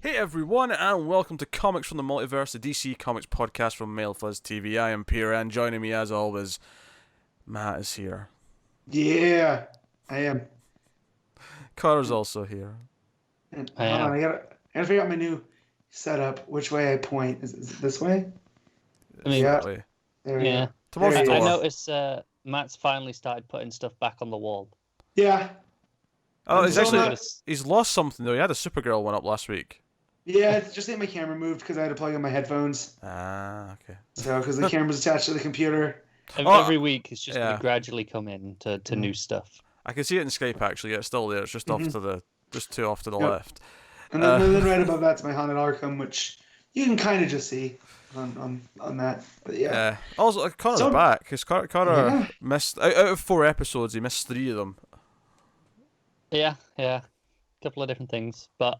Hey everyone, and welcome to Comics from the Multiverse, the DC Comics podcast from MailFuzz TV. I am Pierre, and joining me as always, Matt is here. Yeah, I am. Connor's also here. And hold on, I gotta figure out my new setup. Which way I point? Is it this way? I mean, yeah. Way. There we go. Towards the door. I noticed Matt's finally started putting stuff back on the wall. Yeah. Oh, he's lost something though. He had a Supergirl one up last week. Yeah, it's just that my camera moved because I had to plug in my headphones. Ah, okay. So, because the camera's attached to the computer. Every week, it's just going to gradually come in to new stuff. I can see it in Skype actually. Yeah, it's still there. It's just off to the, two off to the left. And then right above that's my Haunted Arkham, which you can kind of just see on that. But yeah. Also, Connor's back. Because Connor missed out of 4 episodes. He missed 3 of them. Yeah. A couple of different things, but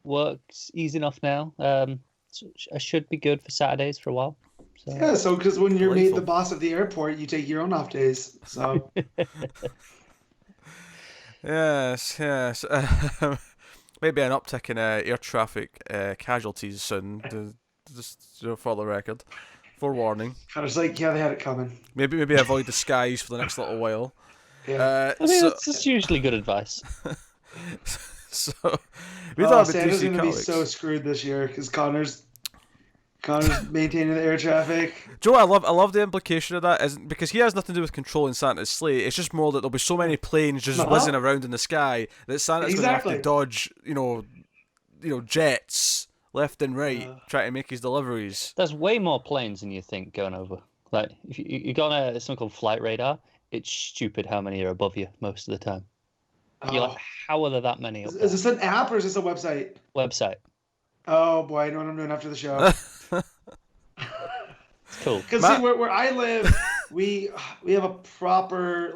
work's easy enough now. So I should be good for Saturdays for a while. So. Yeah, so because when you're made the boss of the airport, you take your own off days. So. Yes. Maybe an uptick in air traffic casualties soon. Just for the record, forewarning. Connor's like, yeah, they had it coming. Maybe avoid the skies for the next little while. Yeah. I mean, that's usually good advice. So we thought Santa's going to be so screwed this year because Connor's maintaining the air traffic. Joe, I love the implication of that, isn't because he has nothing to do with controlling Santa's sleigh. It's just more that there'll be so many planes just whizzing around in the sky that Santa's going to have to dodge, jets left and right, trying to make his deliveries. There's way more planes than you think going over. Like if you go on something called flight radar, it's stupid how many are above you most of the time. You're like, how are there that many? Is this an app or is this a website? Website. Oh boy, I know what I'm doing after the show. It's cool. Because see, where I live, we have a proper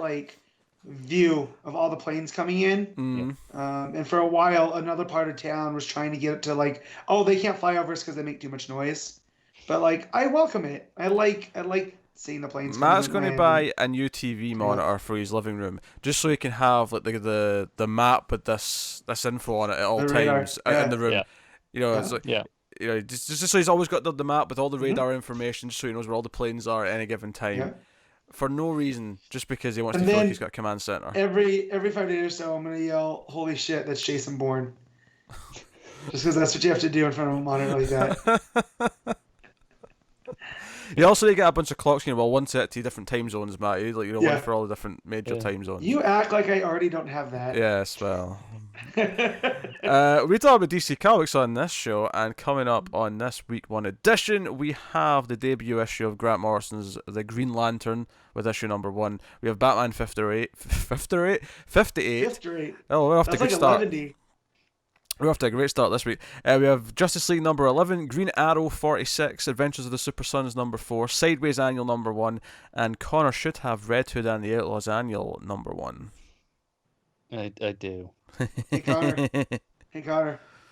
view of all the planes coming in. And for a while, another part of town was trying to get it to they can't fly over us because they make too much noise. But I welcome it. I like seeing the planes. Matt's going to buy a new TV monitor for his living room just so he can have the map with this info on it at all times in the room. Yeah. Just so he's always got the map with all the radar information, just so he knows where all the planes are at any given time. Yeah. For no reason, just because he wants to feel like he's got a command center. Every 5 days or so, I'm gonna yell, "Holy shit, that's Jason Bourne!" Just because that's what you have to do in front of a monitor like that. You also need to get a bunch of clocks, one set to different time zones, Matt. One for all the different major time zones. You act like I already don't have that. Yes, well. We talk about DC Comics on this show, and coming up on this week 1 edition, we have the debut issue of Grant Morrison's The Green Lantern with issue number 1. We have Batman 58. Oh, we're off to a good start. 11D. We're off to a great start this week. We have Justice League number 11, Green Arrow 46, Adventures of the Super Sons number 4, Sideways Annual number 1, and Connor should have Red Hood and the Outlaws Annual number 1. I do. Hey Connor.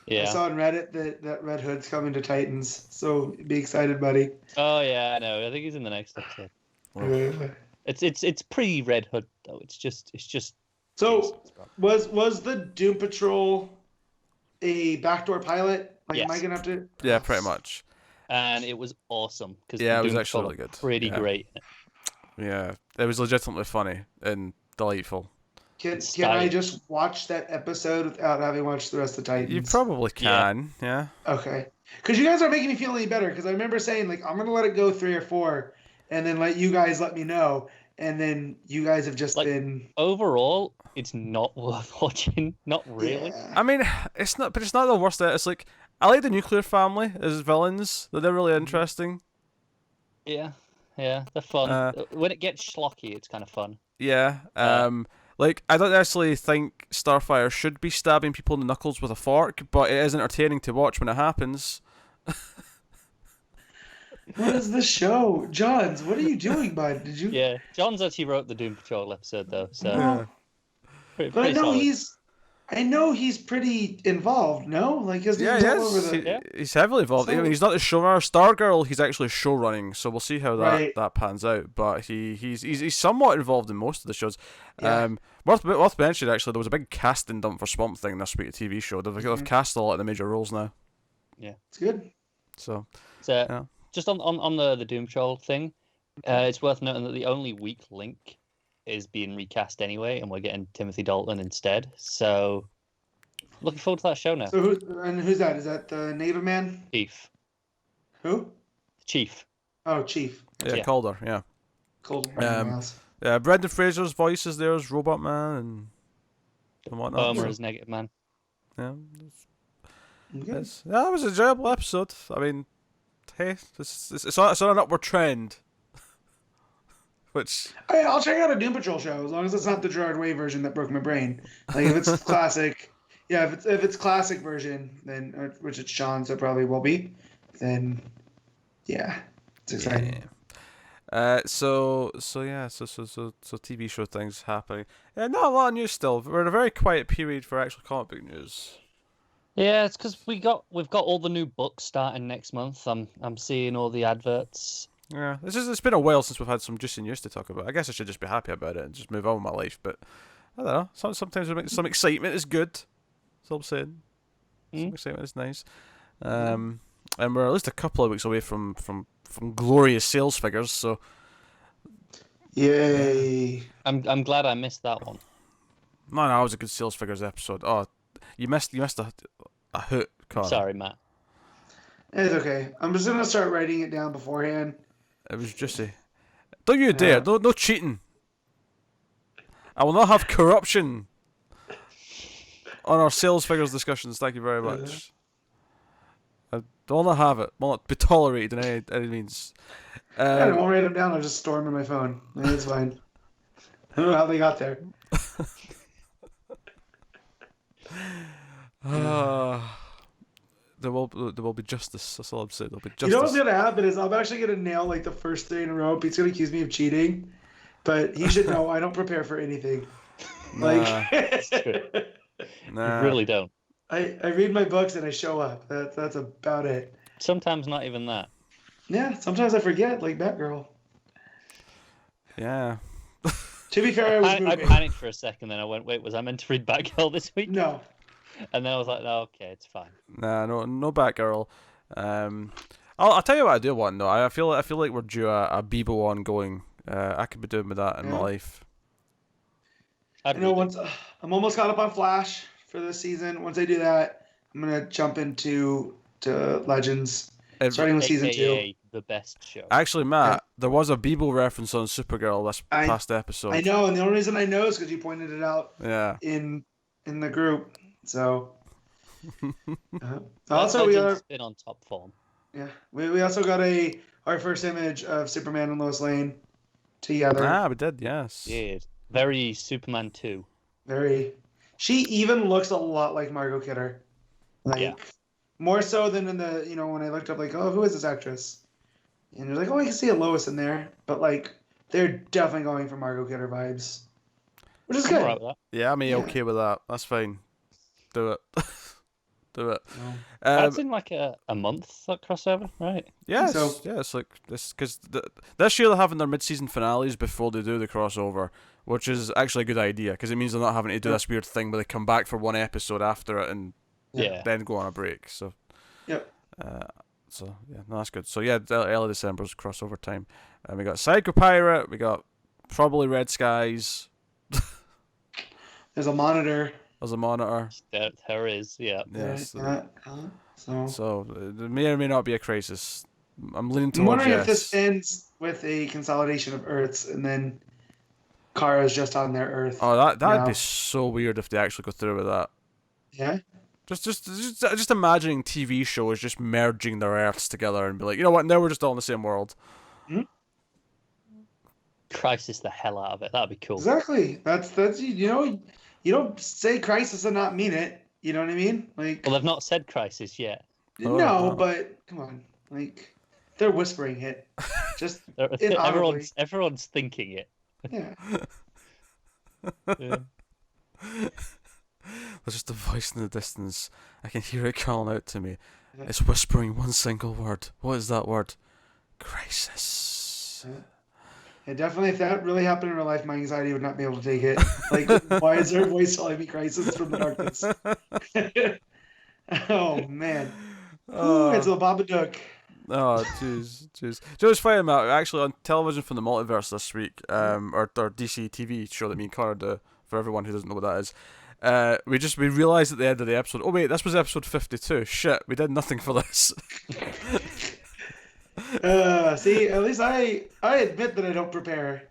Yeah. I saw on Reddit that Red Hood's coming to Titans, so be excited, buddy. Oh yeah, I know. I think he's in the next episode. It's pre-Red Hood though. It's just. So was the Doom Patrol a backdoor pilot? Yes. Am I gonna have to? Yeah, pretty much. And it was awesome because it was actually really good. Pretty great. Yeah, it was legitimately funny and delightful. Can I just watch that episode without having watched the rest of Titans? You probably can, yeah. Okay. Because you guys aren't making me feel any better. Because I remember saying, I'm going to let it go 3 or 4, and then let you guys let me know. And then you guys have just been... Overall, it's not worth watching. Not really. Yeah. I mean, it's not the worst. It's I like the Nuclear Family as villains. They're really interesting. Yeah, they're fun. When it gets schlocky, it's kind of fun. Yeah, I don't necessarily think Starfire should be stabbing people in the knuckles with a fork, but it is entertaining to watch when it happens. What is this show? Johns, what are you doing, bud? Did you... Yeah, Johns actually wrote the Doom Patrol episode, though, so... But I know I know he's pretty involved. No, like his name's all over the. He's heavily involved. I mean, he's not the showrunner. Stargirl, he's actually show running. So we'll see how that pans out. But he's somewhat involved in most of the shows. Yeah. Worth mentioning actually, there was a big casting dump for Swamp Thing this week, a TV show. They've cast a lot of the major roles now. Yeah, it's good. So just on the Doom Patrol thing, it's worth noting that the only weak link is being recast anyway, and we're getting Timothy Dalton instead. So, looking forward to that show now. So who's that? Is that the Native Man? Chief. Who? Chief. Oh, Chief. Yeah, Calder. Yeah. Calder. Yeah, Brendan Fraser's voice is there as Robot Man and whatnot. Homer as Negative Man. Yeah. It was an enjoyable episode. I mean, hey, it's on an upward trend. Which I'll check out a Doom Patrol show as long as it's not the Gerard Way version that broke my brain. Like if it's classic, if it's classic version, then which it's Sean, so it probably will be. Then it's exciting. Yeah. So TV show things happening. Yeah, not a lot of news still. We're in a very quiet period for actual comic book news. Yeah, it's because we've got all the new books starting next month. I'm seeing all the adverts. Yeah, it's been a while since we've had some juicy news to talk about. I guess I should just be happy about it and just move on with my life. But I don't know. Sometimes some excitement is good. That's all I'm saying. Some excitement is nice. And we're at least a couple of weeks away from glorious sales figures. So yay! I'm glad I missed that one. No, it was a good sales figures episode. Oh, you missed a hoot, Carl. Sorry, Matt. It's okay. I'm just gonna start writing it down beforehand. It was juicy. Don't you dare! No cheating. I will not have corruption on our sales figures discussions. Thank you very much. I will not have it. Will not be tolerated in any means. I won't write them down. I'll just store them in my phone. It's fine. I don't know how they got there. There will be justice. That's all I'm saying. There'll be justice. You know what's gonna happen is I'm actually gonna nail like the first 3 in a row. He's gonna accuse me of cheating, but he should know I don't prepare for anything. Nah. Nah. You really don't. I read my books and I show up. That's about it. Sometimes not even that. Yeah, sometimes I forget, like Batgirl. Yeah. To be fair, I panicked for a second. Then I went, "Wait, was I meant to read Batgirl this week?" No. And then I was like, "No, okay, it's fine." Nah, no Batgirl. I'll tell you what I do want though. I feel like we're due a Bebo ongoing. I could be doing with that in my life. Once I'm almost caught up on Flash for this season. Once I do that, I'm gonna jump into Legends, starting with season 2. The best show. Actually, Matt, there was a Bebo reference on Supergirl this past episode. I know, and the only reason I know is because you pointed it out. Yeah. In the group, so. Also, we are been on top form. Yeah, we also got our first image of Superman and Lois Lane together. Ah, we did, yes. Yeah, very Superman 2. Very. She even looks a lot like Margot Kidder. More so than in the, when I looked up, like, oh, who is this actress? And you're like, oh, I can see a Lois in there. But, like, they're definitely going for Margot Kidder vibes. Which is good. Right with that. Yeah, I'm okay with that. That's fine. Do it. Do it. That's in like a month, that crossover, right? Yes. Yeah, it's like this because this year they're having their mid-season finales before they do the crossover, which is actually a good idea because it means they're not having to do this weird thing where they come back for one episode after it and then go on a break. So. Yep. So no, that's good. So early December's crossover time, and we got Psycho Pirate. We got probably Red Skies. There's a Monitor. There is, yeah. Yes. So there may or may not be a crisis. I'm leaning towards I'm wondering if this ends with a consolidation of Earths, and then Kara's just on their Earth. Oh, that'd be so weird if they actually go through with that. Yeah. Just imagining TV shows just merging their Earths together and be like, you know what? Now we're just all in the same world. Mm-hmm. Crisis the hell out of it. That'd be cool. Exactly. That's you don't say crisis and not mean it. You know what I mean? Like. Well, they've not said crisis yet. No, but come on, like they're whispering it. Just everyone's thinking it. Yeah. Yeah. There's just a voice in the distance. I can hear it calling out to me. It's whispering one single word. What is that word? Crisis. Yeah, definitely. If that really happened in real life, my anxiety would not be able to take it. Like, why is there a voice telling me crisis from the darkness? Oh, man. Ooh, it's a Babadook. Oh, jeez. Just funny, Matt. Actually, on television from the Multiverse this week, or DC TV show that me and Conrad do, for everyone who doesn't know what that is, we realised at the end of the episode, oh wait, this was episode 52. Shit, we did nothing for this. See, at least I admit that I don't prepare.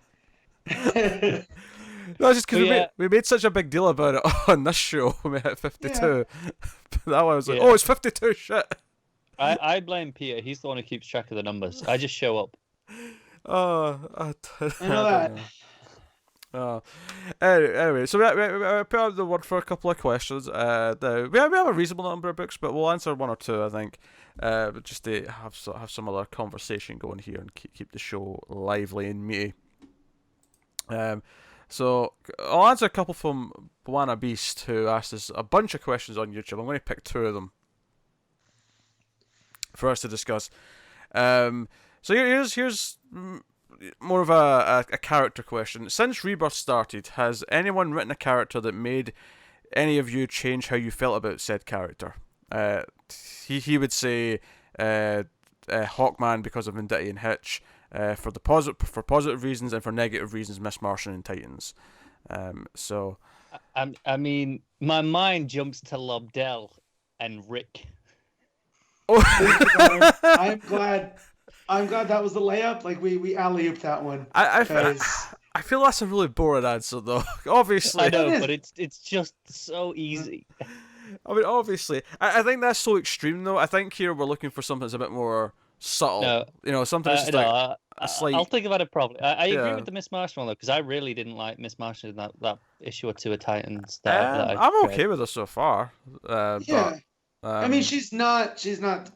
No, it's just because we made such a big deal about it on this show when we hit 52. Yeah. That one was like, oh, it's 52, shit. I blame Peter. He's the one who keeps track of the numbers. I just show up. I know that. Anyway, so we put out the word for a couple of questions. We have a reasonable number of books, but we'll answer one or two, I think, just to have some other conversation going here and keep the show lively and meaty. So I'll answer a couple from Buana Beast, who asked us a bunch of questions on YouTube. I'm going to pick two of them for us to discuss. So here's more of a character question. Since Rebirth started, has anyone written a character that made any of you change how you felt about said character? He would say Hawkman because of Venditti and Hitch, for positive reasons, and for negative reasons, Miss Martian and Titans. So I mean, my mind jumps to Lobdell and Rick. I'm glad that was the layup. Like we alley-ooped that one. I feel that's a really boring answer though. Obviously, I know, but it's just so easy. I mean, obviously, I think that's so extreme though. I think here we're looking for something that's a bit more subtle. No, something that's just a slight. I'll think about it probably. I agree with the Miss Martian one though, because I really didn't like Miss Martian in that issue or two of Titans. I'm okay with her so far. Yeah. I mean, she's not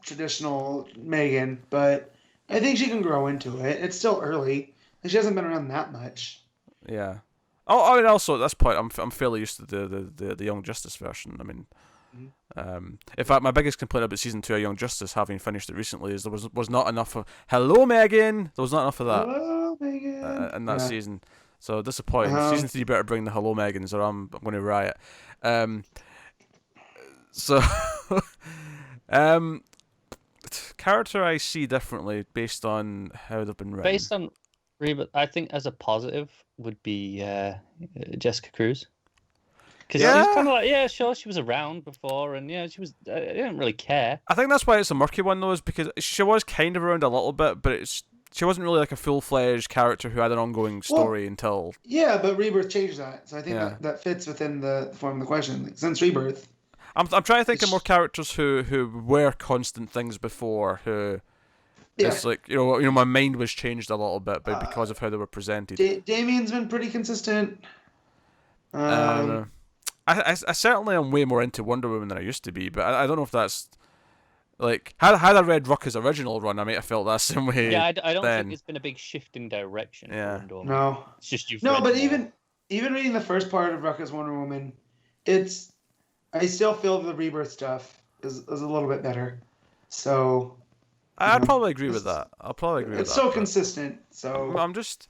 traditional Megan, but I think she can grow into it. It's still early. And she hasn't been around that much. Yeah. Oh, I mean, also at this point, I'm fairly used to the Young Justice version. I mean, in fact, my biggest complaint about season 2 of Young Justice, having finished it recently, is there was not enough of "Hello, Megan." There was not enough of that. Hello, Megan. In that season, so disappointing. Season 3 better bring the "Hello, Megans," or I'm going to riot. So, character I see differently based on how they've been written. Based on Rebirth, I think as a positive would be Jessica Cruz. Because she's kind of like, sure, she was around before, and she was. I didn't really care. I think that's why it's a murky one though, is because she was kind of around a little bit, but she wasn't really like a full-fledged character who had an ongoing story until. Yeah, but Rebirth changed that, so I think that fits within the form of the question. Like, since Rebirth. I'm trying to think of more characters who were constant things before, who it's like my mind was changed a little bit because of how they were presented. Damien's been pretty consistent. I certainly am way more into Wonder Woman than I used to be, but I don't know if that's like had I read Rucka's original run, I might have felt that same way. Yeah, I don't think it's been a big shift in direction. Yeah. For Wonder Woman. No, it's just you've no, but more. even reading the first part of Rucka's Wonder Woman, I still feel the Rebirth stuff is a little bit better. So I'd probably agree with that. I'll probably agree with that. It's so consistent. So I'm just.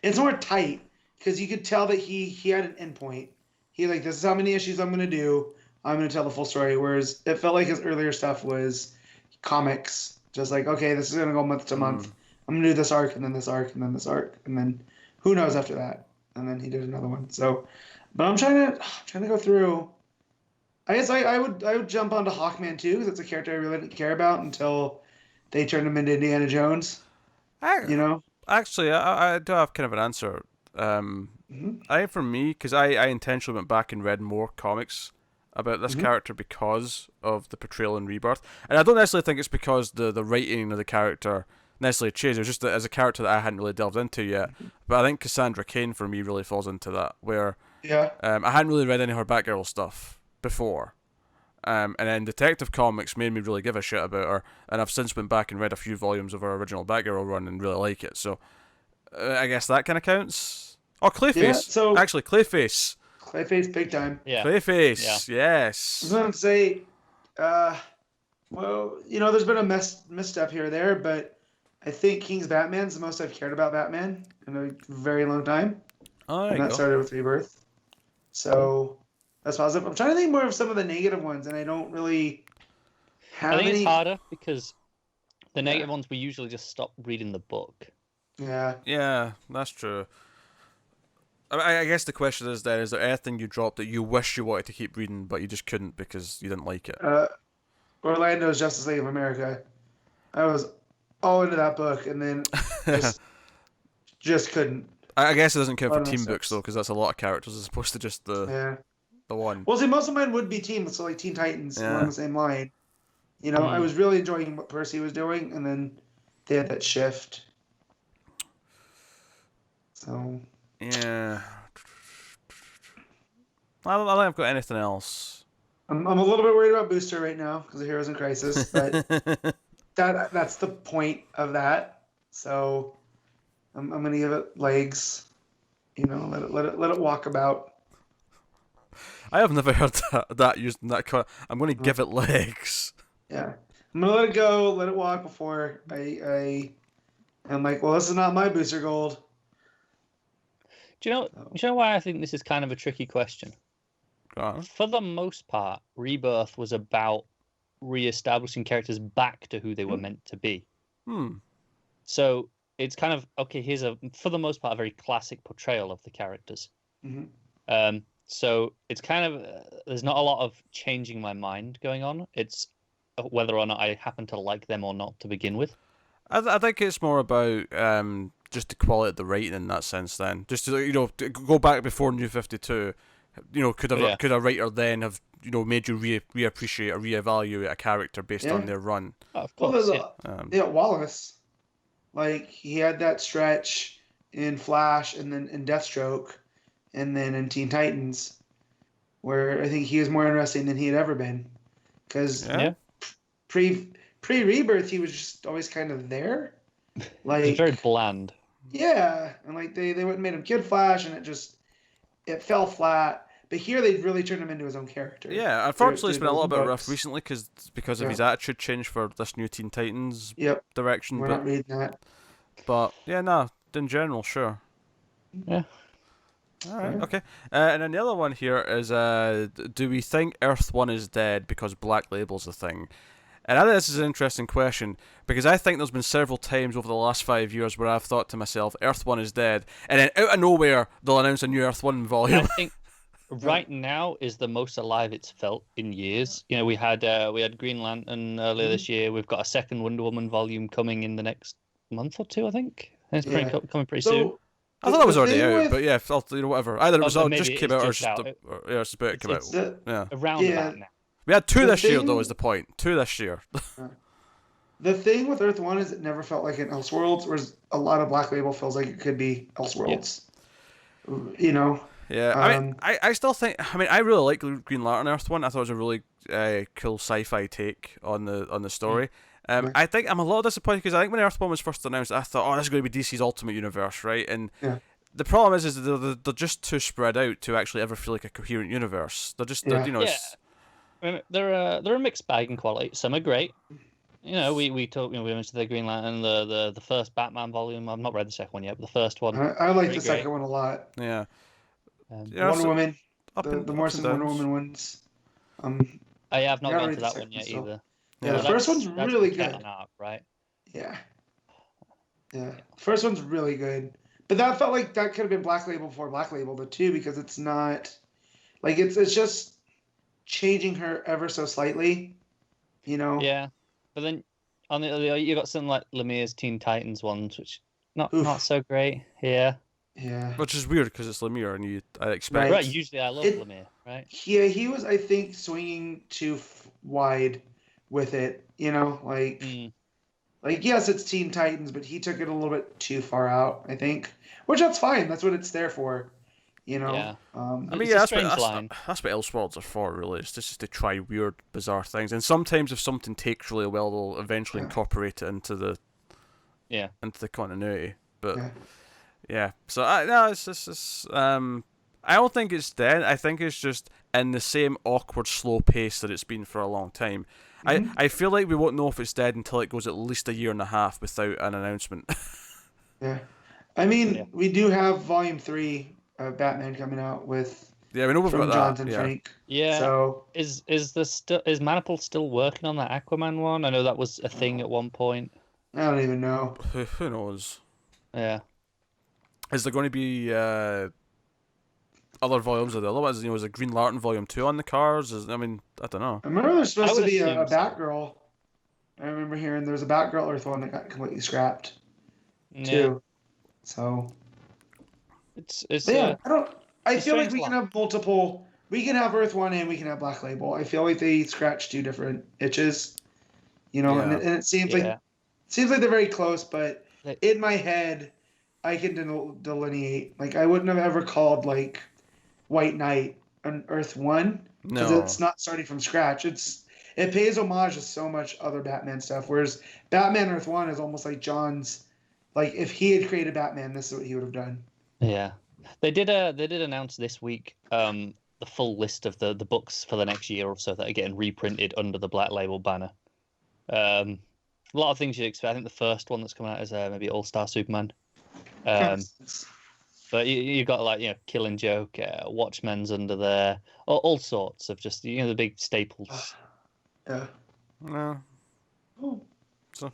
It's more tight because you could tell that he had an endpoint. He like, this is how many issues I'm gonna do. I'm gonna tell the full story. Whereas it felt like his earlier stuff was comics, just like, okay, this is gonna go month to month. I'm gonna do this arc and then this arc and then this arc and then who knows after that. And then he did another one. So, but I'm trying to go through. I guess I would jump onto Hawkman too, because it's a character I really didn't care about until they turned him into Indiana Jones. Actually, I do have kind of an answer. For me, because I intentionally went back and read more comics about this character because of the portrayal in Rebirth, and I don't necessarily think it's because the writing of the character necessarily changed. It was just that as a character that I hadn't really delved into yet. But I think Cassandra Cain for me really falls into that, where I hadn't really read any of her Batgirl stuff before. And then Detective Comics made me really give a shit about her, and I've since went back and read a few volumes of her original Batgirl run and really like it. So I guess that kind of counts. Oh, Clayface. Yeah, so actually, Clayface. Clayface, big time. Yeah. Clayface. I Yes. was gonna say, well, there's been a misstep here or there, but I think King's Batman's the most I've cared about Batman in a very long time. Oh, and that started with Rebirth. So that's positive. I'm trying to think more of some of the negative ones, and I don't really have I think any. it's harder because the negative ones we usually just stop reading the book. Yeah. Yeah, that's true. I guess the question is then, is there anything you dropped that you wish you wanted to keep reading, but you just couldn't because you didn't like it? Orlando's Justice League of America. I was all into that book, and then just couldn't. I guess it doesn't count for team books, though, because that's a lot of characters as opposed to just the one. Well, see, most of mine would be team, so like Teen Titans along the same line. I was really enjoying what Percy was doing, and then they had that shift. So... Yeah. I don't think I've got anything else. I'm a little bit worried about Booster right now because of Heroes in Crisis, but that's the point of that. So I'm gonna give it legs. Let it walk about. I have never heard that used in that. I'm going to give it legs. Yeah, I'm gonna let it go, let it walk before I'm like, well, this is not my Booster Gold. Do you know why I think this is kind of a tricky question? For the most part, Rebirth was about re-establishing characters back to who they were meant to be. So it's kind of, okay, here's for the most part, a very classic portrayal of the characters. So it's kind of, there's not a lot of changing my mind going on. It's whether or not I happen to like them or not to begin with. I think it's more about just the quality of the writing in that sense. Then, just to go back before New 52, could a writer then have made you reappreciate or reevaluate a character based on their run? Oh, of course, Wallace, like he had that stretch in Flash and then in Deathstroke, and then in Teen Titans, where I think he was more interesting than he had ever been, because pre-Rebirth he was just always kind of there. Like, he's very bland. Yeah, and like they went and made him Kid Flash, and it fell flat. But here they really turned him into his own character. Yeah, unfortunately it's been a little bit rough recently because of his attitude change for this new Teen Titans direction. We're not reading that. But yeah, no, in general, sure. Yeah. All right, okay. And then the other one here is, do we think Earth 1 is dead because Black Label's a thing? And I think this is an interesting question, because I think there's been several times over the last 5 years where I've thought to myself, Earth 1 is dead, and then out of nowhere, they'll announce a new Earth 1 volume. I think right now is the most alive it's felt in years. We had Green Lantern earlier this year. We've got a second Wonder Woman volume coming in the next month or two, I think. It's coming pretty soon. I thought that was already out, but yeah, whatever. Either it was just came out or it's about to come out. Around about now. We had two this year, though, is the point. 2 this year. The thing with Earth 1 is it never felt like an Elseworlds, whereas a lot of Black Label feels like it could be Elseworlds. Yeah, I still think... I really like Green Lantern Earth 1. I thought it was a really cool sci-fi take on the story. I think I'm a little disappointed because I think when Earth 1 was first announced, I thought, this is going to be DC's Ultimate Universe, right? And the problem is they're just too spread out to actually ever feel like a coherent universe. They're just, they're a mixed bag in quality. Some are great. We mentioned the Green Lantern, the first Batman volume. I've not read the second one yet, but the first one. I like the second one a lot. Yeah. Wonder Woman, the Morrison Wonder Woman ones. I have not gone to that one yet either. Yeah, the first one's really good. Arc, right? Yeah. The first one's really good. But that felt like that could have been Black Label before Black Label, though, too, because it's not... Like, it's just changing her ever so slightly, Yeah. But then, on the other, you got something like Lemire's Teen Titans ones, which not so great. Yeah. Yeah. Which is weird, because it's Lemire, and I expect... Right, usually I love Lemire, right? Yeah, he was, I think, swinging too wide with it, Like, yes, it's Teen Titans, but he took it a little bit too far out, I think. Which, that's fine. That's what it's there for, Yeah. That's what Elseworlds are for, really. It's just to try weird, bizarre things. And sometimes if something takes really well, they'll eventually incorporate it into the continuity. But, Yeah. So no, it's just I don't think it's dead. I think it's just in the same awkward, slow pace that it's been for a long time. I feel like we won't know if it's dead until it goes at least a year and a half without an announcement. Yeah. I mean, we do have Volume 3 of Batman coming out with we know we've got Jonathan that. Frank. Yeah. So is Manapul still working on that Aquaman one? I know that was a thing at one point. I don't even know. Who knows? Yeah. Is there going to be other volumes of the other ones? Is a Green Lantern Volume 2 on the cards? I don't know. I remember there's supposed to be a Batgirl. I remember hearing there was a Batgirl Earth one that got completely scrapped too. So it's I feel like we can have multiple. We can have Earth One and we can have Black Label. I feel like they scratch two different itches, and it seems like they're very close. But in my head, I can delineate. Like I wouldn't have ever called like White Knight an Earth One because it's not starting from scratch. It pays homage to so much other Batman stuff. Whereas Batman Earth One is almost like John's. Like if he had created Batman, this is what he would have done. Yeah, they did announce this week the full list of the books for the next year or so that are getting reprinted under the Black Label banner. A lot of things you'd expect. I think the first one that's coming out is maybe All Star Superman. But you got like Killing Joke, Watchmen's under there, all sorts of just the big staples. Yeah. No. So.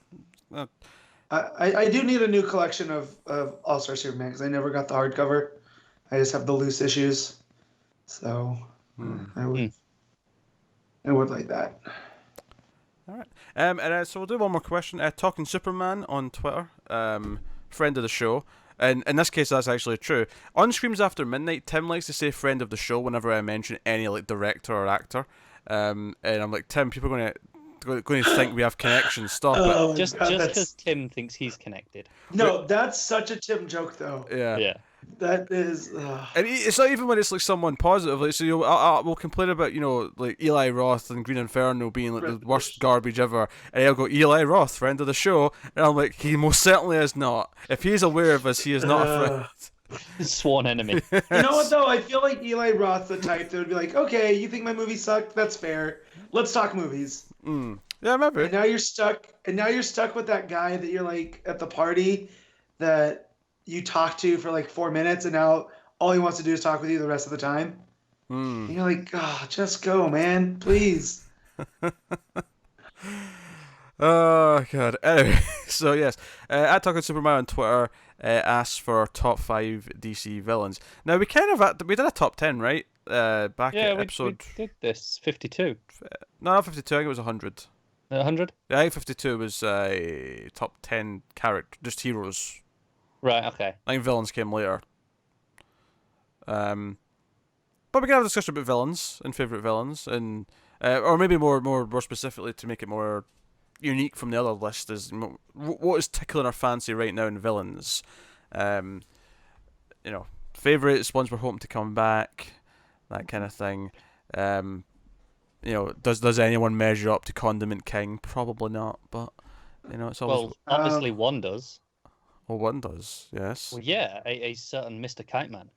I do need a new collection of All Star Superman because I never got the hardcover. I just have the loose issues, so I would like that. All right, and so we'll do one more question. Talking Superman on Twitter, friend of the show, and in this case that's actually true. On Screams After Midnight, Tim likes to say friend of the show whenever I mention any like director or actor, and I'm like, Tim, people are going to think we have connections. Stop it. Just because Tim thinks he's connected. No, that's such a Tim joke, though. Yeah. That is. And it's not even when it's like someone positive. Like, so we'll complain about like Eli Roth and Green Inferno being like the worst garbage ever, and he'll go Eli Roth, friend of the show, and I'm like, he most certainly is not. If he's aware of us, he is not a friend. Sworn enemy. You know what though? I feel like Eli Roth's the type that would be like, okay, you think my movie sucked? That's fair. Let's talk movies. Yeah, maybe. And now you're stuck with that guy that you're like at the party that you talk to for like 4 minutes, and now all he wants to do is talk with you the rest of the time. And you're like, oh, just go, man, please. Oh god. Anyway, so yes, at Talking Superman on Twitter asks for top 5 DC villains. Now we we did a top 10, right? Back at episode. We did this 52. No, not 52. I think it was 100. 100? Yeah, I think 52 was top 10 just heroes. Right. Okay. I think villains came later. But we can have a discussion about villains and favorite villains, and or maybe more specifically to make it more unique from the other list is what is tickling our fancy right now in villains. Favorites, ones we're hoping to come back, that kind of thing. Does anyone measure up to Condiment King? Probably not, but it's always. Well, obviously one does. Well, one does, yes. Well, yeah, a certain Mr. Kite Man.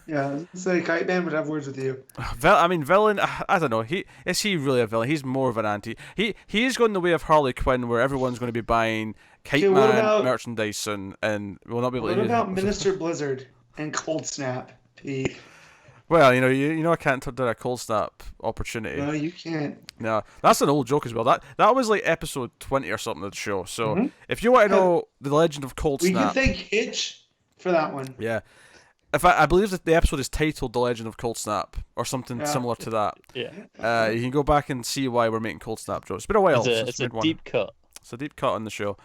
Yeah, say Kite Man would have words with you. Villain. I don't know. Is he really a villain? He's more of an anti. He is going the way of Harley Quinn, where everyone's going to be buying Kite Man merchandise and will not be able to. What about Minister Blizzard and Cold Snap, Pete? Well, I can't turn down a Cold Snap opportunity. No, you can't. No, that's an old joke as well. That was like episode 20 or something of the show. So if you want to know the legend of Cold Snap, we can thank Hitch for that one. Yeah, I believe that the episode is titled "The Legend of Cold Snap" or something similar to that. Yeah. You can go back and see why we're making Cold Snap jokes. It's been a while. It's a deep cut. It's a deep cut on the show.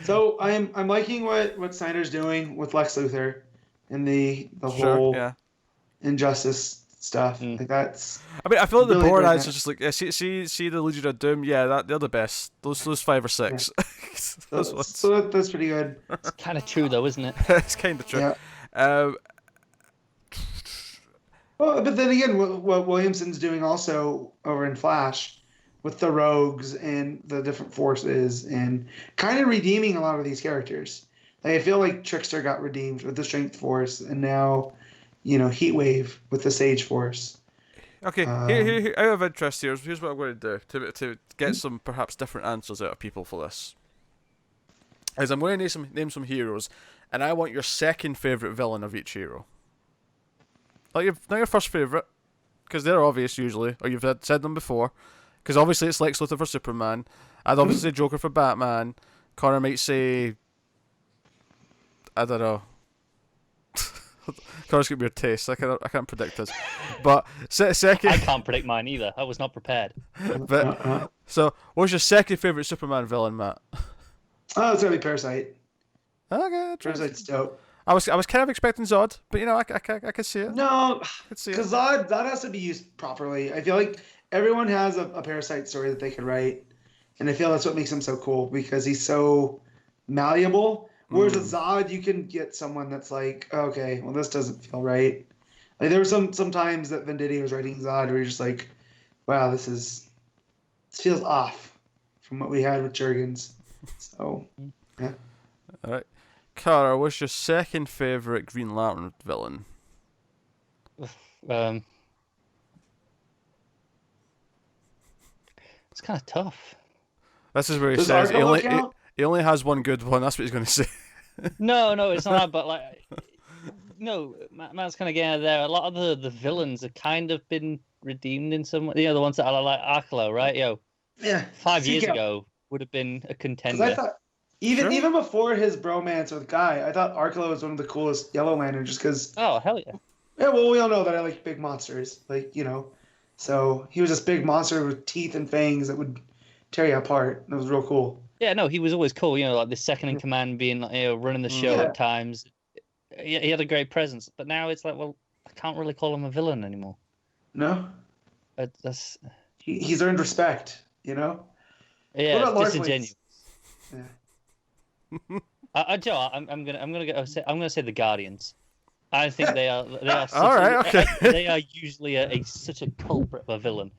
So I'm liking what Snyder's doing with Lex Luthor and the whole Injustice stuff. Like that's. I feel like the board eyes are just like see the Legion of Doom. Yeah, they're the best. Those 5 or 6. Yeah. So that's pretty good. It's kind of true though, isn't it? It's kind of true. Yeah. Well, but then again, what Williamson's doing also over in Flash with the rogues and the different forces, and kind of redeeming a lot of these characters. Like, I feel like Trickster got redeemed with the Strength Force, and now, Heatwave with the Sage Force. Okay, here, out of interest here's what I'm going to do to get some perhaps different answers out of people for this. Is I'm going to name some heroes, and I want your second favourite villain of each hero. Not your first favourite, because they're obvious usually, or you've said them before. Because obviously it's Lex Luthor for Superman. I'd obviously say Joker for Batman. Connor might say, I don't know. Connor's got weird taste. I can't predict this. But second, I can't predict mine either. I was not prepared. But so, what's your second favourite Superman villain, Matt? Oh, it's gonna be Parasite. Okay, Parasite's dope. I was kind of expecting Zod, but I could see it. No, because Zod has to be used properly. I feel like everyone has a Parasite story that they could write, and I feel that's what makes him so cool, because he's so malleable. Whereas with Zod, you can get someone that's like, okay, well, this doesn't feel right. Like, there were some times that Venditti was writing Zod where you're just like, wow, this feels off from what we had with Jurgens. So, yeah. All right. Cara, what's your second favourite Green Lantern villain? It's kind of tough. This is where he says he only has one good one. That's what he's going to say. No, it's not that. But Matt's kind of getting there. A lot of the villains have kind of been redeemed in some way. The ones that are like Arclo, right? Yeah. 5 years ago would have been a contender. I thought even before his bromance with Guy, I thought Arclo was one of the coolest Yellow Lanterns, just because. Oh, hell yeah. Yeah, well, we all know that I like big monsters, So he was this big monster with teeth and fangs that would tear you apart. That was real cool. Yeah, no, he was always cool. Like the second in command, being running the show at times. He had a great presence, but now it's like, well, I can't really call him a villain anymore. No, he's earned respect. Yeah, it's disingenuous. Yeah. I'm gonna say the Guardians. I think they are. All right, okay. They are usually such a culprit of a villain.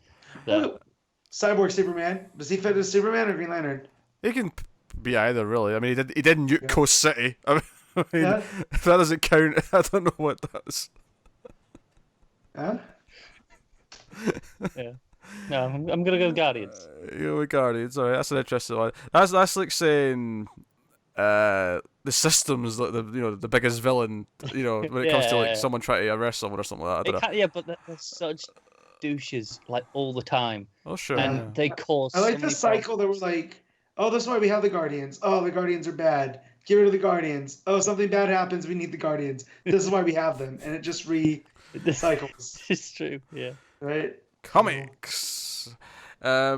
Cyborg Superman. Does he fit as Superman or Green Lantern? He can be either, really. I mean, he did nuke Coast City. I mean, if that doesn't count, I don't know what does. Huh? Yeah. No, I'm gonna go Guardians. Guardians. All right, that's an interesting one. That's like saying the system's like the biggest villain. When it comes to like someone trying to arrest someone or something like that. Yeah, but they're such douches like all the time. Oh sure. And they cause. I like the cycle that was like, oh, this is why we have the Guardians. Oh, the Guardians are bad. Get rid of the Guardians. Oh, something bad happens. We need the Guardians. This is why we have them, and it just recycles. It's true. Yeah. Right. Comics. All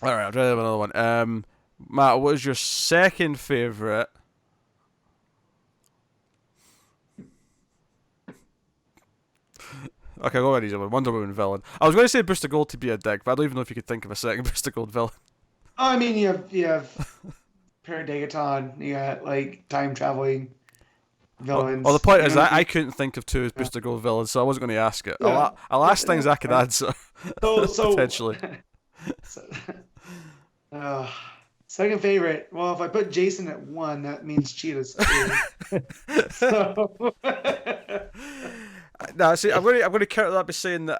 right, I'll try another one. Matt, what is your second favorite? Okay, go ahead, easy one. Wonder Woman villain. I was going to say Booster Gold to be a dick, but I don't even know if you could think of a second Booster Gold villain. Oh, I mean, you have Paradegaton. You got like time traveling villains. Well, the point is I couldn't think of two Booster Gold villains, so I wasn't going to ask it. Yeah. I'll ask things I could answer. So potentially. Second favorite. Well, if I put Jason at 1, that means Cheetah's 2. So. No, see, I'm going to counter that by saying that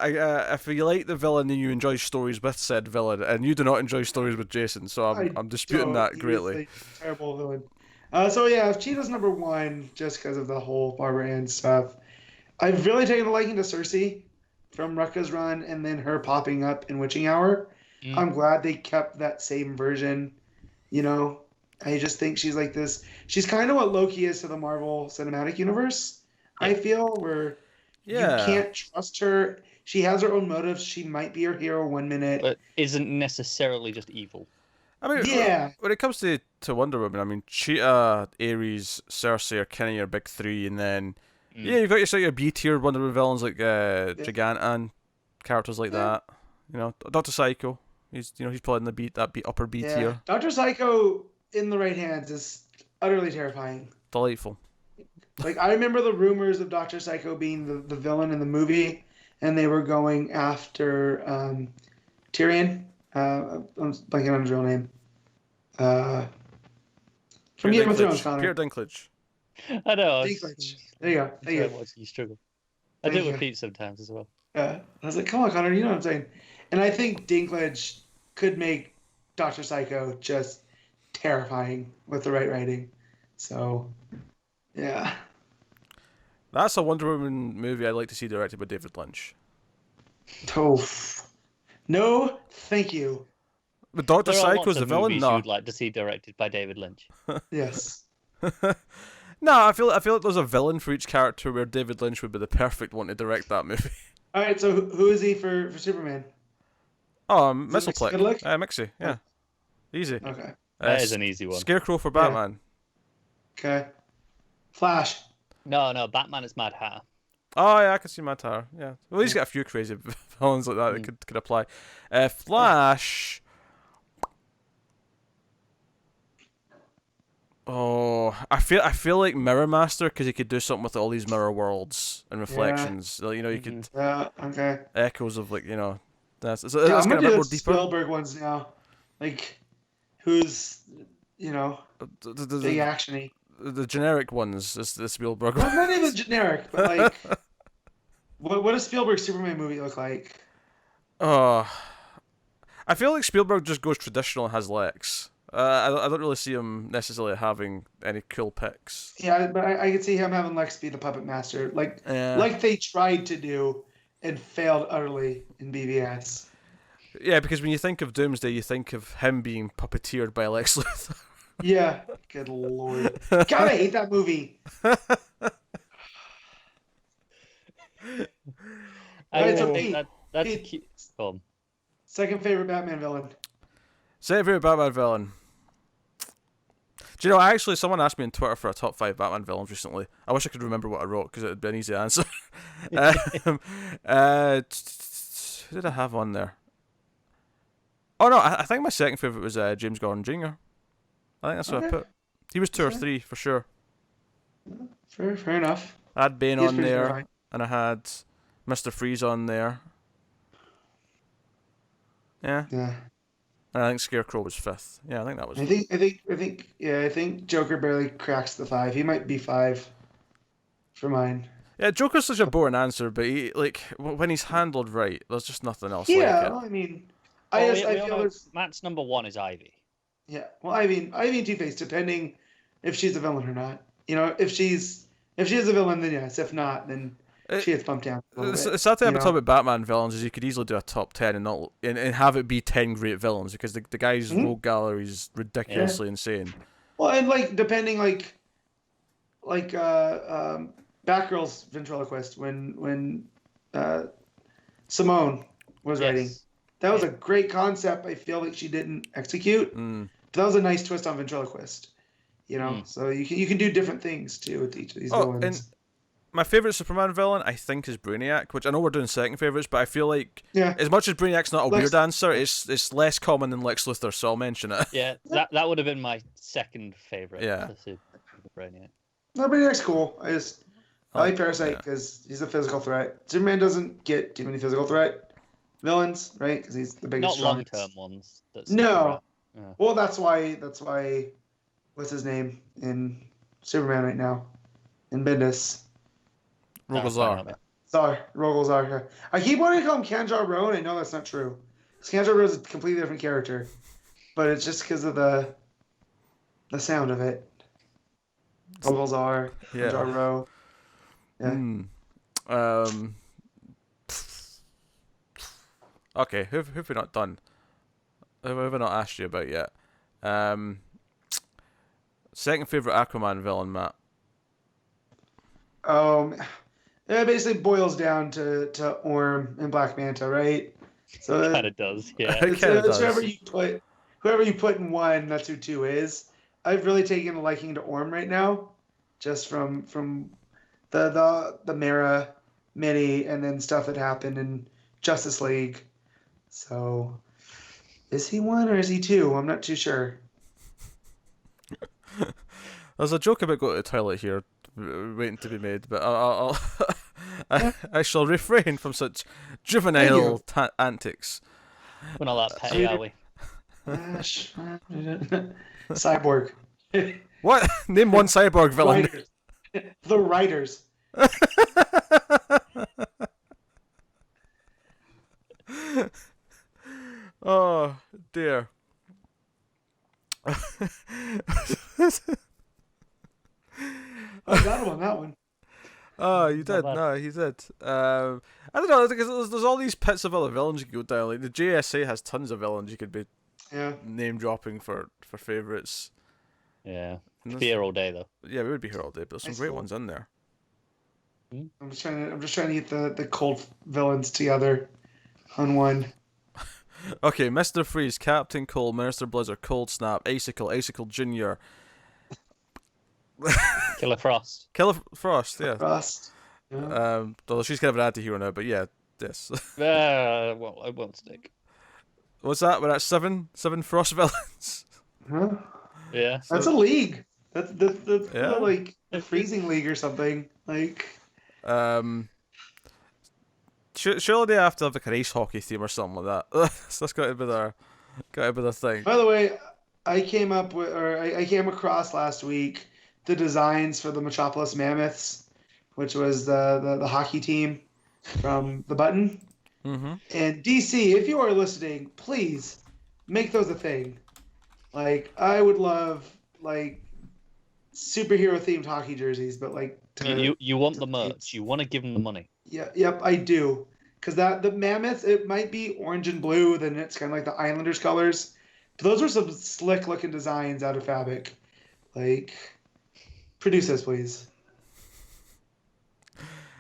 if you like the villain, then you enjoy stories with said villain, and you do not enjoy stories with Jason. So I'm disputing that greatly. He's a terrible villain. So yeah, if Cheetah's number 1, just because of the whole Barbara Ann stuff, I've really taken a liking to Cersei from Rucka's run, and then her popping up in Witching Hour. I'm glad they kept that same version. I just think she's like this. She's kind of what Loki is to the Marvel Cinematic Universe. I feel where. Yeah. You can't trust her. She has her own motives. She might be her hero 1 minute, but isn't necessarily just evil. I mean, when it comes to Wonder Woman, I mean, Cheetah, Ares, Cersei are kind of your big 3, and then you've got your B tier Wonder Woman villains like Giganton, characters like that. Dr. Psycho. He's probably in the upper B tier. Dr. Psycho in the right hands is utterly terrifying. Delightful. Like, I remember the rumors of Dr. Psycho being the villain in the movie, and they were going after Tyrion. I'm blanking on his real name. From Game of Thrones, Connor. Peter Dinklage. I know. Dinklage. There you go. Thank you. Watching you struggle. I do it with Pete sometimes as well. Yeah. I was like, come on, Connor, you know what I'm saying. And I think Dinklage could make Dr. Psycho just terrifying with the right writing. So, yeah. That's a Wonder Woman movie I'd like to see directed by David Lynch. Oh, no, thank you. But Dr. Psycho's the villain? No. You'd like to see directed by David Lynch. Yes. No, I feel like there's a villain for each character where David Lynch would be the perfect one to direct that movie. All right, so who is he for Superman? Oh, Mistleplex. Good luck? Mixie, yeah. Easy. Okay. That is an easy one. Scarecrow for Batman. Okay. Flash. No, Batman is Mad Hatter. Oh, yeah, I can see Mad Hatter, yeah. Well, he's got a few crazy villains like that that could apply. Flash... Oh, I feel like Mirror Master, because he could do something with all these mirror worlds and reflections. You know, you could okay. echoes of that's I'm gonna gonna be do more the deeper. Spielberg ones now, like who's big actiony. The generic ones is the Spielberg. Well, not even generic, but like, what does Spielberg's Superman movie look like? Oh, I feel like Spielberg just goes traditional and has Lex. I don't really see him necessarily having any cool picks. Yeah, but I could see him having Lex be the puppet master, like they tried to do and failed utterly in BVS. Yeah, because when you think of Doomsday, you think of him being puppeteered by Lex Luthor. Yeah, good lord. God, I hate that movie. That's a cute. Second favorite Batman villain. Second favorite Batman villain. Do you know, someone asked me on Twitter for a top 5 Batman villains recently. I wish I could remember what I wrote, because it would be an easy answer. Who did I have on there? Oh, no, I think my second favourite was James Gordon Jr. I think that's what I put. He was 2 or 3, for sure. Fair enough. I had Bane on there, and I had Mr. Freeze on there. Yeah. And I think Scarecrow was 5th. Yeah, I think that was. I think Joker barely cracks the 5. He might be 5 for mine. Yeah, Joker's such a boring answer, but he, when he's handled right, there's just nothing else. Yeah, like it. I mean, I feel Matt's number 1 is Ivy. Yeah, well, Ivy and Two-Face, depending if she's a villain or not. You know, if she is a villain, then yes. If not, then she gets bumped down. It's that thing about Batman villains is you could easily do a top 10 and have it be 10 great villains, because the guy's rogue gallery is ridiculously insane. Well, and depending Batgirl's ventriloquist when Simone was writing. That was a great concept. I feel like she didn't execute. But that was a nice twist on ventriloquist. You know, so you can do different things too with each of these villains. And my favorite Superman villain, I think, is Brainiac, which I know we're doing second favorites, but I feel like as much as Brainiac's not a weird answer, it's less common than Lex Luthor, so I'll mention it. Yeah, that would have been my second favorite. Yeah, Brainiac. No, Brainiac's cool. I like Parasite because he's a physical threat. Superman doesn't get too many physical threat villains, right? Because he's the biggest. Not long-term ones. No. Yeah. Well, that's why. What's his name in Superman right now? In Bendis. Rogol Zar. I keep wanting to call him Kanjar Ro, and I know that's not true. Because Kanjar Ro is a completely different character, but it's just because of the sound of it. Rogol Zar, Kanjar Ro. Yeah. Okay, who have we not done? Who have I not asked you about yet? Second favourite Aquaman villain, Matt? It basically boils down to Orm and Black Manta, right? So it kind of does, yeah. It's whoever you put in 1, that's who 2 is. I've really taken a liking to Orm right now, just from the Mara mini and then stuff that happened in Justice League. So, is he 1 or is he 2? I'm not too sure. There's a joke about going to the toilet here, waiting to be made, but I shall refrain from such juvenile antics. We're not that petty, are we? Cyborg. What? Name one cyborg villain. Writers. The writers. Oh dear. That one. Oh, you did. No, he did. I don't know, because there's all these pits of other villains you could go down. Like the JSA has tons of villains you could be name dropping for favourites. Yeah, we'd be here all day though. Yeah, we would be here all day, but there's some great ones in there. I'm just trying to get the cold villains together on one. Okay, Mr. Freeze, Captain Cold, Minister Blizzard, Cold Snap, Icicle, Icicle Junior, Killer Frost. Killer Frost, yeah. Frost. Yeah. Although she's kind of an anti-hero now, but yeah, this. Well, I won't stick. What's that? We're at seven Frost villains. Huh? Yeah. That's a league. That's like a freezing league or something. Like. Surely they have to have like an ice hockey theme or something like that. That's got to be their thing. By the way, I came across last week the designs for the Metropolis Mammoths, which was the hockey team from the Button. Mm-hmm. And DC, if you are listening, please make those a thing. Like, I would love like superhero themed hockey jerseys, but like you want the merch. You want to give them the money. Yeah, yep, I do. Because the Mammoths, it might be orange and blue, then it's kind of like the Islanders colors. But those were some slick looking designs out of fabric. Like, produce this, please.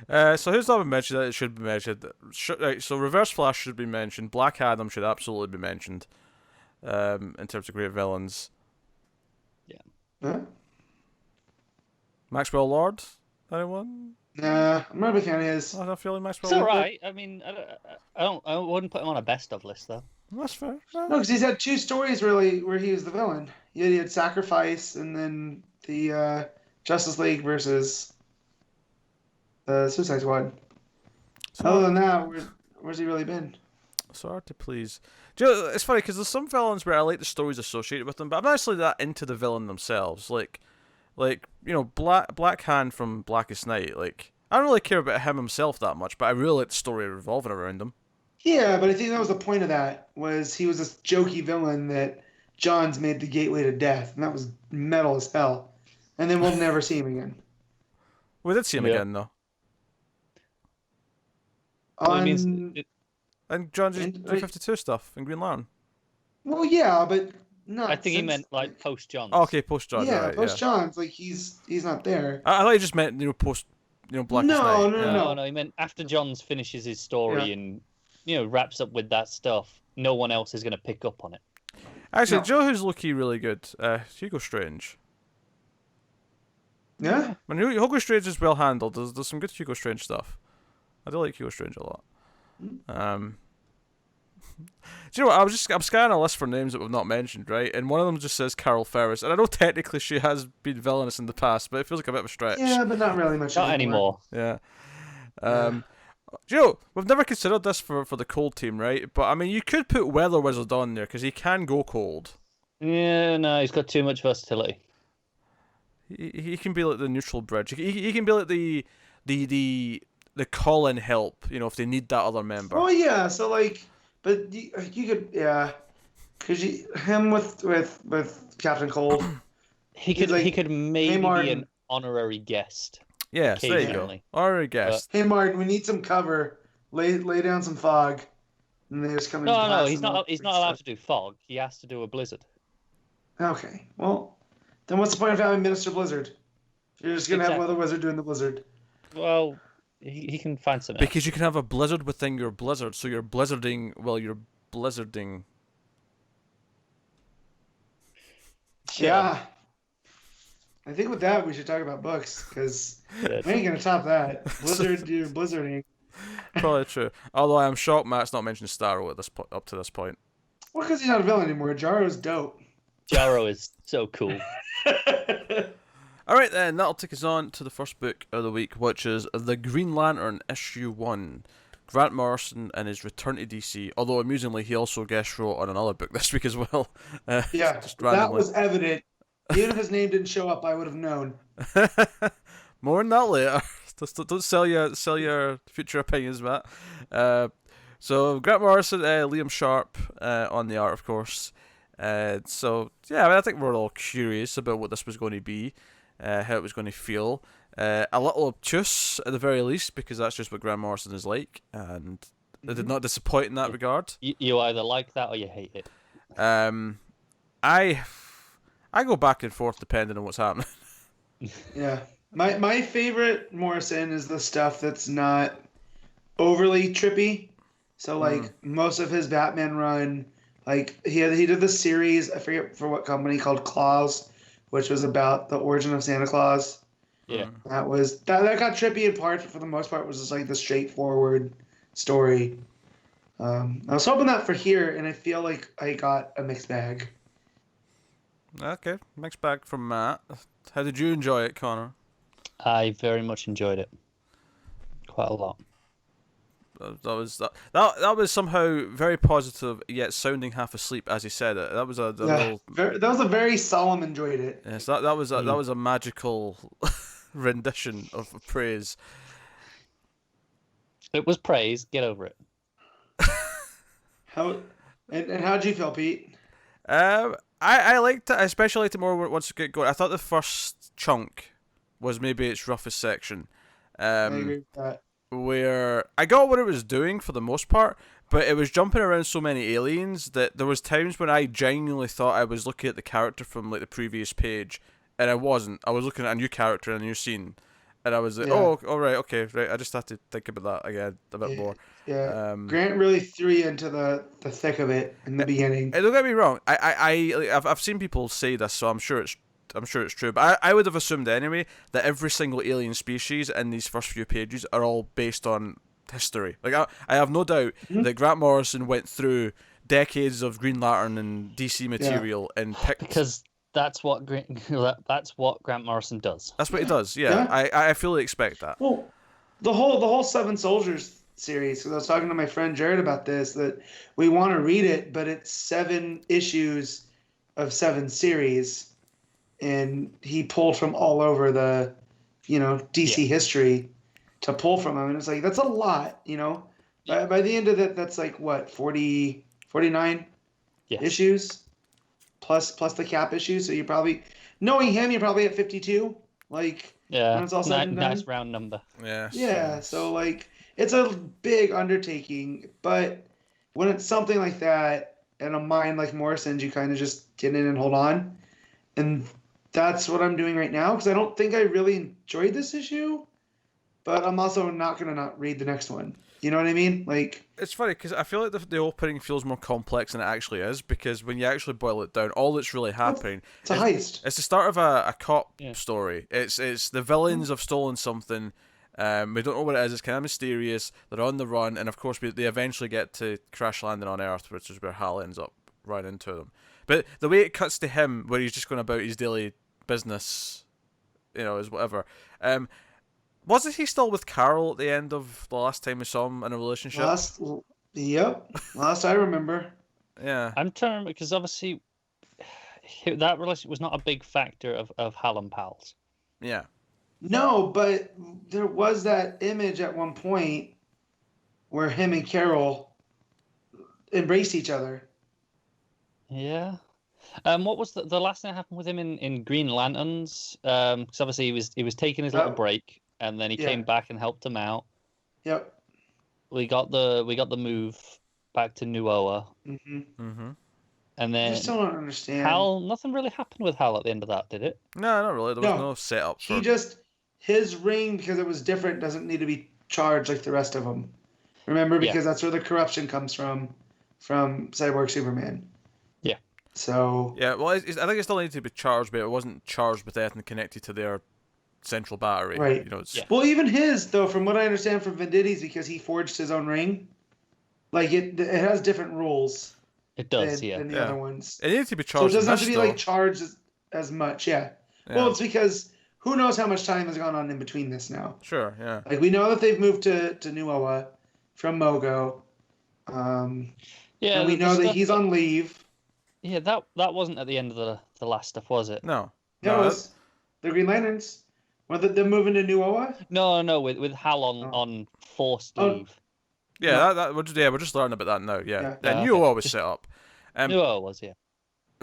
So who's not been mentioned that it should be mentioned? Right, so Reverse Flash should be mentioned. Black Adam should absolutely be mentioned. In terms of great villains. Yeah. Huh? Maxwell Lord? Anyone? Nah, I'm not a big fan of his. I don't feel like Maxwell It's Lord. alright. I mean, I wouldn't put him on a best of list though. That's fair. No, because he's had two stories really where he was the villain. He had Sacrifice and then the Justice League versus the Suicide Squad. Other than that, where's he really been? So hard to please. Do you know, it's funny because there's some villains where I like the stories associated with them, but I'm not actually that into the villain themselves. Like you know, Black Hand from Blackest Night. Like, I don't really care about him himself that much, but I really like the story revolving around him. Yeah, but I think that was the point of that, was he was this jokey villain that Johns made the gateway to death, and that was metal as hell. And then we'll never see him again. We did see him again, though. And John's 52 stuff in Green Lantern. Well, yeah, but not. I think he meant like post Johns. Oh, okay, post Johns. Yeah, right, post Johns. Like he's not there. I thought he just meant post Blackest Night. No. He meant after Johns finishes his story and wraps up with that stuff. No one else is going to pick up on it. Actually, Joe, who's low-key really good, Hugo Strange. Yeah. I mean, Hugo Strange is well handled. There's some good Hugo Strange stuff. I do like Hugo Strange a lot. Do you know what? I'm scanning a list for names that we've not mentioned, right? And one of them just says Carol Ferris, and I know technically she has been villainous in the past, but it feels like a bit of a stretch. Yeah, but not really much. Not anymore. Yeah. Do you know, we've never considered this for the cold team, right? But I mean, you could put Weather Wizard on there because he can go cold. Yeah, no, he's got too much versatility. He can be like the neutral bridge. He can be like the call-in help, if they need that other member. Oh yeah, so like, but you could because him with Captain Cold, he could maybe be an honorary guest. Yes, there you go. Honorary guest. Hey Martin, we need some cover. Lay down some fog, and they just come in. No, he's not allowed to do fog. He has to do a blizzard. Okay, well, then what's the point of having Minister Blizzard? If you're just gonna have Weather Wizard doing the blizzard. Well, he can find something. Because you can have a blizzard within your blizzard, so you're blizzarding while you're blizzarding. Yeah. I think with that we should talk about books because we ain't gonna top that. Blizzard, you're blizzarding. Probably true. Although I am shocked Matt's not mentioned Starro up to this point. Well, because he's not a villain anymore. Jarro's dope. Jarro is so cool. Alright then, that'll take us on to the first book of the week, which is The Green Lantern, Issue 1. Grant Morrison and his return to DC. Although amusingly, he also guest wrote on another book this week as well. Yeah, that was evident. Even if his name didn't show up, I would have known. More on that later. Don't sell your future opinions, Matt. So Grant Morrison, Liam Sharp on the art, of course. So yeah, I think we're all curious about what this was going to be, how it was going to feel. A little obtuse at the very least, because that's just what Grant Morrison is like, and it did not disappoint in that regard. You either like that or you hate it. I go back and forth depending on what's happening. Yeah. My favorite Morrison is the stuff that's not overly trippy. So like most of his Batman run, like he did this series, I forget for what company, called Claus, which was about the origin of Santa Claus. Yeah. That got trippy in parts, but for the most part it was just like the straightforward story. I was hoping that for here, and I feel like I got a mixed bag. Okay, mixed bag from Matt. How did you enjoy it, Connor? I very much enjoyed it. Quite a lot. That was somehow very positive, yet sounding half asleep as he said it. That was that was a very solemn enjoyed it. Yes, that was a magical rendition of praise. It was praise. Get over it. How'd you feel, Pete? I liked it. I especially liked it more once it got going. I thought the first chunk was maybe its roughest section. I agree with that. Where I got what it was doing for the most part, but it was jumping around so many aliens that there was times when I genuinely thought I was looking at the character from like the previous page, and I wasn't. I was looking at a new character in a new scene, and I was like, oh, all right, okay, right. I just have to think about that again a bit more. Yeah, Grant really threw you into the thick of it in the beginning. Don't get me wrong. I've seen people say this, so I'm sure it's true. But I would have assumed anyway that every single alien species in these first few pages are all based on history. Like I have no doubt that Grant Morrison went through decades of Green Lantern and DC material and picked, because that's what Grant Morrison does. That's what he does. Yeah. I fully expect that. Well, the whole Seven Soldiers series, because I was talking to my friend Jared about this, that we want to read it, but it's 7 issues of 7 series, and he pulled from all over the DC history to pull from them, and it's like that's a lot. By the end of that, that's like what, 49 issues plus the Cap issues. So you're probably, knowing him, you're probably at 52. Like, when it's all said and done. Nice round number. Yeah. So like, it's a big undertaking, but when it's something like that, and a mind like Morrison's, you kind of just get in and hold on. And that's what I'm doing right now, because I don't think I really enjoyed this issue, but I'm also not going to not read the next one. You know what I mean? Like, it's funny because I feel like the opening feels more complex than it actually is, because when you actually boil it down, all that's really happening it's a heist. It's the start of a cop story. It's the villains have stolen something. We don't know what it is. It's kind of mysterious. They're on the run, and of course they eventually get to crash landing on Earth, which is where Hal ends up running into them. But the way it cuts to him, where he's just going about his daily business, is whatever. Wasn't he still with Carol at the end of the last time we saw him in a relationship? Last I remember. Yeah. I'm trying to remember, because obviously that relationship was not a big factor of Hal and pals. Yeah. No, but there was that image at one point where him and Carol embraced each other. Yeah. What was the last thing that happened with him in Green Lanterns? Because obviously he was taking his little break, and then he came back and helped him out. Yep. We got the move back to New Oa. Mm-hmm. And then I just don't understand. Hal, nothing really happened with Hal at the end of that, did it? No, not really. There was no setup. His ring, because it was different, doesn't need to be charged like the rest of them. Remember, because that's where the corruption comes from Cyborg Superman. Yeah. So. Yeah, well, I think it still needed to be charged, but it wasn't charged with anything connected to their central battery. Right. Well, even his, though, from what I understand from Venditti's, because he forged his own ring, like it has different rules. It does, than the other ones. It needs to be charged. So it doesn't have to be like charged as much. Yeah. Well, it's because who knows how much time has gone on in between this now. Sure. Yeah. Like, we know that they've moved to New Oa, from Mogo. Yeah, and we know that he's on leave. Yeah, that wasn't at the end of the last stuff, was it? No. Yeah, it was. The Green Lanterns. Were they're moving to New Oa? No, with Hal on forced leave. Yeah, we're just learning about that now. Yeah, New Oa was set up. New Oa was, yeah.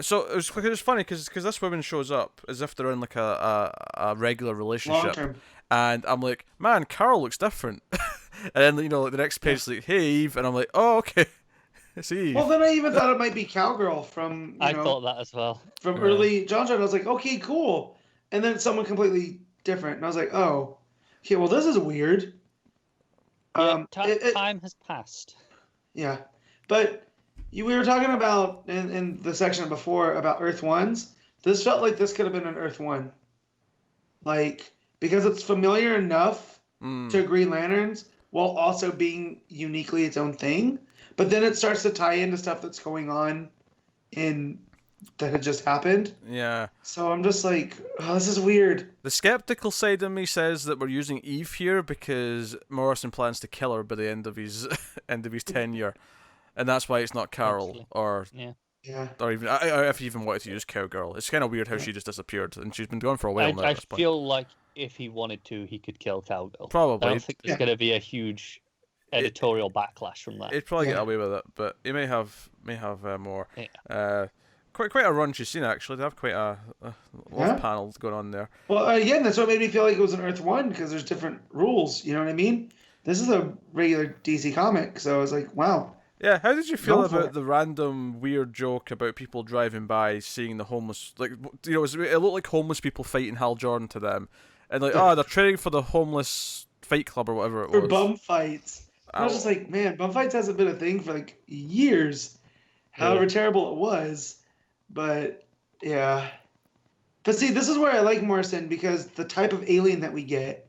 So it was funny because this woman shows up as if they're in like a regular relationship, Long-term. and I'm like, man, Carl looks different. And then the next page is like, hey Eve, and I'm like, oh okay, it's Eve. Well, then I even thought it might be Cowgirl from I thought that as well from early John. I was like, okay, cool, and then someone completely different, and I was like, oh, okay, well this is weird. Yeah, time has passed. Yeah, but we were talking about in the section before about Earth Ones. This felt like this could have been an Earth One, like because it's familiar enough to Green Lanterns while also being uniquely its own thing. But then it starts to tie into stuff that's going on that had just happened. Yeah. So I'm just like, oh, this is weird. The skeptical side of me says that we're using Eve here because Morrison plans to kill her by the end of his tenure, and that's why it's not Carol or even if he even wanted to use Cowgirl. It's kind of weird how she just disappeared, and she's been gone for a while now. I feel like if he wanted to, he could kill Cowgirl. Probably. I don't think there's going to be a huge editorial backlash from that. He'd probably get away with it, but he may have more. Yeah. Quite a raunchy scene actually. They have quite a lot of panels going on there. Well, again, that's what made me feel like it was an Earth One because there's different rules. You know what I mean? This is a regular DC comic, so I was like, wow. Yeah, how did you feel about the random weird joke about people driving by seeing the homeless? Like, it looked like homeless people fighting Hal Jordan to them, and like, they're training for the homeless fight club or whatever it was. For bum fights. I was just like, man, bum fights hasn't been a thing for like years. However terrible it was. But yeah, but see, this is where I like Morrison because the type of alien that we get,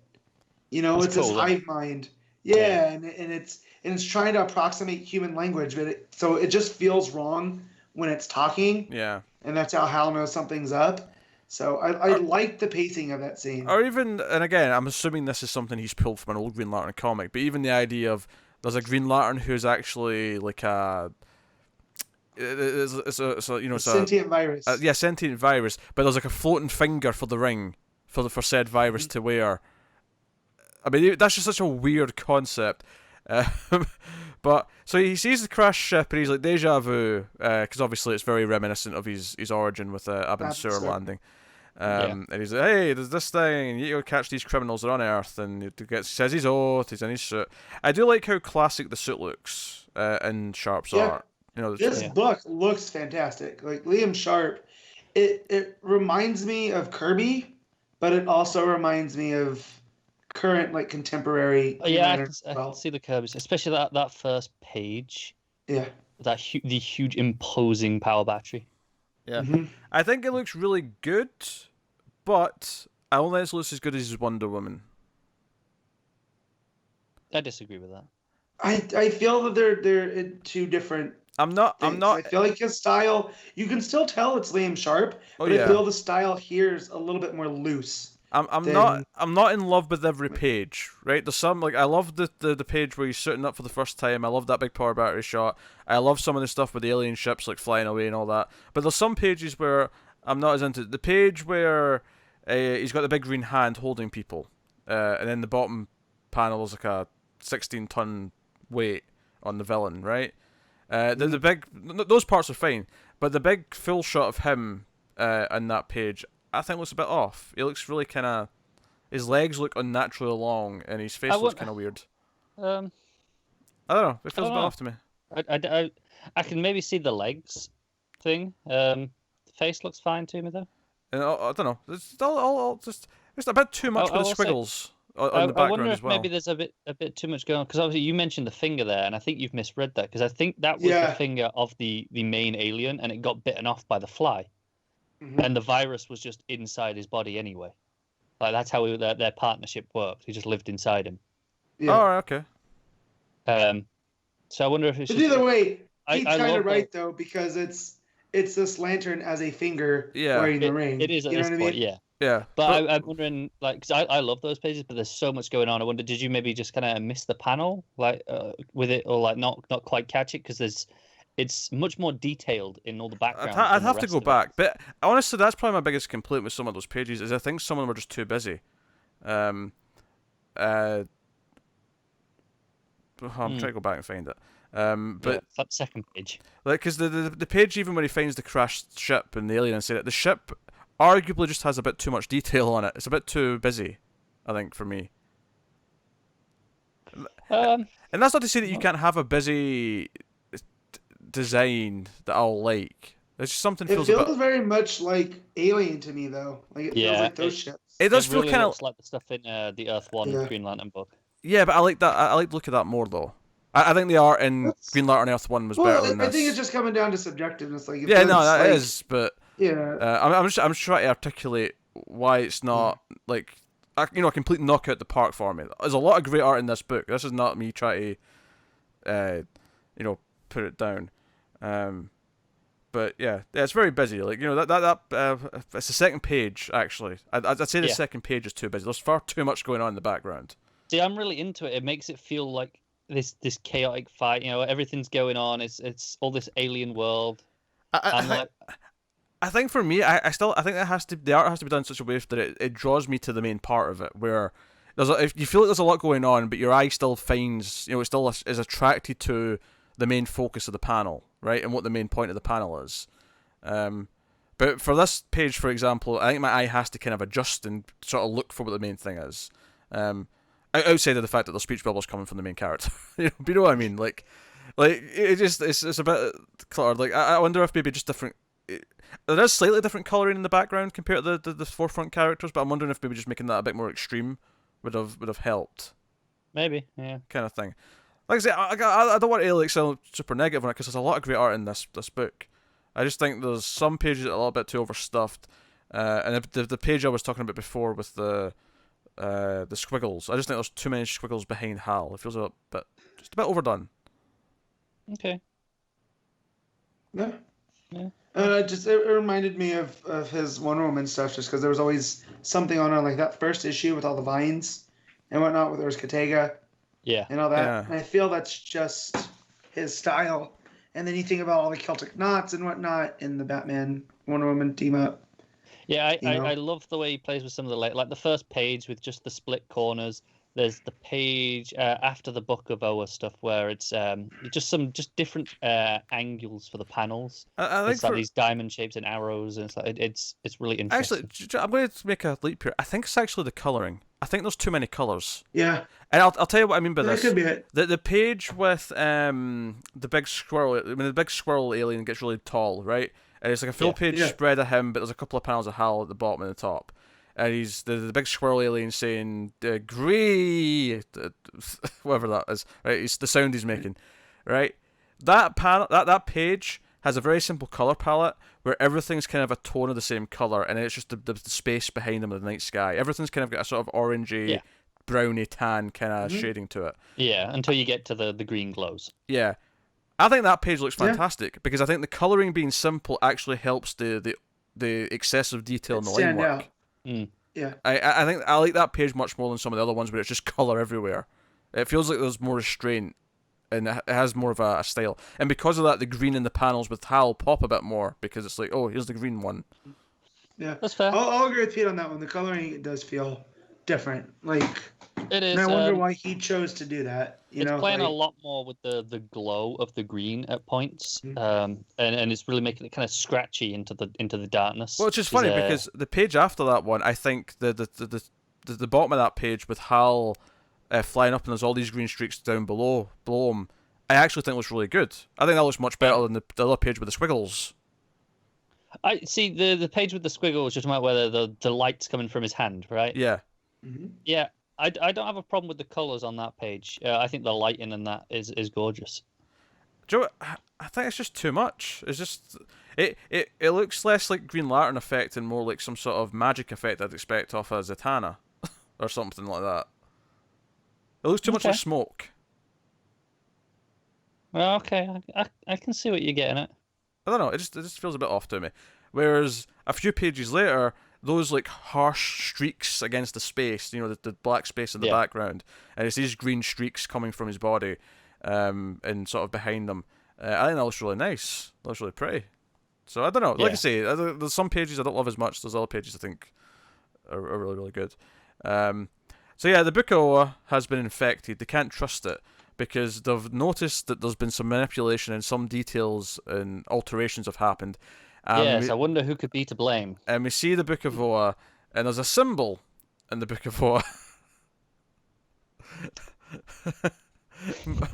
it's this hive mind. Yeah, and it's trying to approximate human language, but so it just feels wrong when it's talking. Yeah, and that's how Hal knows something's up. So I like the pacing of that scene. Or even, and again, I'm assuming this is something he's pulled from an old Green Lantern comic, but even the idea of there's a Green Lantern who's actually like a sentient virus. Sentient virus. But there's like a floating finger for the ring for said virus to wear. I mean, that's just such a weird concept. But so he sees the crash ship and he's like deja vu, because obviously it's very reminiscent of his origin with Abin Sur landing. And he's like, hey, there's this thing, you gotta catch these criminals, they're on Earth, and he says his oath, he's in his suit. I do like how classic the suit looks in Sharp's art. This book looks fantastic. Like Liam Sharp, it reminds me of Kirby, but it also reminds me of current, like contemporary. I can see the Kirby, especially that first page. Yeah. The huge imposing power battery. Yeah, I think it looks really good, but I don't think it looks as good as Wonder Woman. I disagree with that. I feel that they're in two different. I'm not. I feel like his style. You can still tell it's Liam Sharp, but I feel the style here is a little bit more loose. I'm not in love with every page, right? There's some, like, I love the page where he's suiting up for the first time. I love that big power battery shot. I love some of the stuff with the alien ships like flying away and all that. But there's some pages where I'm not as into it. The page where he's got the big green hand holding people, and then the bottom panel is like a 16-ton weight on the villain, right? The big, those parts are fine, but the big full shot of him on that page, I think looks a bit off. He looks really kind of, his legs look unnaturally long, and his face looks kind of weird. I don't know. It feels a bit off to me. I can maybe see the legs thing. The face looks fine to me though. And I don't know. It's all just a bit too much with the squiggles on the background as well. I wonder if maybe there's a bit too much going on, because obviously you mentioned the finger there, and I think you've misread that, because I think that was the finger of the main alien, and it got bitten off by the fly. And the virus was just inside his body anyway. Like, that's how their partnership worked. He just lived inside him. Yeah. Oh, okay. So I wonder if it's just... either way, he's kind of right, though, because it's this lantern as a finger wearing the ring. It is at this point, yeah. Yeah, but I'm wondering, like, because I love those pages, but there's so much going on. I wonder, did you maybe just kind of miss the panel, like, with it, or like not quite catch it? Because it's much more detailed in all the background. I'd have to go back, but honestly, that's probably my biggest complaint with some of those pages. Is I think some of them were just too busy. I'm trying to go back and find it. But that second page, like, because the page, even when he finds the crashed ship and the alien and say that the ship arguably just has a bit too much detail on it. It's a bit too busy, I think, for me. And that's not to say that you can't have a busy design that I'll like. It's just something feels very much like Alien to me, though. Like it feels like those ships. It does feel really kind of like the stuff in the Earth One Green Lantern book. Yeah, but I like that. I like the look of that more, though. I think the art in Green Lantern Earth 1 was better than this. I think it's just coming down to subjectiveness. Like, that is, but yeah. I'm just trying to articulate why it's not like a complete knockout the park for me. There's a lot of great art in this book. This is not me trying to, put it down. But yeah, it's very busy. Like, it's the second page actually. I'd say the second page is too busy. There's far too much going on in the background. See, I'm really into it. It makes it feel like this chaotic fight. Everything's going on. It's all this alien world. I think for me, I think the art has to be done in such a way that it draws me to the main part of it, where if you feel like there's a lot going on, but your eye still finds, it still is attracted to the main focus of the panel, right, and what the main point of the panel is. But for this page, for example, I think my eye has to kind of adjust and sort of look for what the main thing is. Outside of the fact that the speech bubbles coming from the main character, but you know what I mean? Like it's a bit cluttered. Like I wonder if maybe just different. There is slightly different colouring in the background compared to the forefront characters, but I'm wondering if maybe just making that a bit more extreme would have helped. Maybe, yeah. Kind of thing. Like I say, I don't want to sound super negative on it because there's a lot of great art in this book. I just think there's some pages that are a little bit too overstuffed, and the page I was talking about before with the squiggles, I just think there's too many squiggles behind Hal. It feels just a bit overdone. Okay. Yeah. It reminded me of his Wonder Woman stuff, just because there was always something on like that first issue with all the vines and whatnot, where there was Katega, and all that. Yeah. And I feel that's just his style. And then you think about all the Celtic knots and whatnot in the Batman Wonder Woman team up. Yeah, I love the way he plays with some of the like the first page with just the split corners. There's the page after the Book of Oa stuff where it's just different angles for the panels. I think it's like these diamond shapes and arrows, and it's really interesting. Actually, I'm going to make a leap here. I think it's actually the colouring. I think there's too many colours. Yeah. And I'll tell you what I mean by this. That could be it. The page with the big squirrel, when the big squirrel alien gets really tall, right? And it's like a full page spread of him, but there's a couple of panels of Hal at the bottom and the top. And he's the big squirrel alien saying "agree," whatever that is, right? It's the sound he's making, right? That panel, that page has a very simple color palette where everything's kind of a tone of the same color, and it's just the space behind him in the night sky. Everything's kind of got a sort of orangey, browny tan kind of shading to it. Yeah, until you get to the green glows. Yeah, I think that page looks fantastic because I think the coloring being simple actually helps the excessive detail in the line work. Out. Yeah, I think I like that page much more than some of the other ones where it's just color everywhere. It feels like there's more restraint and it has more of a style. And because of that, the green in the panels with Hal pop a bit more because it's like, oh, here's the green one. Yeah, that's fair. I'll agree with Pete on that one. The coloring does feel different. Like it is. And I wonder why he chose to do that. It's playing a lot more with the glow of the green at points, and it's really making it kind of scratchy into the darkness. Well, it's just funny because the page after that one, I think the bottom of that page with Hal flying up and there's all these green streaks down below him, I actually think looks really good. I think that looks much better than the other page with the squiggles. I see the page with the squiggles just about where the light's coming from his hand, right? Yeah. Mm-hmm. Yeah. I don't have a problem with the colours on that page. I think the lighting in that is gorgeous. Joe, I think it's just too much. It's just it looks less like Green Lantern effect and more like some sort of magic effect I'd expect off a Zatanna or something like that. It looks too much like smoke. Well, okay, I can see what you're getting at. I don't know. It just feels a bit off to me. Whereas a few pages later, those like harsh streaks against the space, the black space in the background, and it's these green streaks coming from his body, and sort of behind them. I think that looks really nice. That looks really pretty. So I don't know. Like I say, there's some pages I don't love as much. There's other pages I think are really, really good. So yeah, the Book of Oa has been infected. They can't trust it because they've noticed that there's been some manipulation and some details and alterations have happened. Yes, I wonder who could be to blame. And we see the Book of Oa, and there's a symbol in the Book of Oa.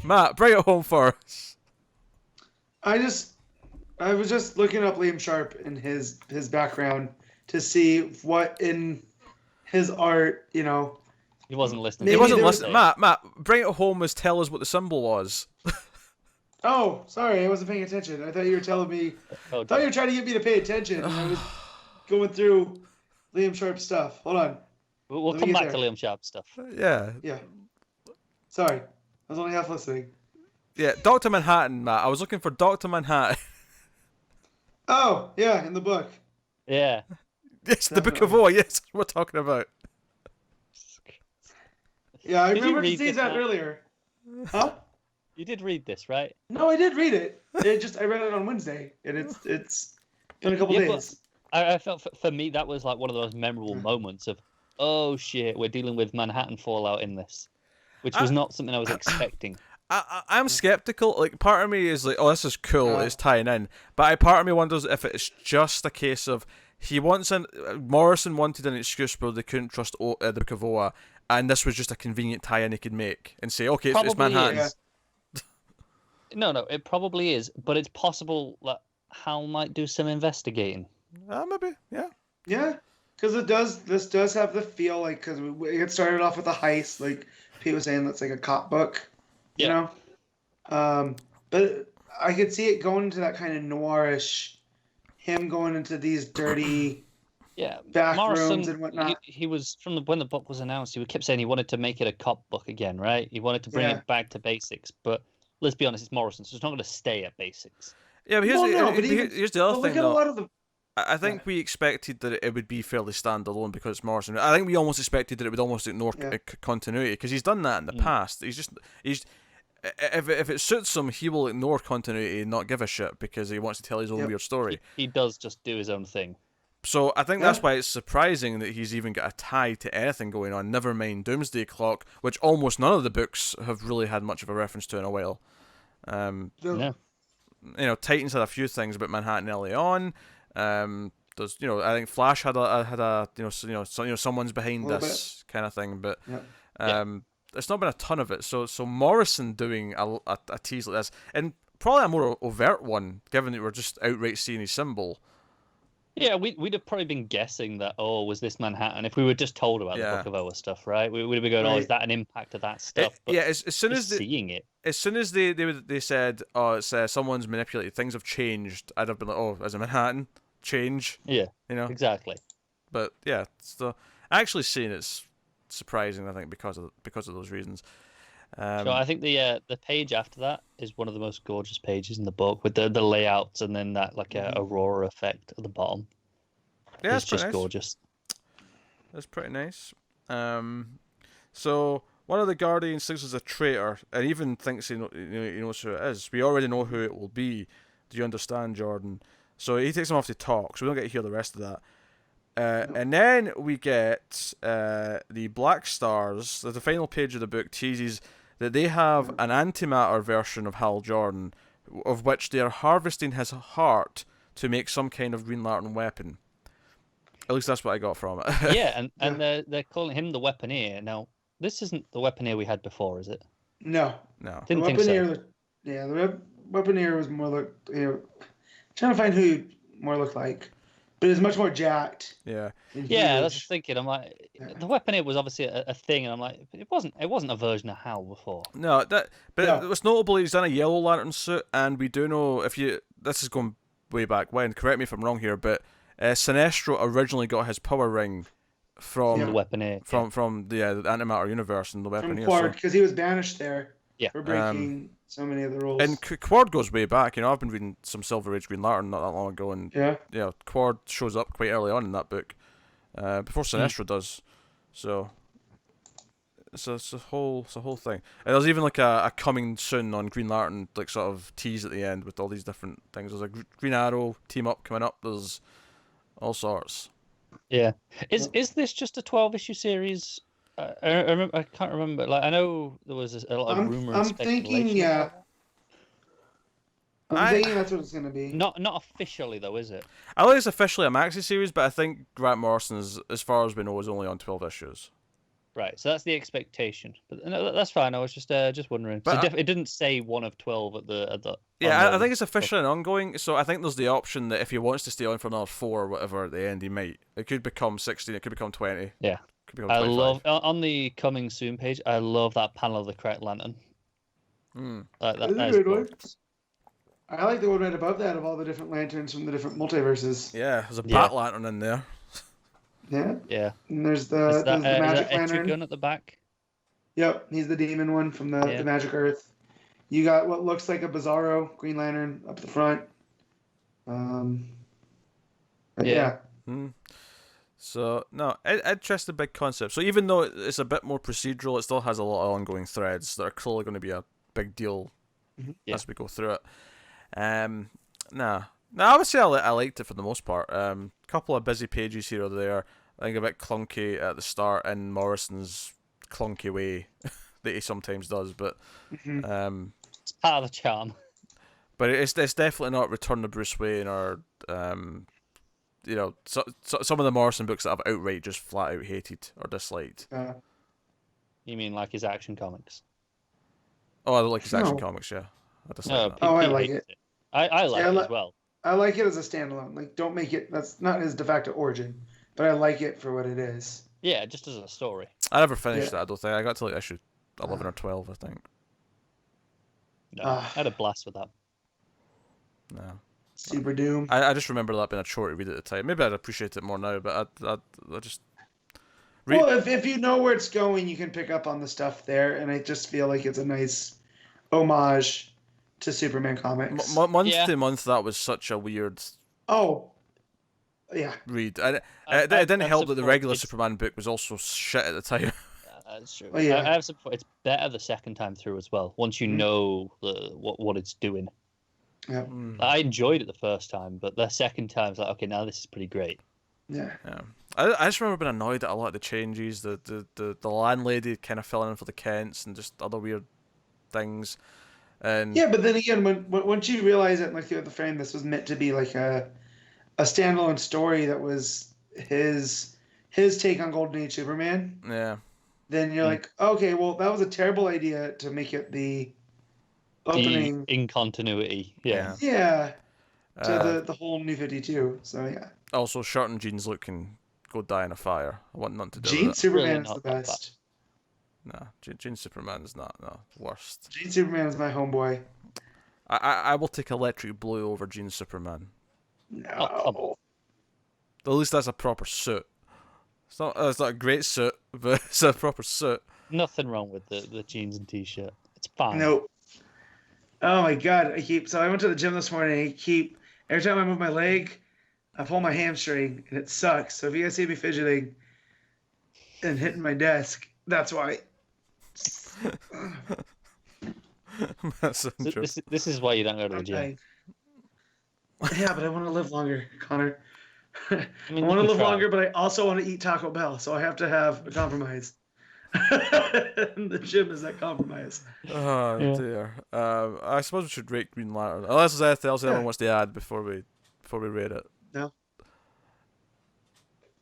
Matt, bring it home for us. I was just looking up Liam Sharp and his background to see what in his art, He wasn't listening. He wasn't listening. Matt, bring it home was tell us what the symbol was. Oh, sorry, I wasn't paying attention. I thought you were telling me. I thought you were trying to get me to pay attention. I was going through Liam Sharp's stuff. Hold on. We'll come back to Liam Sharp's stuff. Yeah. Yeah. Sorry, I was only half listening. Yeah, Dr. Manhattan, Matt. I was looking for Dr. Manhattan. Oh, yeah, in the book. Yeah. Yes, the Book of Oa. Yes, we're talking about. Yeah, I remember seeing that earlier. Huh? You did read this, right? No, I did read it. I read it on Wednesday, and it's been a couple days. I felt for me that was like one of those memorable moments of, oh shit, we're dealing with Manhattan Fallout in this, which was not something I was expecting. I'm skeptical. Like, part of me is like, oh, this is cool. It's tying in, but part of me wonders if it's just a case of Morrison wanted an excuse where they couldn't trust the Book of Oa, and this was just a convenient tie-in he could make and say, okay, it's Manhattan. Is. No, it probably is, but it's possible that Hal might do some investigating. Maybe, yeah. Yeah, because this does have the feel like, because it started off with a heist, like Pete was saying, that's like a cop book, But I could see it going into that kind of noirish, him going into these dirty back Morrison, rooms and whatnot. He was, when the book was announced, he kept saying he wanted to make it a cop book again, right? He wanted to bring it back to basics, but let's be honest, it's Morrison, so it's not going to stay at basics. Yeah, but here's the other thing, though. I think we expected that it would be fairly standalone because it's Morrison. I think we almost expected that it would almost ignore continuity, because he's done that in the past. If it suits him, he will ignore continuity and not give a shit because he wants to tell his own weird story. He does just do his own thing. So I think that's why it's surprising that he's even got a tie to anything going on. Never mind Doomsday Clock, which almost none of the books have really had much of a reference to in a while. Titans had a few things about Manhattan early on. There's, I think Flash had a someone's behind this kind of thing, but it's not been a ton of it. So Morrison doing a tease like this, and probably a more overt one, given that we're just outright seeing his symbol. Yeah, we'd have probably been guessing that, was this Manhattan, if we were just told about the Book of Oa stuff, right? We would have been going, is that an impact of that stuff? But as soon as seeing it. As soon as they said, it's someone's manipulated, things have changed, I'd have been like, is it Manhattan? Change? Yeah, exactly. But yeah, so actually seeing it's surprising, I think, because of those reasons. So I think the page after that is one of the most gorgeous pages in the book, with the layouts and then that aurora effect at the bottom. Yeah, it's just nice. Gorgeous. That's pretty nice. So one of the Guardians thinks he's a traitor, and even thinks he knows who it is. We already know who it will be. Do you understand, Jordan? So he takes him off to talk, so we don't get to hear the rest of that. And then we get the Black Stars. The final page of the book teases that they have an antimatter version of Hal Jordan, of which they are harvesting his heart to make some kind of Green Lantern weapon. At least that's what I got from it. Yeah, and they're calling him the Weaponeer. Now, this isn't the Weaponeer we had before, is it? No. Didn't think so. Yeah, the Weaponeer was more like... trying to find who he more looked like. But it's much more jacked. Yeah. Yeah, that's the thinking. I'm like, the Weaponeer was obviously a thing, and I'm like, it wasn't a version of Hal before. No, what's notable, he's in a Yellow Lantern suit, and we do know, this is going way back when, correct me if I'm wrong here, but Sinestro originally got his power ring from the Weaponeer, from the Antimatter universe and the Weaponeer. From Quard, because he was banished there for breaking so many of the rules. And Quard goes way back. I've been reading some Silver Age Green Lantern not that long ago, and Quard shows up quite early on in that book. before Sinestro does. So it's a whole thing. And there's even like a coming soon on Green Lantern, like sort of tease at the end with all these different things. There's a Green Arrow team up coming up. There's all sorts. Yeah. Is this just a 12-issue series? I can't remember. Like, I know there was a lot of rumor and speculation. I'm thinking that's what it's going to be. Not officially though, is it? I think it's officially a maxi series, but I think Grant Morrison is, as far as we know, is only on 12 issues. Right, so that's the expectation. But no, that's fine. I was just wondering. But it didn't say 1 of 12 at the. Yeah, I think it's officially an ongoing. So I think there's the option that if he wants to stay on for another 4 or whatever at the end, he might. It could become 16. It could become 20. Yeah. Could become 25. I love on the coming soon page. I love that panel of the correct lantern. That is cool. I like the one right above that of all the different lanterns from the different multiverses. Yeah, there's a Bat Lantern in there. Yeah. Yeah. And there's the Magic Lantern. Gun at the back. Yep, he's the demon one from the Magic Earth. You got what looks like a Bizarro Green Lantern up the front. Yeah. So, no, interesting big concept. So even though it's a bit more procedural, it still has a lot of ongoing threads that are clearly going to be a big deal as we go through it. I would say I liked it for the most part. Couple of busy pages here or there. I think a bit clunky at the start in Morrison's clunky way that he sometimes does, but it's part of the charm. But it's definitely not Return to Bruce Wayne or so some of the Morrison books that I've outright just flat out hated or disliked. You mean like his Action Comics? Oh, I don't like his Action Comics. Yeah, I dislike that. I like it. I like it as well. I like it as a standalone. Like, don't make it. That's not his de facto origin, but I like it for what it is. Yeah, just as a story. I never finished that. I don't think I got to like issue 11 or 12. I think. No, I had a blast with that. No. Super Doom. I just remember that being a chore to read at the time. Maybe I'd appreciate it more now, but I just. Well, if you know where it's going, you can pick up on the stuff there, and I just feel like it's a nice homage to Superman comics. Month to month, that was such a weird. Oh, yeah. Read. It didn't help that the regular Superman book was also shit at the time. That's true. Oh, yeah. I have support. It's better the second time through as well. Once you know what it's doing. Yeah. I enjoyed it the first time, but the second time, it's like, okay, now this is pretty great. Yeah. I just remember being annoyed at a lot of the changes. The landlady kind of filling in for the Kents and just other weird things. And yeah, but then again, once you realize it, like throughout the frame, this was meant to be like a standalone story that was his take on Golden Age Superman. Yeah. Then you're like, okay, well, that was a terrible idea to make it the opening in continuity. Yeah. Yeah. To the whole New 52. So yeah. Also, Shirt and Jeans look can go die in a fire. I want nothing to do Jean with it. Superman is the best. Nah, Jean Superman is not worst. Jean Superman is my homeboy. I will take Electric Blue over Jean Superman. No. At least that's a proper suit. It's not a great suit, but it's a proper suit. Nothing wrong with the jeans and t-shirt. It's fine. Nope. Oh my god! I went to the gym this morning. Every time I move my leg, I pull my hamstring, and it sucks. So if you guys see me fidgeting and hitting my desk, that's why. That's this is why you don't go to the gym. Yeah, but I want to live longer, Connor. I want to live longer, but I also want to eat Taco Bell, so I have to have a compromise. And the gym is that compromise. Oh dear. I suppose we should rate Green Lantern. Unless there's anything else anyone wants to add before we rate it.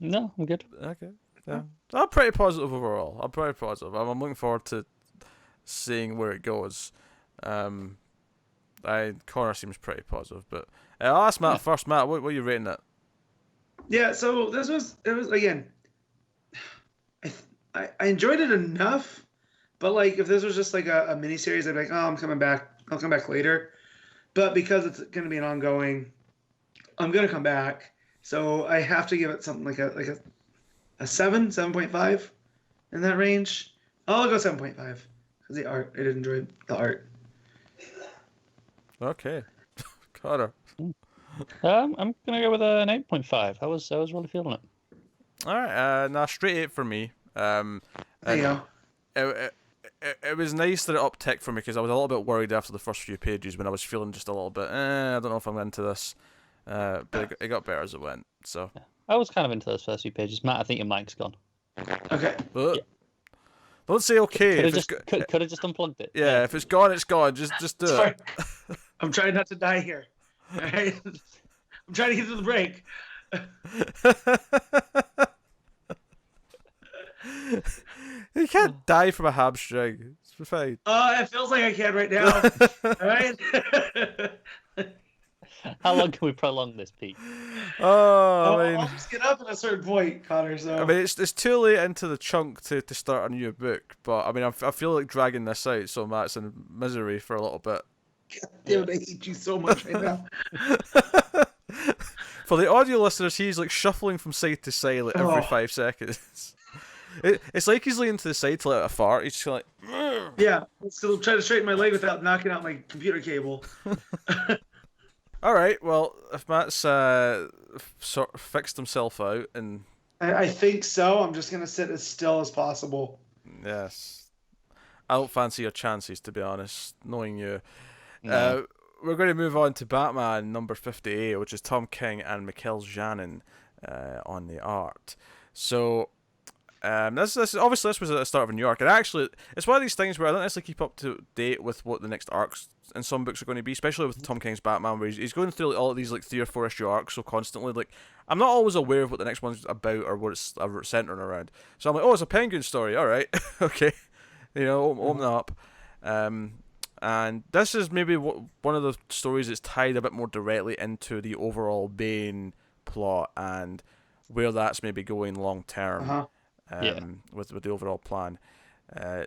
No, I'm good. Okay. Yeah. I'm pretty positive overall. I'm I'm looking forward to seeing where it goes. Connor seems pretty positive, but I'll ask Matt first. Matt, what are you rating it? Yeah, so it was again. I enjoyed it enough, but like if this was just like a mini series, I'd be like, I'm coming back. I'll come back later. But because it's going to be an ongoing, I'm going to come back. So I have to give it something like a 7.5 in that range. I'll go 7.5 because the art. I did enjoy the art. Okay, Connor. I'm gonna go with an 8.5. I was really feeling it. All right, nah, straight 8 for me. There you go. It was nice that it upticked for me because I was a little bit worried after the first few pages when I was feeling just a little bit, I don't know if I'm into this. But it got better as it went. So I was kind of into those first few pages. Matt, I think your mic's gone. Okay. But don't say okay. Could have just unplugged it. Yeah, if it's gone, it's gone. Just do it. I'm trying not to die here. All right? I'm trying to get to the break. You can't die from a hamstring. It's fine. It feels like I can right now. All right. How long can we prolong this, Pete? I'll just get up at a certain point, Connor. So I mean, it's too late into the chunk to start a new book, but I mean, I feel like dragging this out, so Matt's in misery for a little bit. God damn it, I hate you so much right now. For the audio listeners, he's like shuffling from side to side like every 5 seconds. It's like he's leaning to the side to let a fart. He's just like, yeah. Still trying to straighten my leg without knocking out my computer cable. All right. Well, if Matt's sort of fixed himself out, and I think so. I'm just gonna sit as still as possible. Yes, I don't fancy your chances, to be honest, knowing you. No. We're going to move on to Batman number 58, which is Tom King and Mikel Janin on the art. So this obviously this was at the start of New York, and actually it's one of these things where I don't necessarily keep up to date with what the next arcs in some books are going to be, especially with Tom King's Batman, where he's going through all of these like 3 or 4 issue arcs so constantly. Like I'm not always aware of what the next one's about or what it's centering around. So I'm like, oh, it's a Penguin story. All right, okay, open up. And this is maybe one of the stories that's tied a bit more directly into the overall Bane plot and where that's maybe going long term with the overall plan.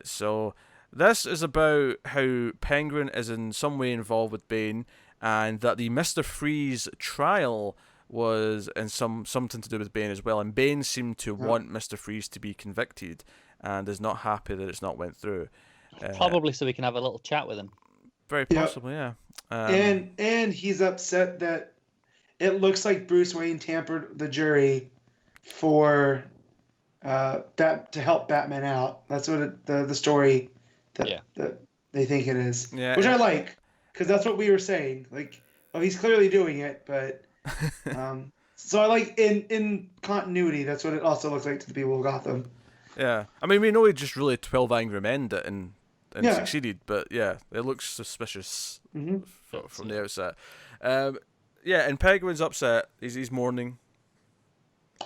So this is about how Penguin is in some way involved with Bane, and that the Mr. Freeze trial was in something to do with Bane as well. And Bane seemed to want Mr. Freeze to be convicted and is not happy that it's not went through. Probably so we can have a little chat with him. Very possibly, yeah. And he's upset that it looks like Bruce Wayne tampered the jury for that to help Batman out. That's what the story that they think it is. Yeah, which I like, because that's what we were saying. Like, well, he's clearly doing it, but so I like in continuity. That's what it also looks like to the people of Gotham. Yeah, I mean, we know he just really 12 Angry Men it and succeeded, but yeah, it looks suspicious from the outset. And Penguin's upset. He's mourning.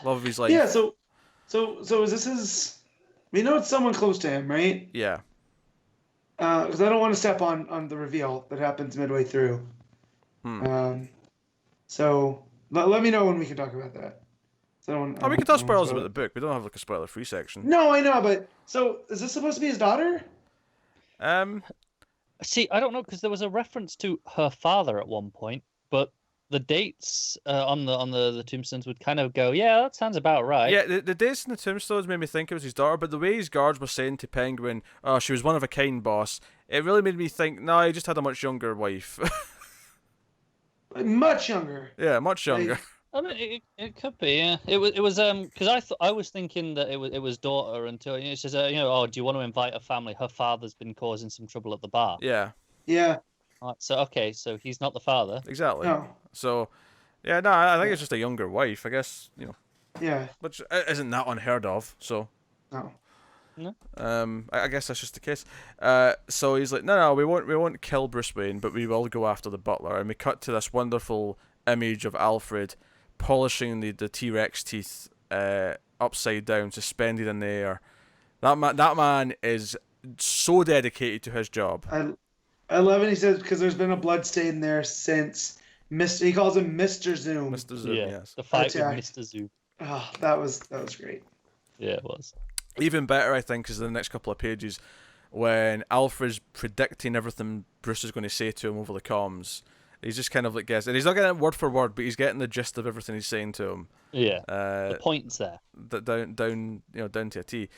Love of his life. Yeah. So is this his? We know it's someone close to him, right? Yeah. Because I don't want to step on the reveal that happens midway through. So let me know when we can talk about that. So we can talk spoilers about the book. We don't have like a spoiler-free section. No, I know, but so is this supposed to be his daughter? See, I don't know, because there was a reference to her father at one point, but the dates on the tombstones would kind of go, yeah, that sounds about right. Yeah, the dates in the tombstones made me think it was his daughter, but the way his guards were saying to Penguin, "Oh, she was one of a kind, boss," it really made me think, no, he just had a much younger wife. Much younger. Yeah, much younger. I mean, it could be, yeah. It was because I was thinking that it was daughter until it says oh, do you want to invite a family? Her father's been causing some trouble at the bar. Yeah. Yeah. Right, so he's not the father. Exactly. No. So, yeah, no, I think it's just a younger wife, I guess. Yeah. Which isn't that unheard of. So. No. I guess that's just the case. So he's like, no, we won't kill Bruce Wayne, but we will go after the butler. And we cut to this wonderful image of Alfred polishing the T-Rex teeth upside down, suspended in the air. That man is so dedicated to his job. I love it. He says because there's been a blood stain there since he calls him Mr. Zoom. Mr. Zoom, yes. The fight with Mr. Zoom. Oh, that was great. Yeah, it was. Even better, I think, is the next couple of pages when Alfred's predicting everything Bruce is going to say to him over the comms. He's just kind of like guessing. And he's not getting it word for word, but he's getting the gist of everything he's saying to him. Yeah. The point's there. Down to a T.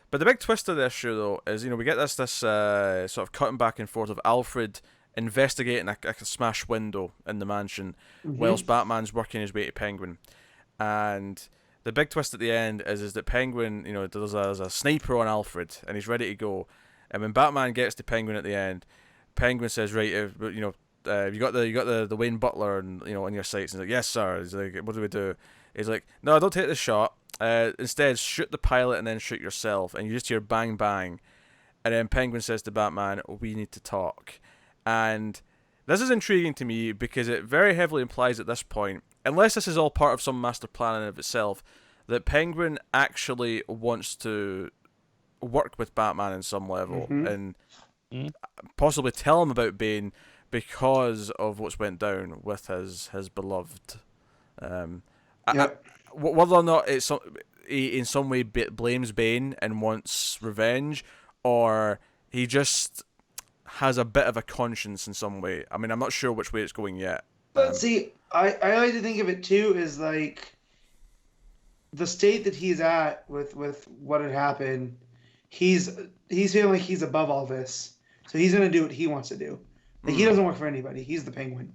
But the big twist of this issue, though, is we get this sort of cutting back and forth of Alfred investigating a smashed window in the mansion, whilst Batman's working his way to Penguin, and the big twist at the end is that Penguin, there's a sniper on Alfred, and he's ready to go. And when Batman gets to Penguin at the end, Penguin says, "Right, you got the Wayne Butler, and on your sights." And he's like, "Yes, sir." He's like, "What do we do?" He's like, "No, don't take the shot. Instead, shoot the pilot and then shoot yourself." And you just hear bang bang, and then Penguin says to Batman, "We need to talk." And this is intriguing to me because it very heavily implies at this point, unless this is all part of some master plan in of itself, that Penguin actually wants to work with Batman in some level and possibly tell him about Bane because of what's went down with his beloved. Whether or not he in some way blames Bane and wants revenge, or he just has a bit of a conscience in some way. I mean, I'm not sure which way it's going yet. But see, I like to think of it too as like the state that he's at with what had happened. He's feeling like he's above all this, so he's gonna do what he wants to do. Like he doesn't work for anybody. He's the Penguin.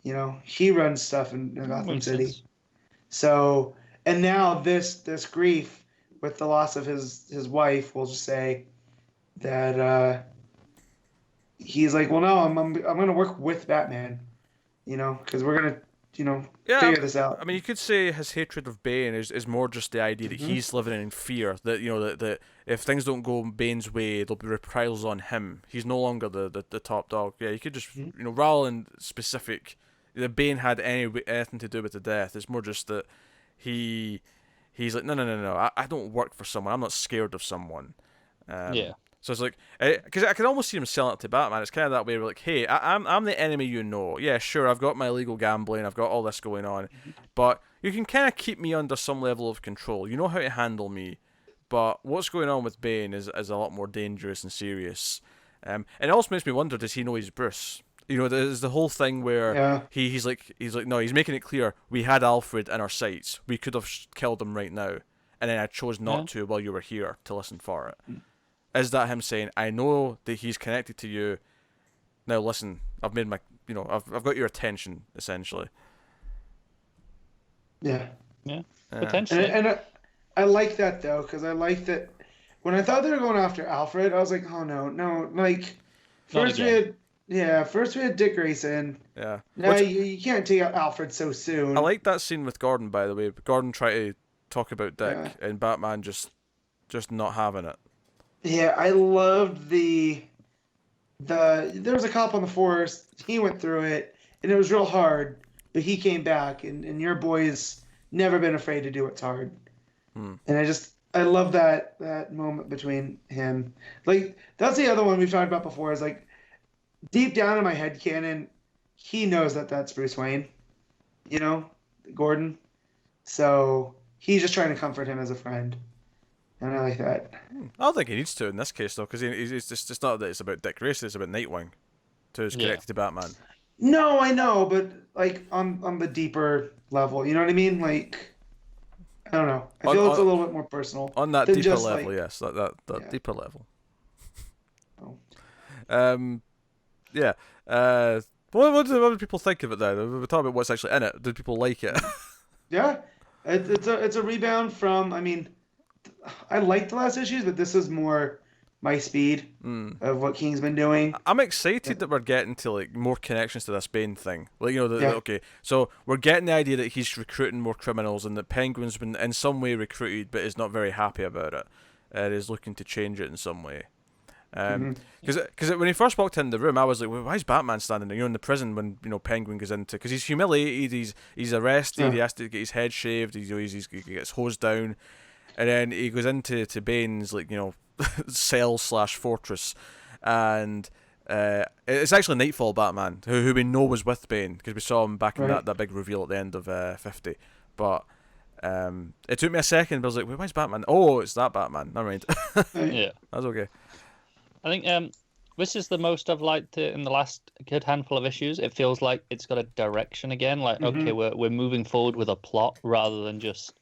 He runs stuff in Gotham City. Sense. So, and now this grief with the loss of his wife, we'll just say that he's like, well, no, I'm going to work with Batman, because we're going to, figure this out. I mean, you could say his hatred of Bane is more just the idea that he's living in fear, that, that if things don't go Bane's way, there'll be reprisals on him. He's no longer the top dog. Yeah, you could just, rather than specific, that Bane had anything to do with the death. It's more just that he's like, no, I don't work for someone. I'm not scared of someone. So it's like, because I can almost see him selling it to Batman. It's kind of that way where like, hey, I'm the enemy, Yeah, sure, I've got my illegal gambling, I've got all this going on, but you can kind of keep me under some level of control. You know how to handle me, but what's going on with Bane is a lot more dangerous and serious. And it also makes me wonder, does he know he's Bruce? There's the whole thing where he's like, no, he's making it clear, we had Alfred in our sights. We could have killed him right now, and then I chose not to while you were here to listen for it. Is that him saying, I know that he's connected to you, now listen, I've made my, I've got your attention, essentially. Yeah. Potentially. And I like that, though, because I like that when I thought they were going after Alfred, I was like, oh, no, like, first we had Dick Grayson. Yeah. No, you can't take out Alfred so soon. I like that scene with Gordon, by the way. Gordon tried to talk about Dick, and Batman just not having it. Yeah, I loved there was a cop on the force. He went through it, and it was real hard, but he came back, and your boy's never been afraid to do what's hard. And I love that moment between him. Like, that's the other one we've talked about before, is like, deep down in my head canon, he knows that that's Bruce Wayne, Gordon. So he's just trying to comfort him as a friend. And I like that. I don't think he needs to in this case, though, because it's not that it's about Dick Grayson, it's about Nightwing, who's connected to Batman. No, I know, but like on the deeper level, you know what I mean? Like, I don't know. I feel it's a little bit more personal. On that deeper level, yes, that deeper level. Yeah. What do people think of it then? We're talking about what's actually in it. Did people like it? Yeah, it's a rebound from. I mean, I liked the last issues, but this is more my speed of what King's been doing. I'm excited that we're getting to like more connections to this Bane thing. Like, okay, so we're getting the idea that he's recruiting more criminals and that Penguin's been in some way recruited but is not very happy about it. Is looking to change it in some way. Because when he first walked in the room, I was like, well, why is Batman standing there? In the prison when Penguin goes into, because he's humiliated, he's arrested, he has to get his head shaved, he gets hosed down, and then he goes into Bane's cell/fortress, and it's actually Nightfall Batman who we know was with Bane because we saw him back in that big reveal at the end of 50, but. It took me a second, but I was like, wait, why is Batman? Oh, it's that Batman. Never mind. Yeah. That's okay. I think this is the most I've liked it in the last good handful of issues. It feels like it's got a direction again. Like, okay, we're moving forward with a plot rather than just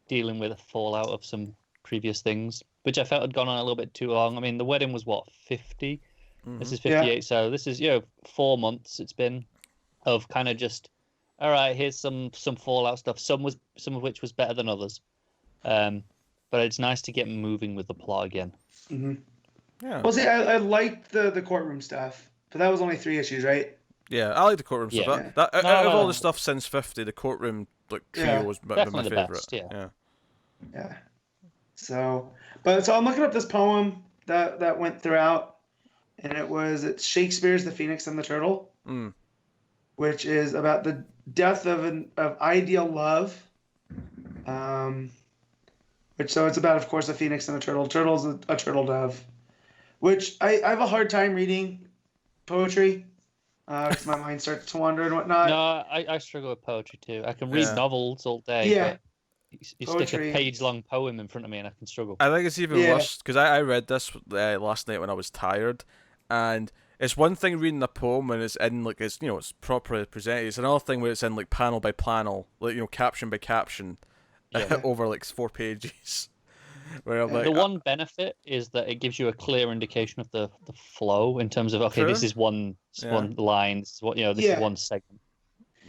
dealing with a fallout of some previous things, which I felt had gone on a little bit too long. I mean, the wedding was, 50? This is 58, so this is, 4 months it's been of kind of just all right, here's some Fallout stuff. Some of which was better than others. But it's nice to get moving with the plot again. Mm-hmm. Yeah. Well, see, I liked the courtroom stuff, but that was only 3 issues, right? Yeah, I like the courtroom stuff. Yeah. Out of all the stuff since 50, the courtroom trio was my definitely favorite. The best, Yeah. So I'm looking up this poem that went throughout, and it's Shakespeare's The Phoenix and the Turtle, which is about the death of ideal love. It's about, of course, a phoenix and a turtle. Turtle's a turtle dove, which I have a hard time reading poetry because my mind starts to wander and whatnot. No, I struggle with poetry too. I can read novels all day, but you stick a page-long poem in front of me and I can struggle. I think it's even worse because I read this last night when I was tired, and it's one thing reading a poem when it's in it's properly presented. It's another thing where it's in panel by panel, caption by caption. Over 4 pages. Where I'm the one benefit is that it gives you a clear indication of the flow in terms of this is one line, this is this is one segment.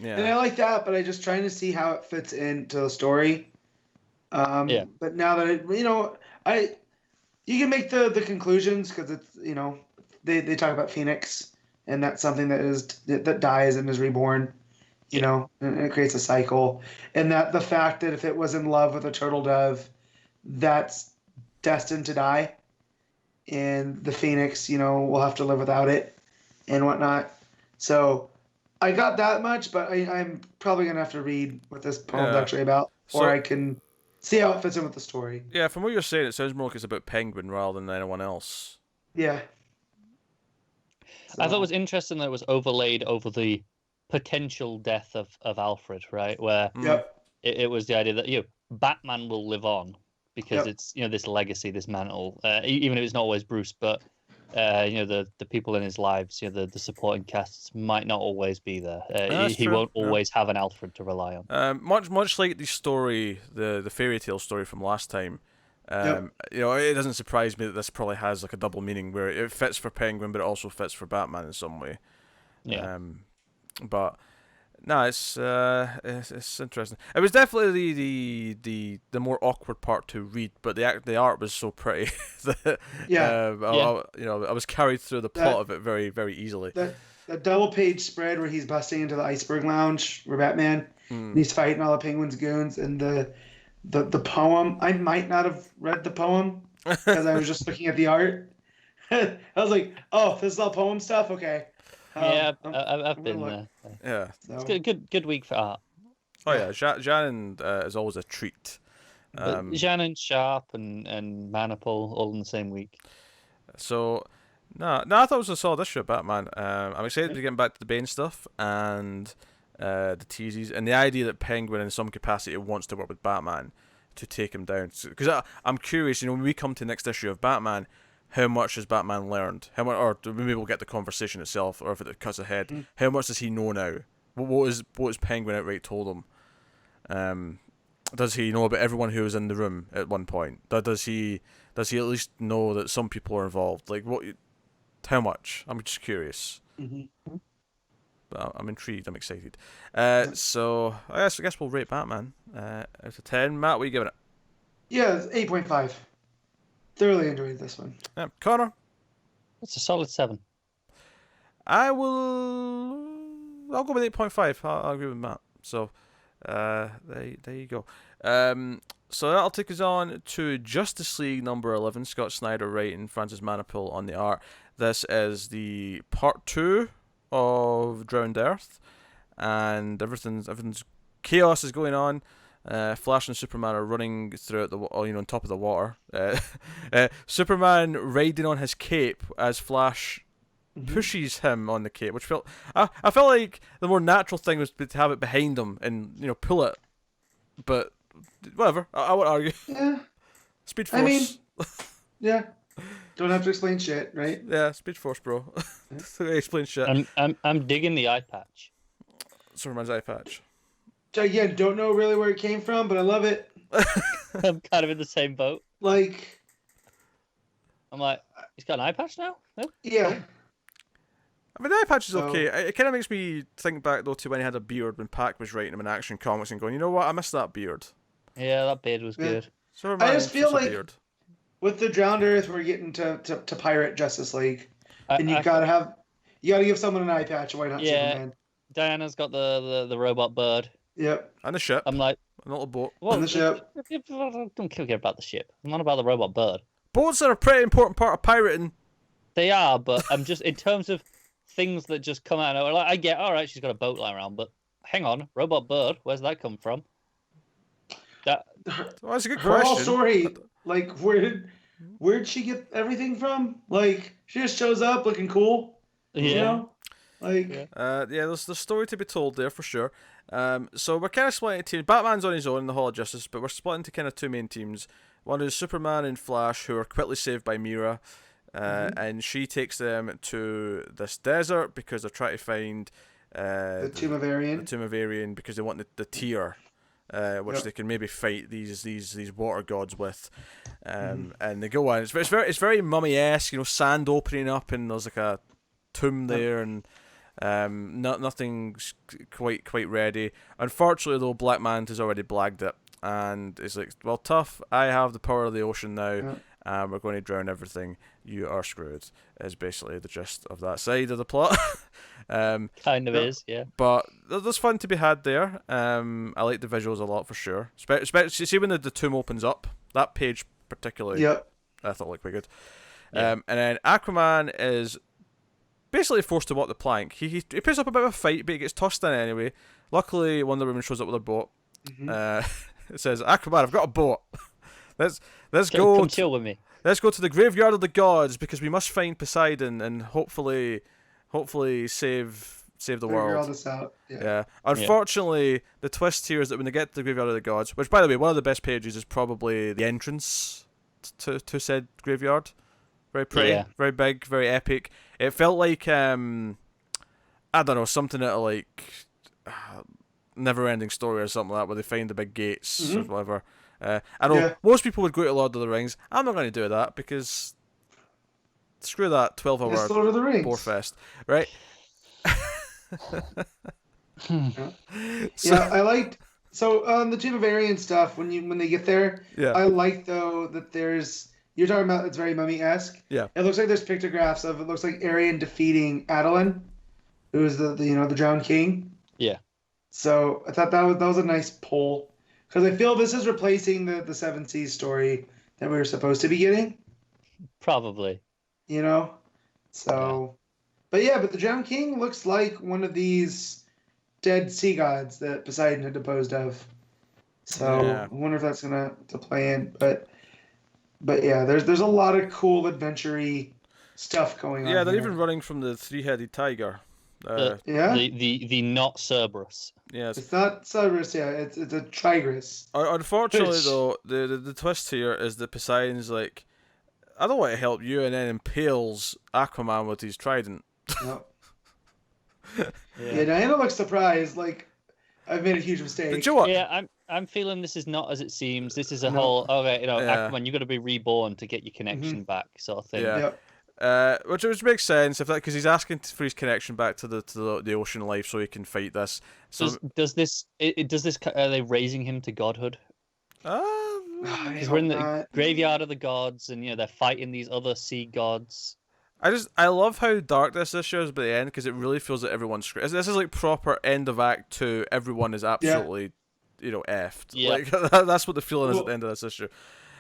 Yeah. And I like that, but I'm just trying to see how it fits into the story. But now that you can make the conclusions because it's they talk about Phoenix and that's something that dies and is reborn. And it creates a cycle. And that the fact that if it was in love with a turtle dove, that's destined to die. And the phoenix, will have to live without it and whatnot. So I got that much, but I'm probably going to have to read what this poem's actually about, or I can see how it fits in with the story. Yeah, from what you're saying, it sounds more like it's about Penguin rather than anyone else. Yeah. So. I thought it was interesting that it was overlaid over the potential death of Alfred, right? Where it was the idea that Batman will live on because it's this legacy, this mantle. Even if it's not always Bruce, but the people in his lives, the supporting casts might not always be there. He won't always have an Alfred to rely on. Much like the story, the fairy tale story from last time. It doesn't surprise me that this probably has a double meaning where it fits for Penguin, but it also fits for Batman in some way. Yeah. But no, it's interesting. It was definitely the more awkward part to read, but the art was so pretty that I was carried through the plot of it very, very easily. That double page spread where he's busting into the iceberg lounge where Batman and he's fighting all the Penguin's goons, and the poem. I might not have read the poem because I was just looking at the art. I was like, oh, this is all poem stuff, okay. I've been there. Yeah, it's good week for art. Oh yeah, Janin is always a treat. Janin, Sharp, and Manapul all in the same week. So, I thought it was a solid issue of Batman. I'm excited to get back to the Bane stuff and the teases and the idea that Penguin, in some capacity, wants to work with Batman to take him down. Because I'm curious, when we come to the next issue of Batman. How much has Batman learned? How much, or maybe we'll get the conversation itself, or if it cuts ahead. How much does he know now? What is Penguin outright told him? Does he know about everyone who was in the room at one point? Does he at least know that some people are involved? How much? I'm just curious. But I'm intrigued. I'm excited. So I guess we'll rate Batman out of 10. Matt, what are you giving it? Yeah, it's 8.5. Thoroughly enjoyed this one. Connor? It's a solid 7. I'll go with 8.5. I'll agree with Matt. So, there you go. So that'll take us on to Justice League number 11. Scott Snyder writing, Francis Manapul on the art. This is the part 2 of Drowned Earth, and everything's chaos is going on. Flash and Superman are running throughout on top of the water. Superman riding on his cape as Flash pushes him on the cape, which I felt like the more natural thing was to have it behind him and pull it. But whatever, I won't argue. Yeah, Speed Force. I mean, yeah, don't have to explain shit, right? Yeah, Speed Force, bro. Explain shit. I'm digging the eye patch. Superman's eye patch. Again, don't know really where it came from, but I love it. I'm kind of in the same boat. I'm like, he's got an eye patch now? No? Yeah. I mean, the eye patch is okay. It kind of makes me think back, though, to when he had a beard when Pac was writing him in Action Comics and going, you know what, I missed that beard. Yeah, that beard was good. I just feel like with the Drowned Earth, we're getting to pirate Justice League. And you gotta give someone an eye patch. Why not Superman? Diana's got the robot bird. Yep. And the ship. I'm like, a little boat. Well, and the ship. Don't care about the ship. I'm not about the robot bird. Boats are a pretty important part of pirating. They are, but I'm just in terms of things that just come out. Like, I get, all right, she's got a boat lying around, but hang on, robot bird, where's that come from? That's a good question. Her whole story, like, where'd she get everything from? Like, she just shows up looking cool. Yeah. You know? Like, there's the story to be told there for sure. So we're kind of splitting teams. Batman's on his own in the Hall of Justice, but we're splitting into kind of two main teams. One is Superman and Flash, who are quickly saved by Mira, and she takes them to this desert because they're trying to find the Tomb of Arian. The Tomb of Arian, because they want the tear, which they can maybe fight these water gods with. And they go on. It's very mummy-esque, you know, sand opening up, and there's like a tomb there, and nothing's quite ready. Unfortunately, though, Black Manta's already blagged it, and it's like, well, tough. I have the power of the ocean now. We're going to drown everything. You are screwed. Is basically the gist of that side of the plot. Kind of is, yeah. But there's fun to be had there. I like the visuals a lot for sure. Especially see when the tomb opens up. That page particularly, I thought looked quite good. And then Aquaman is basically forced to walk the plank. He puts up a bit of a fight, but he gets tossed in anyway. Luckily, Wonder Woman shows up with a boat. It says, "Aquaman, I've got a boat. Let's go. Come chill with me. Let's go to the graveyard of the gods because we must find Poseidon and hopefully save the world." All this out. Yeah. Unfortunately, the twist here is that when they get to the graveyard of the gods, which by the way, one of the best pages is probably the entrance to said graveyard. Very pretty, very big, very epic. It felt like I don't know, something out of like Never-Ending Story or something like that, where they find the big gates or whatever. I know most people would go to Lord of the Rings. I'm not going to do that because screw that 12-hour Lord of the Rings bore fest, right? I liked on the Tomb of Arian stuff when they get there. I like though that you're talking about it's very mummy-esque. Yeah, it looks like there's pictographs of it looks like Arian defeating Adelan, who is the drowned king. Yeah. So I thought that was a nice pull. Because I feel this is replacing the Seven Seas story that we were supposed to be getting. Probably. You know? So... But the Drowned King looks like one of these dead sea gods that Poseidon had disposed of. So I wonder if that's going to play in. But yeah, there's a lot of cool adventure-y stuff going on. Yeah, they're even running from the three-headed tiger. The not Cerberus. Yes. It's not Cerberus, it's a Tigris. Unfortunately, though, the twist here is that Poseidon's like, I don't want to help you, and then impales Aquaman with his trident. Diana looks surprised, like, I've made a huge mistake. Did you what? Yeah, I'm feeling this is not as it seems. This is a whole, Aquaman, you got to be reborn to get your connection back, sort of thing. Yeah. Which makes sense because he's asking for his connection back to the ocean life so he can fight this. So does this are they raising him to godhood? Because we're in the graveyard of the gods, and they're fighting these other sea gods. I love how dark this issue is by the end because it really feels like everyone's screwed. This is like proper end of Act 2. Everyone is absolutely effed. Yeah. Like that's what the feeling is at the end of this issue.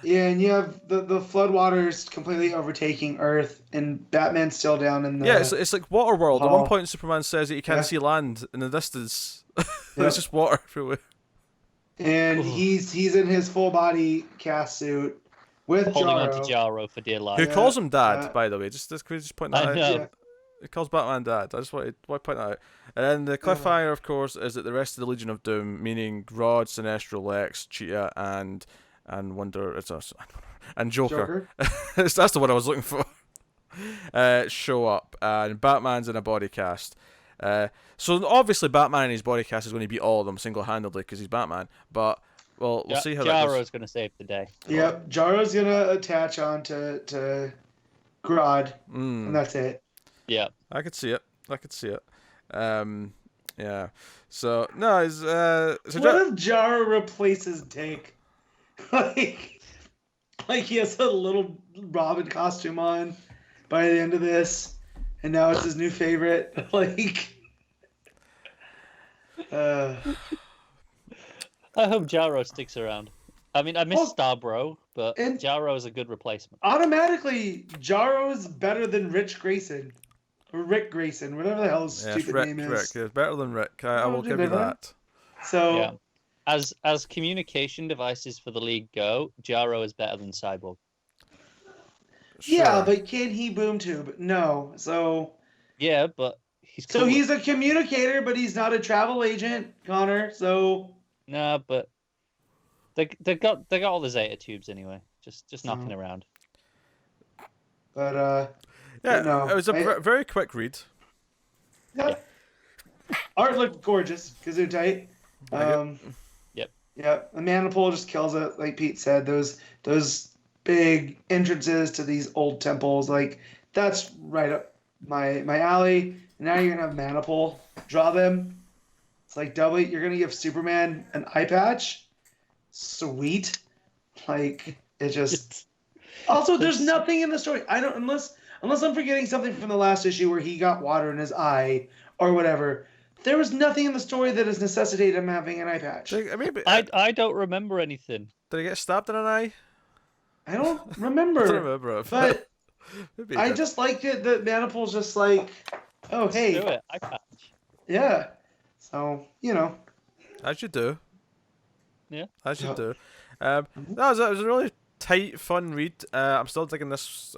Yeah, and you have the floodwaters completely overtaking Earth, and Batman's still down in the... Yeah, it's like Waterworld. At one point, Superman says that he can't see land in the distance. There's just water everywhere. And he's in his full-body cast suit with holding on to Jaro for dear life. Who calls him Dad, by the way. Can we just point that out? Know. He calls Batman Dad. I just want to point that out. And then the cliffhanger, of course, is that the rest of the Legion of Doom, meaning Grodd, Sinestro, Lex, Cheetah, and Wonder, and Joker. That's the one I was looking for. Show up, and Batman's in a body cast. So obviously Batman in his body cast is going to beat all of them single-handedly because he's Batman. But we'll see how that goes. Jaro's going to save the day. Yep, Jaro's going to attach on to Grodd, and that's it. Yeah, I could see it. I could see it. Yeah. So no, it's what if Jaro replaces Dick? like he has a little Robin costume on by the end of this, and now it's his new favorite. I hope Jaro sticks around. I mean, I miss Starbro, but Jaro is a good replacement. Automatically, Jaro is better than Rich Grayson. Or Rick Grayson, whatever the hell his stupid name is. Rick is better than Rick. I will give you that. So, yeah. As communication devices for the League go, Jaro is better than Cyborg. Sure. Yeah, but can he boom tube? No. So. Yeah, but he's cool. So he's a communicator, but he's not a travel agent, Connor. So. No, but they got all the Zeta tubes anyway. Just knocking around. But yeah, no, it was a very quick read. Yeah. Art looked gorgeous because they're tight. Yep. Yeah, the Manapul just kills it, like Pete said. Those big entrances to these old temples, like that's right up my alley. Now you're gonna have Manapul draw them. It's like double. You're gonna give Superman an eye patch. Sweet. Like it just. Also, there's nothing in the story. I don't unless I'm forgetting something from the last issue where he got water in his eye or whatever. There was nothing in the story that has necessitated him having an eye patch. I don't remember anything. Did he get stabbed in an eye? I don't remember. I don't remember. But I just liked it that Manapul's just like, oh, hey. Let's do it. Eye patch. Yeah. So, As you do. Yeah. As you do. That was a really tight, fun read. I'm still digging this.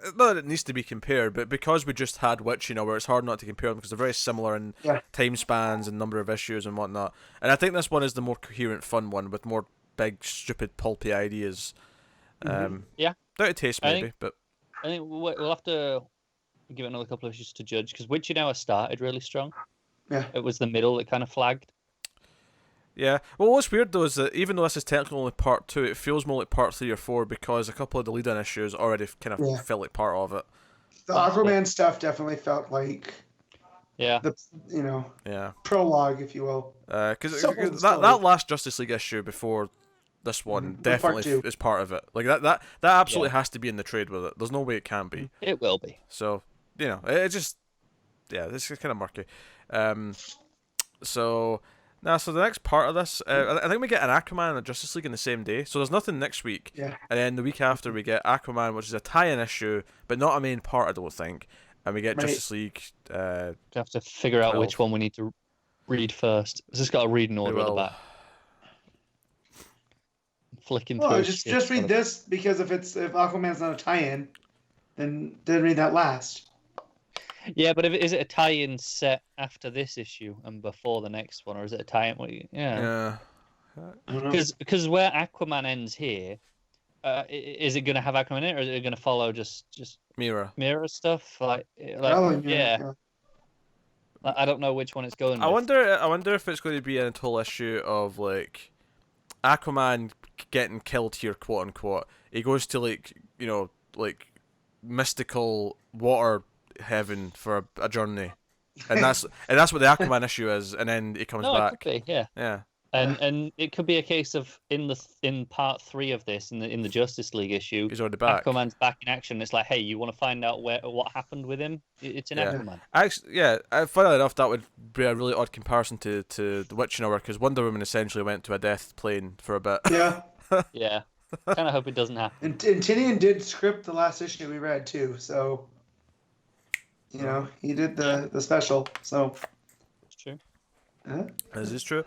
Not that it needs to be compared, but because we just had Witch, where it's hard not to compare them because they're very similar in time spans and number of issues and whatnot. And I think this one is the more coherent, fun one with more big, stupid, pulpy ideas. Yeah. Doubt of taste, maybe, but I think we'll have to give it another couple of issues to judge because Witch now has started really strong. Yeah. It was the middle that kind of flagged. Yeah. Well, what's weird though is that even though this is technically only part 2, it feels more like part 3 or 4 because a couple of the lead-in issues already kind of felt like part of it. The Aquaman stuff definitely felt like the prologue, if you will. Because that last Justice League issue before this one definitely is part of it. Like that absolutely has to be in the trade with it. There's no way it can't be. It will be. So it just this is kind of murky. So the next part of this, I think we get an Aquaman and a Justice League in the same day. So there's nothing next week. Yeah. And then the week after we get Aquaman, which is a tie-in issue, but not a main part, I don't think. And we get Justice League. We have to figure out which one we need to read first. It's just got to read in order at the back. Flicking through. Just read this because if Aquaman's not a tie-in, then read that last. Yeah, but is it a tie-in set after this issue and before the next one, or is it a tie-in? Yeah. Because where Aquaman ends here, is it going to have Aquaman in it, or is it going to follow just Mirror stuff? I don't know which one it's going. I wonder if it's going to be a whole issue of like Aquaman getting killed here, quote unquote. He goes to like mystical water heaven for a journey, and that's what the Aquaman issue is, and then he comes back. It could be, yeah. And it could be a case of in part 3 of this in the Justice League issue, he's already back. Aquaman's back in action. It's like, hey, you want to find out what happened with him? It's in Aquaman. Actually, funnily enough, that would be a really odd comparison to the Witching Hour because Wonder Woman essentially went to a death plane for a bit. Yeah. Yeah. Kind of hope it doesn't happen. And Tinian did script the last issue we read too, so he did the special. So it's true. This is true.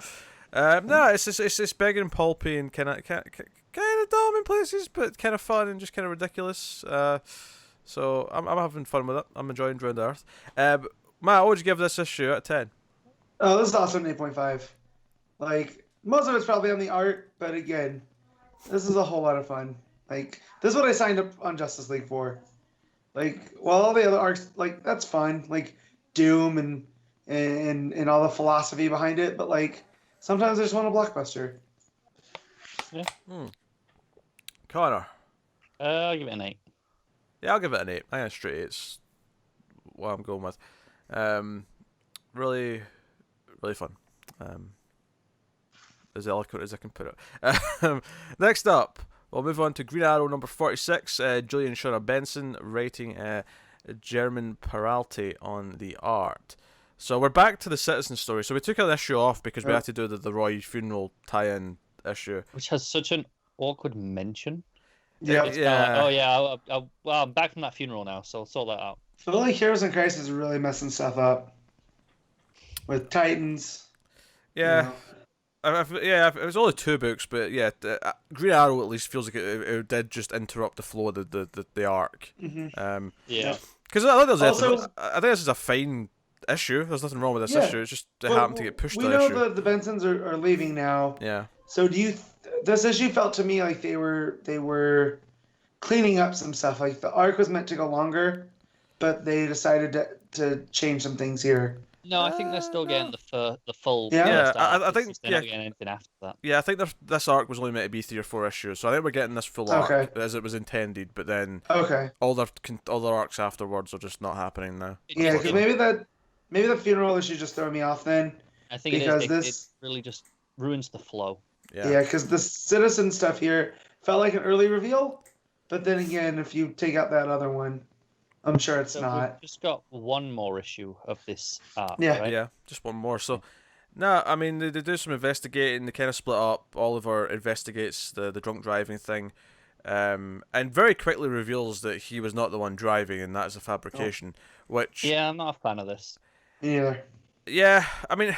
No, it's big and pulpy and kind of dumb in places, but kind of fun and just kind of ridiculous. So I'm having fun with it. I'm enjoying Drowned Earth. Matt, what would you give this issue out of 10? Oh, this is also an 8.5. Like most of it's probably on the art, but again, this is a whole lot of fun. Like this is what I signed up on Justice League for. Like, while all the other arcs, like that's fun, like Doom and all the philosophy behind it, but like sometimes I just want a blockbuster. Yeah. Connor. I'll give it an 8. Yeah, I'll give it an 8. I think straight 8's what I'm going with. Really, really fun. As eloquent as I can put it. Next up, we'll move on to Green Arrow number 46. Julian Shawna Benson writing German Peralta on the art. So we're back to the Citizen story. So we took an issue off because we had to do the Roy funeral tie-in issue, which has such an awkward mention. Yeah. Well, I'm back from that funeral now, so I'll sort that out. I feel like Heroes in Crisis is really messing stuff up with Titans. Yeah. It was only 2 books, but Green Arrow at least feels like it did just interrupt the flow of the arc. Mm-hmm. Because I think this is a fine issue. There's nothing wrong with this issue. It's just happened to get pushed. We know the Bensons are leaving now. Yeah. So this issue felt to me like they were cleaning up some stuff. Like the arc was meant to go longer, but they decided to change some things here. No, I think they're still getting the full. I think they're not getting anything after that. Yeah, I think this arc was only meant to be 3 or 4 issues, so I think we're getting this full arc as it was intended. But then all the arcs afterwards are just not happening now. Yeah, because maybe the funeral issue just threw me off then. I think it really just ruins the flow. Yeah, because the Citizen stuff here felt like an early reveal, but then again, if you take out that other one, I'm sure it's not. We've just got one more issue of this arc, right? Yeah, just one more. So, no, I mean, they do some investigating. They kind of split up. Oliver investigates the drunk driving thing, and very quickly reveals that he was not the one driving, and that is a fabrication. Which I'm not a fan of this. Me either. Yeah, I mean,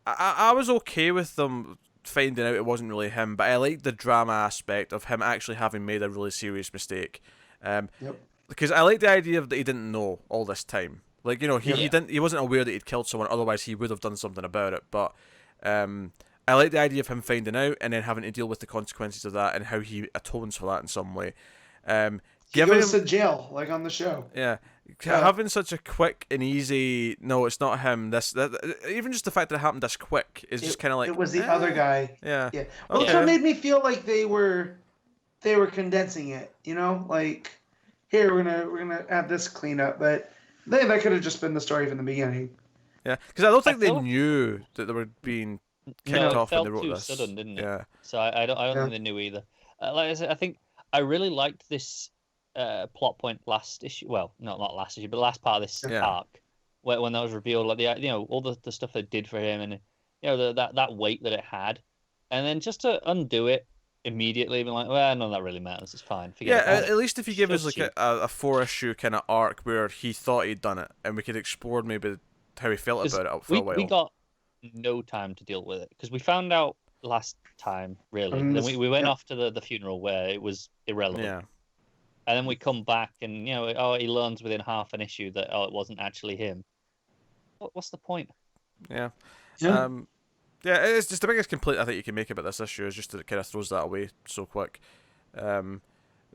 I was okay with them finding out it wasn't really him, but I liked the drama aspect of him actually having made a really serious mistake. Because I like the idea that he didn't know all this time. Like, you know, he wasn't aware that he'd killed someone, otherwise he would have done something about it. But I like the idea of him finding out and then having to deal with the consequences of that and how he atones for that in some way. He goes to jail, like on the show. Yeah. Having such a quick and easy, no, it's not him. Even just the fact that it happened this quick is just kind of like... It was the other guy. Yeah. Well, it made me feel like they were condensing it, you know? Like... Here we're gonna add this cleanup, but that could have just been the story from the beginning. Yeah, because I don't think they knew that they were being kicked off when they wrote this. It felt too sudden, didn't it? Yeah. So I don't think they knew either. Like I said, I think I really liked this plot point last issue. Well, not last issue, but the last part of this arc, when that was revealed, like all the stuff they did for him, and that weight that it had, and then just to undo it immediately, being like, well, none of that really matters. It's fine. Forget about it. At least if you give us like a 4-issue kind of arc where he thought he'd done it, and we could explore maybe how he felt about it for a while. We got no time to deal with it because we found out last time, really. Then we went off to the funeral where it was irrelevant. Yeah. And then we come back and he learns within half an issue that it wasn't actually him. What's the point? Yeah. Yeah, it's just the biggest complaint I think you can make about this issue is just that it kind of throws that away so quick.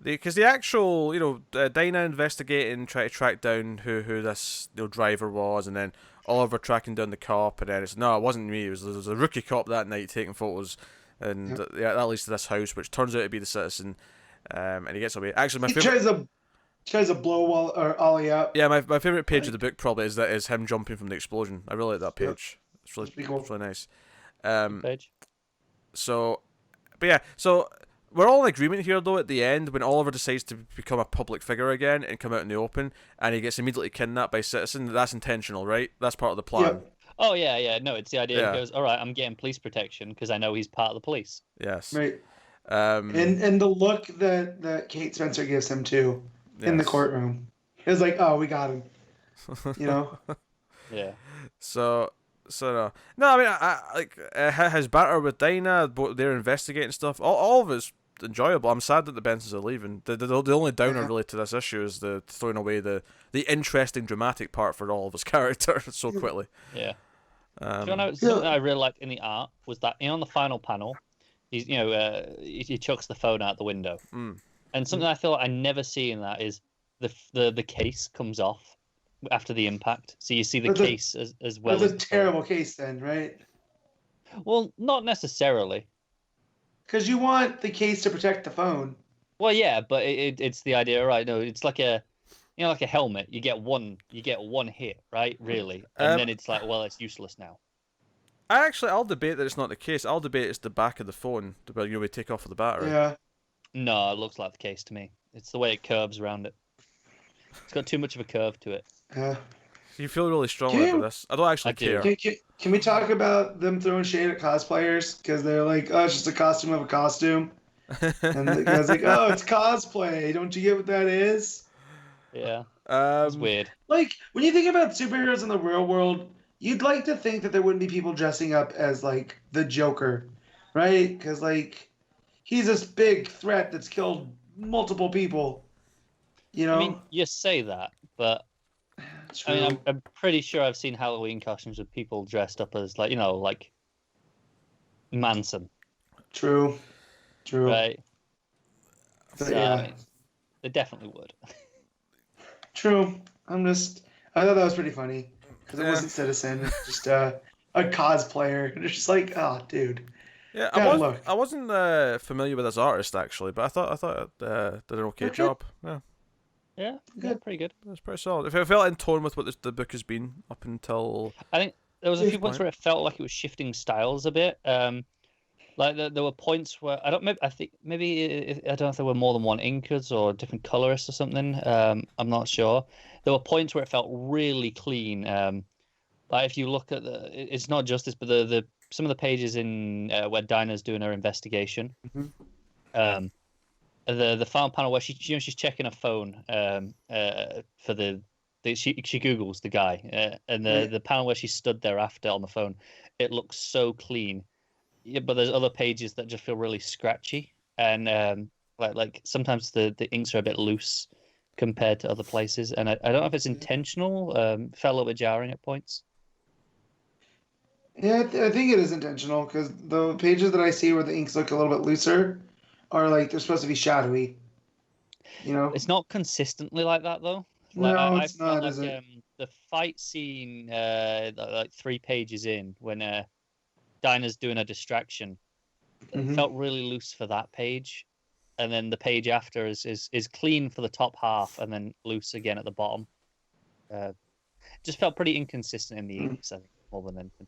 Because the actual, Dinah investigating, trying to track down who this driver was, and then Oliver tracking down the cop, and then it's, no, it wasn't me, it was a rookie cop that night taking photos, and that leads to this house, which turns out to be the Citizen, and he gets away. Actually, my favorite... tries to blow Ollie up. Yeah, my favorite page of the book probably is him jumping from the explosion. I really like that page. It's really cool. It's really nice. Page. So we're all in agreement here, though, at the end, when Oliver decides to become a public figure again and come out in the open, and he gets immediately kidnapped by Citizen. That's intentional, right? That's part of the plan. Yeah. Oh, yeah. No, it's the idea. He goes, all right, I'm getting police protection because I know he's part of the police. Yes. Right. And the look that Kate Spencer gives him, too, in the courtroom. It's like, oh, we got him. Yeah. So no, I mean, his banter with Dinah, they're investigating stuff. All of it's enjoyable. I'm sad that the Bensons are leaving. The only downer really to this issue is the throwing away the interesting dramatic part for all of his character so quickly. Yeah. Something I really liked in the art was that on the final panel, he's he chucks the phone out the window, and something I feel like I never see in that is the case comes off after the impact, so you see the case as well. That's a terrible case then, right? Well, not necessarily. Because you want the case to protect the phone. Well, yeah, but it's the idea, right? No, it's like like a helmet, you get one hit, right? Really, and then it's like, well, it's useless now. I'll debate that it's not the case. I'll debate it's the back of the phone, where we take off of the battery. Yeah. No, it looks like the case to me. It's the way it curves around it. It's got too much of a curve to it. You feel really strongly about this. I don't actually care. Can we talk about them throwing shade at cosplayers? Because they're like, oh, it's just a costume of a costume. And the guy's like, oh, it's cosplay. Don't you get what that is? Yeah. It's weird. Like, when you think about superheroes in the real world, you'd like to think that there wouldn't be people dressing up as, like, the Joker, right? Because, like, he's this big threat that's killed multiple people. You know? I mean, you say that, but I mean, I'm pretty sure I've seen Halloween costumes with people dressed up as, like, like Manson. True. Right. But, so, yeah. I mean, they definitely would. True. I thought that was pretty funny. Because it wasn't Citizen. It was just a cosplayer. And it's just like, oh, dude. Yeah, I wasn't familiar with this artist, actually, but I thought did an okay job. Yeah. Yeah, good. Pretty good. That's pretty solid. It felt in tone with what the book has been up until. I think there was a few points where it felt like it was shifting styles a bit. Like there were points where I don't know if there were more than one inkers or different colorists or something. I'm not sure. There were points where it felt really clean. Like if you look at it's not just this, but the some of the pages in where Dinah's doing her investigation. Mm-hmm. The final panel where she's checking her phone for she Googles the guy and the panel where she stood there after on the phone, it looks so clean. Yeah, but there's other pages that just feel really scratchy and like sometimes the inks are a bit loose compared to other places, and I don't know if it's intentional. Felt a little bit jarring at points. Yeah, I think it is intentional because the pages that I see where the inks look a little bit looser are like they're supposed to be shadowy. You know, it's not consistently like that though. Like, no, it's I not. Is it? The fight scene, like 3 pages in, when Dinah's doing a distraction, it felt really loose for that page, and then the page after is clean for the top half, and then loose again at the bottom. Just felt pretty inconsistent in the inks, I think, more than anything.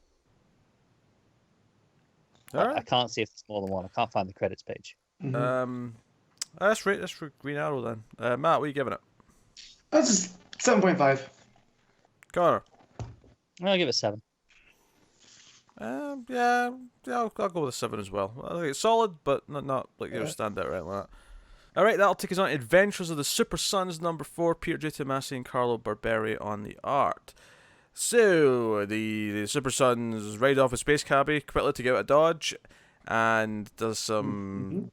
I can't see if it's more than one. I can't find the credits page. That's for Green Arrow then. Matt, what are you giving it? That's just 7.5. Connor? I'll give it 7. Yeah, I'll go with a 7 as well. I think it's solid, but not like stand out right like that. Alright, that'll take us on Adventures of the Super Sons #4, Peter J. Tomasi and Carlo Barberi on the art. So, the Super Sons ride off a space cabbie quickly to get out of Dodge, and there's some...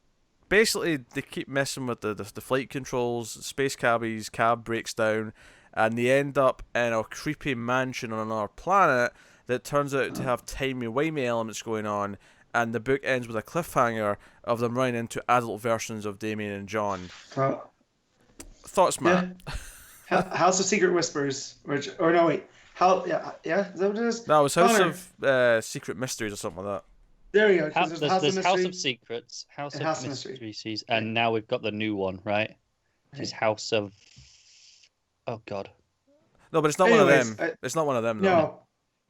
Basically, they keep messing with the flight controls. Space cabbie's cab breaks down, and they end up in a creepy mansion on another planet that turns out to have timey-wimey elements going on, and the book ends with a cliffhanger of them running into adult versions of Damien and John. Thoughts, Matt? Yeah. House of Secret Whispers, is that what it is? No, it was House of Secret Mysteries or something like that. There you go. There's House of Secrets, House of Mysteries, and now we've got the new one, right? Which is House of... Oh, God. No, but it's not one of them. It's not one of them, though. No,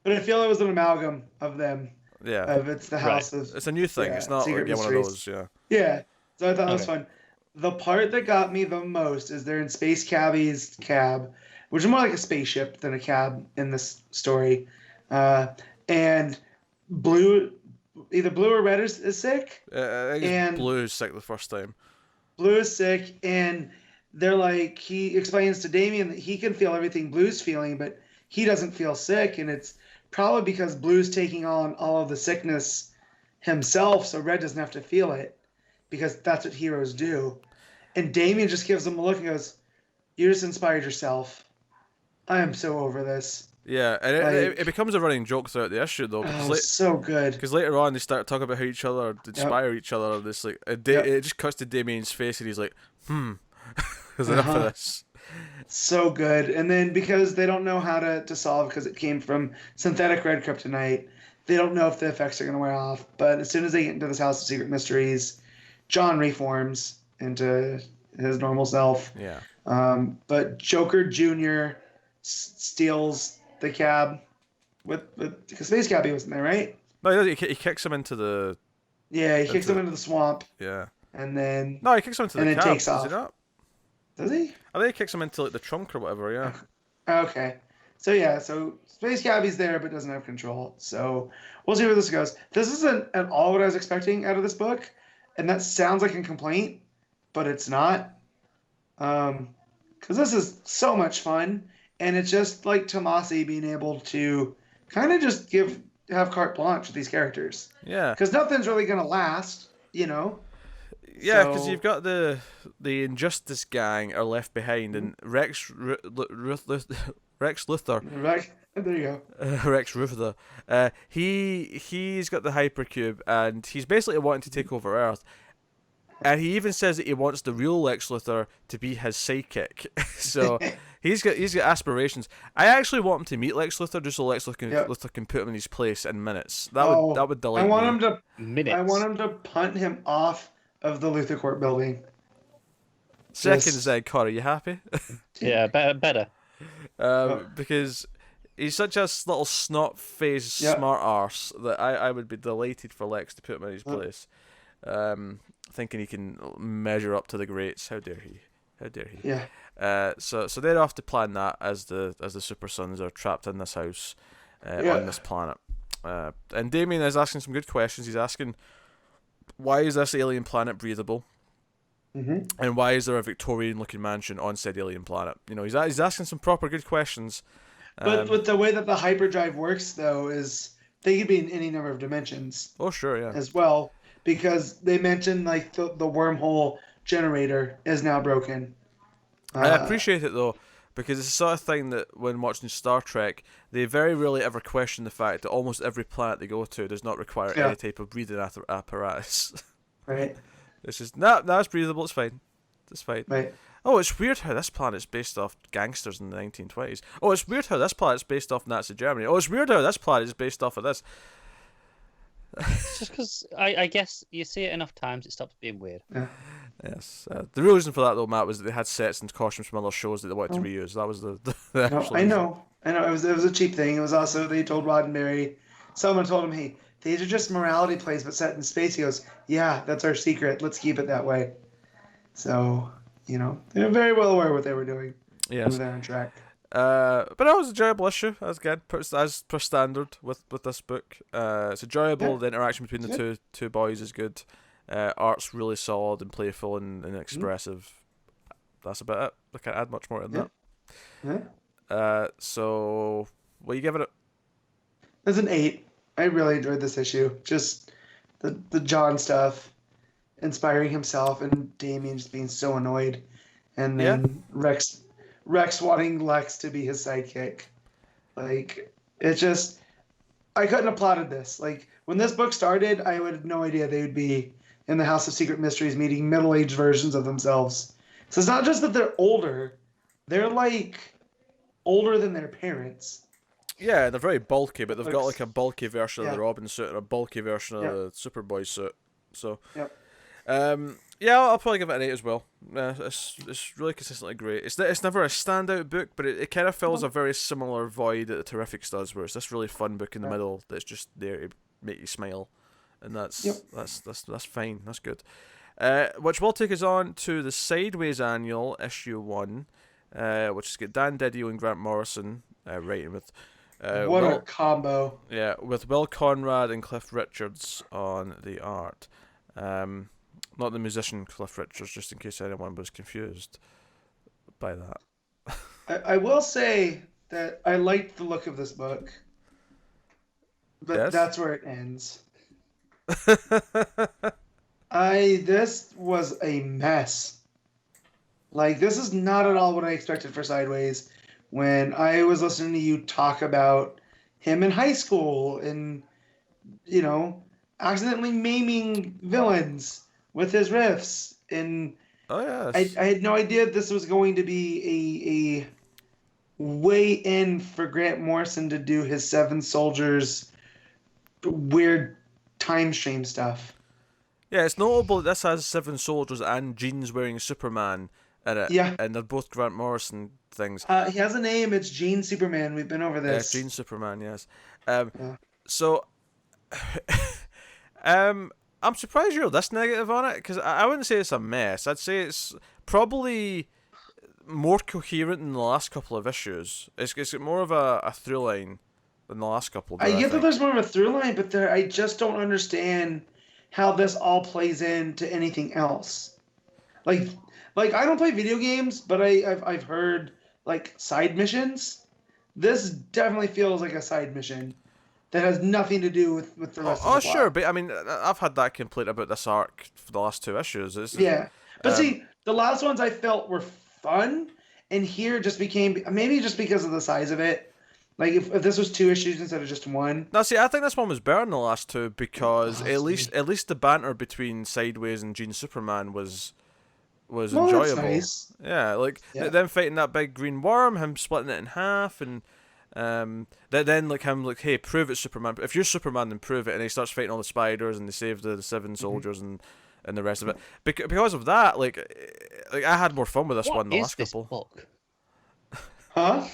but I feel it was an amalgam of them. Yeah. It's the House of... It's a new thing. It's not like one of those, yeah. Yeah. So I thought that was fun. The part that got me the most is they're in Space Cabbie's cab, which is more like a spaceship than a cab in this story. And either Blue or Red is sick. I think Blue is sick the first time. Blue is sick, and they're like, he explains to Damien that he can feel everything Blue's feeling, but he doesn't feel sick, and it's probably because Blue's taking on all of the sickness himself, so Red doesn't have to feel it, because that's what heroes do. And Damien just gives him a look and goes, "You just inspired yourself. I am so over this." Yeah, and it becomes a running joke throughout the issue, though. So good. Because later on, they start talking about how each other inspire each other. This it just cuts to Damien's face, and he's like, there's enough of this. So good. And then because they don't know how to solve, because it came from synthetic red kryptonite, they don't know if the effects are going to wear off. But as soon as they get into this House of Secret Mysteries, John reforms into his normal self. Yeah. But Joker Jr. steals the cab because Space Cabbie wasn't there, right? No, he kicks him into the. Yeah, he kicks him into the swamp. Yeah. And then. No, he kicks him into the cab. Takes off. Does he not? Does he? I think he kicks him into like the trunk or whatever. Yeah. Okay. So Space Cabbie's there but doesn't have control. So we'll see where this goes. This isn't at all what I was expecting out of this book, and that sounds like a complaint, but it's not. Because this is so much fun, and it's just like Tomasi being able to kind of just have carte blanche with these characters. Yeah. Because nothing's really gonna last, you know. Yeah, because you've got the Injustice gang are left behind, and Rex Luthor. There you go. Rex Luthor. He's got the hypercube, and he's basically wanting to take over Earth. And he even says that he wants the real Lex Luthor to be his sidekick. So he's got aspirations. I actually want him to meet Lex Luthor just so Lex Luthor can put him in his place in minutes. That would delight me. I want him to punt him off of the Luthor Court building. Seconds, Connor, you happy? Yeah, better. Because he's such a little snot-faced smart arse that I would be delighted for Lex to put him in his place. Thinking he can measure up to the greats. How dare he? Yeah. So they're off to plan that as the Super Sons are trapped in this house on this planet. And Damien is asking some good questions. He's asking, why is this alien planet breathable? Mm-hmm. And why is there a Victorian-looking mansion on said alien planet? You know, he's asking some proper good questions. But with the way that the hyperdrive works, though, is they could be in any number of dimensions. Oh, sure, yeah. As well, because they mentioned like the wormhole generator is now broken. I appreciate it though, because it's the sort of thing that when watching Star Trek, they very rarely ever question the fact that almost every planet they go to does not require any type of breathing apparatus. Right. It's just it's breathable. It's fine. Right. Oh, it's weird how this planet's based off gangsters in the 1920s. Oh, it's weird how this planet's based off Nazi Germany. Oh, it's weird how this planet is based off of this. It's just because I guess you see it enough times, it stops being weird. Yeah. Yes. The real reason for that, though, Matt, was that they had sets and costumes from other shows that they wanted to reuse. That was the actual I know. It was a cheap thing. It was also, they told Roddenberry, someone told him, hey, these are just morality plays, but set in space. He goes, yeah, that's our secret. Let's keep it that way. So, you know, they're very well aware of what they were doing. Yes. They're on track. But it was an enjoyable issue, as per standard with this book. It's enjoyable. Yeah. The interaction between the two boys is good. Art's really solid and playful and expressive. That's about it. I can't add much more than that. Yeah. So what are you giving it? It's an 8. I really enjoyed this issue. Just the John stuff, inspiring himself, and Damien just being so annoyed, and then Rex wanting Lex to be his sidekick. Like, it just, I couldn't have plotted this. Like, when this book started, I had no idea they would be in the House of Secret Mysteries meeting middle-aged versions of themselves. So it's not just that they're older, they're like older than their parents. Yeah, they're very bulky, but they've got like a bulky version of the Robin suit and a bulky version of the Superboy suit. So, I'll probably give it an 8 as well. It's really consistently great. It's never a standout book, but it kind of fills a very similar void that the Terrifics does, where it's this really fun book in the middle that's just there to make you smile, and that's fine. That's good. Which will take us on to the Sideways Annual issue 1, which has got Dan DIdio and Grant Morrison writing with. What a combo! Yeah, with Will Conrad and Cliff Richards on the art. Not the musician Cliff Richards, just in case anyone was confused by that. I will say that I liked the look of this book, but that's where it ends. This was a mess. Like, this is not at all what I expected for Sideways. When I was listening to you talk about him in high school and, you know, accidentally maiming villains with his riffs. And I had no idea this was going to be a way in for Grant Morrison to do his Seven Soldiers weird time stream stuff. Yeah, it's notable that this has 7 soldiers and Jean's wearing Superman in it. Yeah. And they're both Grant Morrison things. He has a name. It's Gene Superman. We've been over this. Yeah, Jean Superman, yes. Yeah. So, I'm surprised you're this negative on it, because I wouldn't say it's a mess. I'd say it's probably more coherent than the last couple of issues. It's got more of a through line than the last couple. I get that there's more of a through line, but I just don't understand how this all plays into anything else. Like I don't play video games, but I've heard like side missions. This definitely feels like a side mission that has nothing to do with the rest of the plot. Sure, but I mean, I've had that complaint about this arc for the last 2 issues. But see, the last ones I felt were fun, and here just became, maybe just because of the size of it. Like if this was 2 issues instead of just 1. Now, see, I think this one was better than the last 2 because at least the banter between Sideways and Gene Superman was enjoyable. That's nice. Yeah, like them fighting that big green worm, him splitting it in half, and then like him like, hey, prove it, Superman. If you're Superman, then prove it. And he starts fighting all the spiders, and they save the 7 soldiers and the rest of it. Because of that, like I had more fun with this one than the last couple. Book? Huh?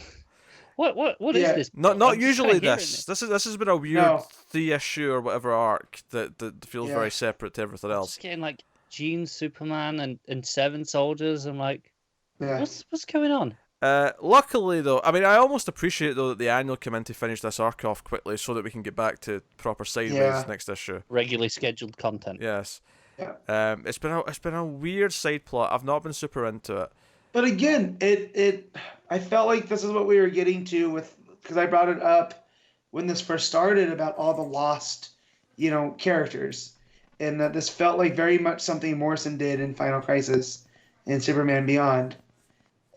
What is this? Not usually this. This has been a weird 3-issue or whatever arc that feels very separate to everything else. Just getting like Gene, Superman, and 7 soldiers. I'm like, what's going on? Luckily though, I mean, I almost appreciate though that the annual came in to finish this arc off quickly so that we can get back to proper Sideways next issue. Regularly scheduled content. Yes. Yeah. It's been a weird side plot. I've not been super into it. But again, I felt like this is what we were getting to with, because I brought it up when this first started about all the lost, characters, and that this felt like very much something Morrison did in Final Crisis and Superman Beyond,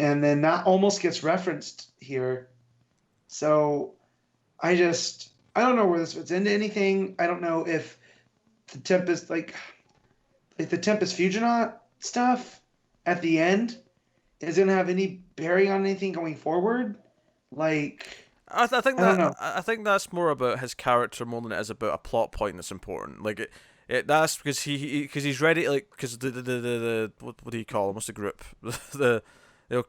and then that almost gets referenced here. So I don't know where this fits into anything. I don't know if the Tempest like the Tempest Fusionaut stuff at the end is going to have any bearing on anything going forward. Like, I think that's more about his character more than it is about a plot point that's important. Like that's because he's ready. Like, because the what do you call him? What's the group?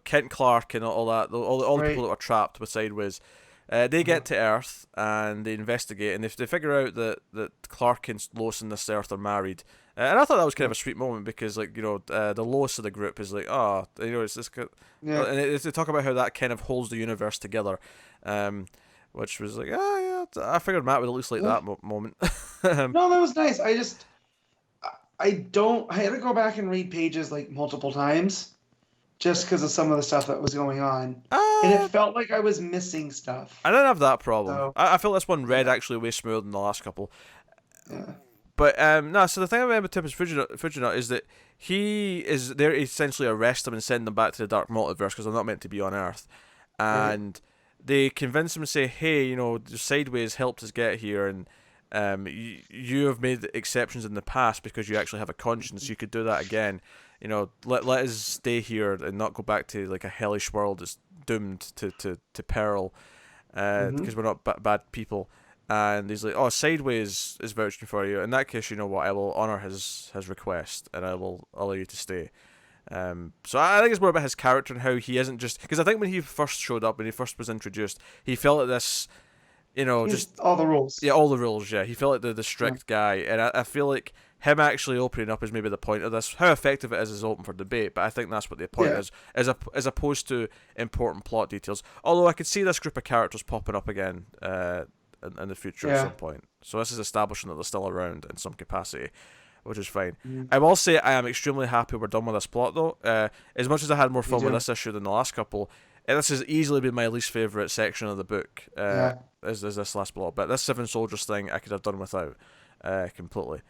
Kent Clark and all that. All the people that were trapped with Sideways. They get to Earth and they investigate, and if they figure out that Clark and Lois and this Earth are married. And I thought that was kind of a sweet moment because, like, the Lois of the group is like, it's this, and they talk about how that kind of holds the universe together, which was like, I figured Matt would at least like that moment. No, that was nice. I had to go back and read pages like multiple times, just because of some of the stuff that was going on, and it felt like I was missing stuff. I didn't have that problem. So, I felt this one read actually way smoother than the last couple. Yeah. But so the thing I remember Tempest Fusionaut is that they're essentially arrest him and send them back to the Dark Multiverse because they're not meant to be on Earth, and they convince him and say, hey, Sideways helped us get here, and you have made exceptions in the past because you actually have a conscience. You could do that again. Let us stay here and not go back to like a hellish world that's doomed to peril, because we're not bad people. And he's like, Sideways is vouching for you. In that case, you know what? I will honor his request, and I will allow you to stay. So I think it's more about his character and how he isn't just... Because I think when he first showed up, when he first was introduced, he felt like this, just... All the rules. Yeah, all the rules, yeah. He felt like the strict guy. And I feel like him actually opening up is maybe the point of this. How effective it is open for debate, but I think that's what the point is, as opposed to important plot details. Although I could see this group of characters popping up again in the future at some point. So this is establishing that they're still around in some capacity, which is fine. I will say I am extremely happy we're done with this plot, though. As much as I had more fun with this issue than the last couple, this has easily been my least favourite section of the book, is this last plot. But this 7 soldiers thing I could have done without completely.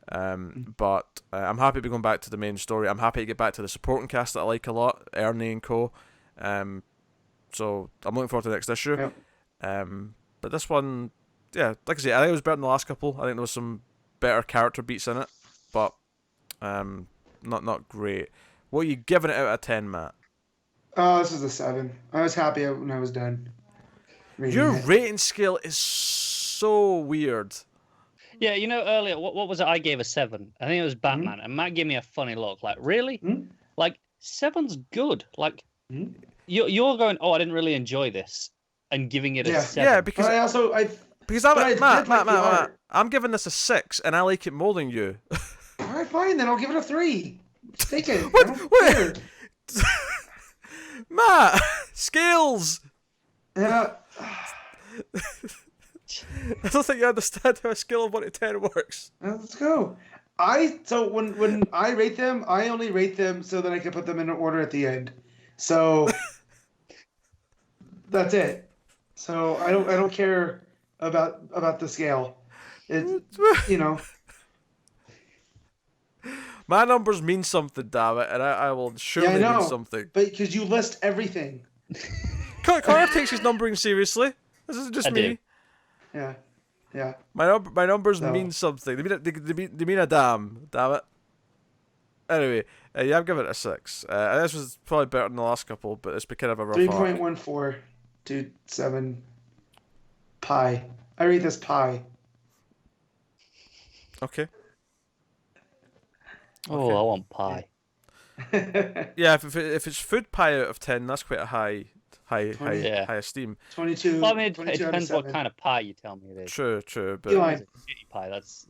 But I'm happy to be going back to the main story. I'm happy to get back to the supporting cast that I like a lot, Ernie and co. So I'm looking forward to the next issue. But this one, like I say, I think it was better than the last couple. I think there was some better character beats in it, but not great. What are you giving it out of 10, Matt? Oh, this is a 7. I was happy when I was done. Your rating scale is so weird. Yeah, earlier, what was it? I gave a 7. I think it was Batman, and Matt gave me a funny look. Like, really? Like, 7's good. Like, you're going, oh, I didn't really enjoy this, and giving it a 7. Yeah, because Matt, I'm giving this a 6, and I like it more than you. All right, fine, then I'll give it a 3. Take it. What? Matt, scales. Yeah. I don't think you understand how a scale of 1 to 10 works. Let's go. So when I rate them, I only rate them so that I can put them in order at the end. So that's it. So I don't care about the scale. It's My numbers mean something, damn it, and I will surely mean something. But because you list everything. Connor takes his numbering seriously. This isn't just me. Yeah. Yeah. My numbers mean something. They mean a damn it. Anyway, yeah, I'm giving it a 6. This was probably better than the last couple, but it's been kind of a rough 3.1427 pi. I rate this pi. Okay. Oh, I want pie. Yeah, if it's food pie out of 10, that's quite a high esteem. 22. Well, I mean, it depends what kind of pie you tell me it is. True, but Shitty pie, that's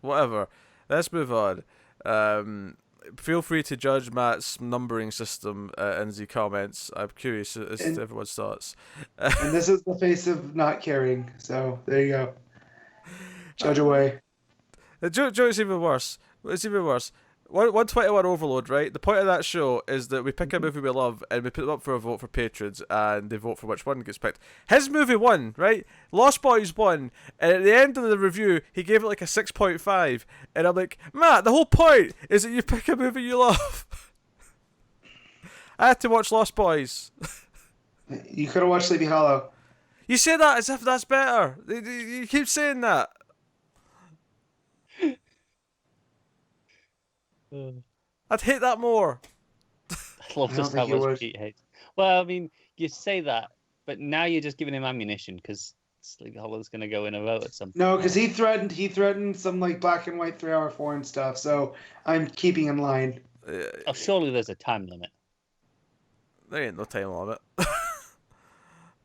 whatever. Let's move on. Feel free to judge Matt's numbering system in the comments. I'm curious as to everyone's thoughts. And this is the face of not caring. So there you go. Judge away. It's even worse. It's even worse. 121 Overload, right? The point of that show is that we pick a movie we love and we put them up for a vote for patrons, and they vote for which one gets picked. His movie won, right? Lost Boys won, and at the end of the review, he gave it like a 6.5, and I'm like, Matt, the whole point is that you pick a movie you love. I had to watch Lost Boys. You could have watched Sleepy Hollow. You say that as if that's better. You keep saying that. I'd hate that more. I love just how much Pete hates. Well, I mean, you say that, but now you're just giving him ammunition because Sleepy Hollow's going to go in a vote at some point. No, because he threatened some like black and white 3-hour foreign stuff. So I'm keeping in line. Oh, surely there's a time limit. There ain't no time limit.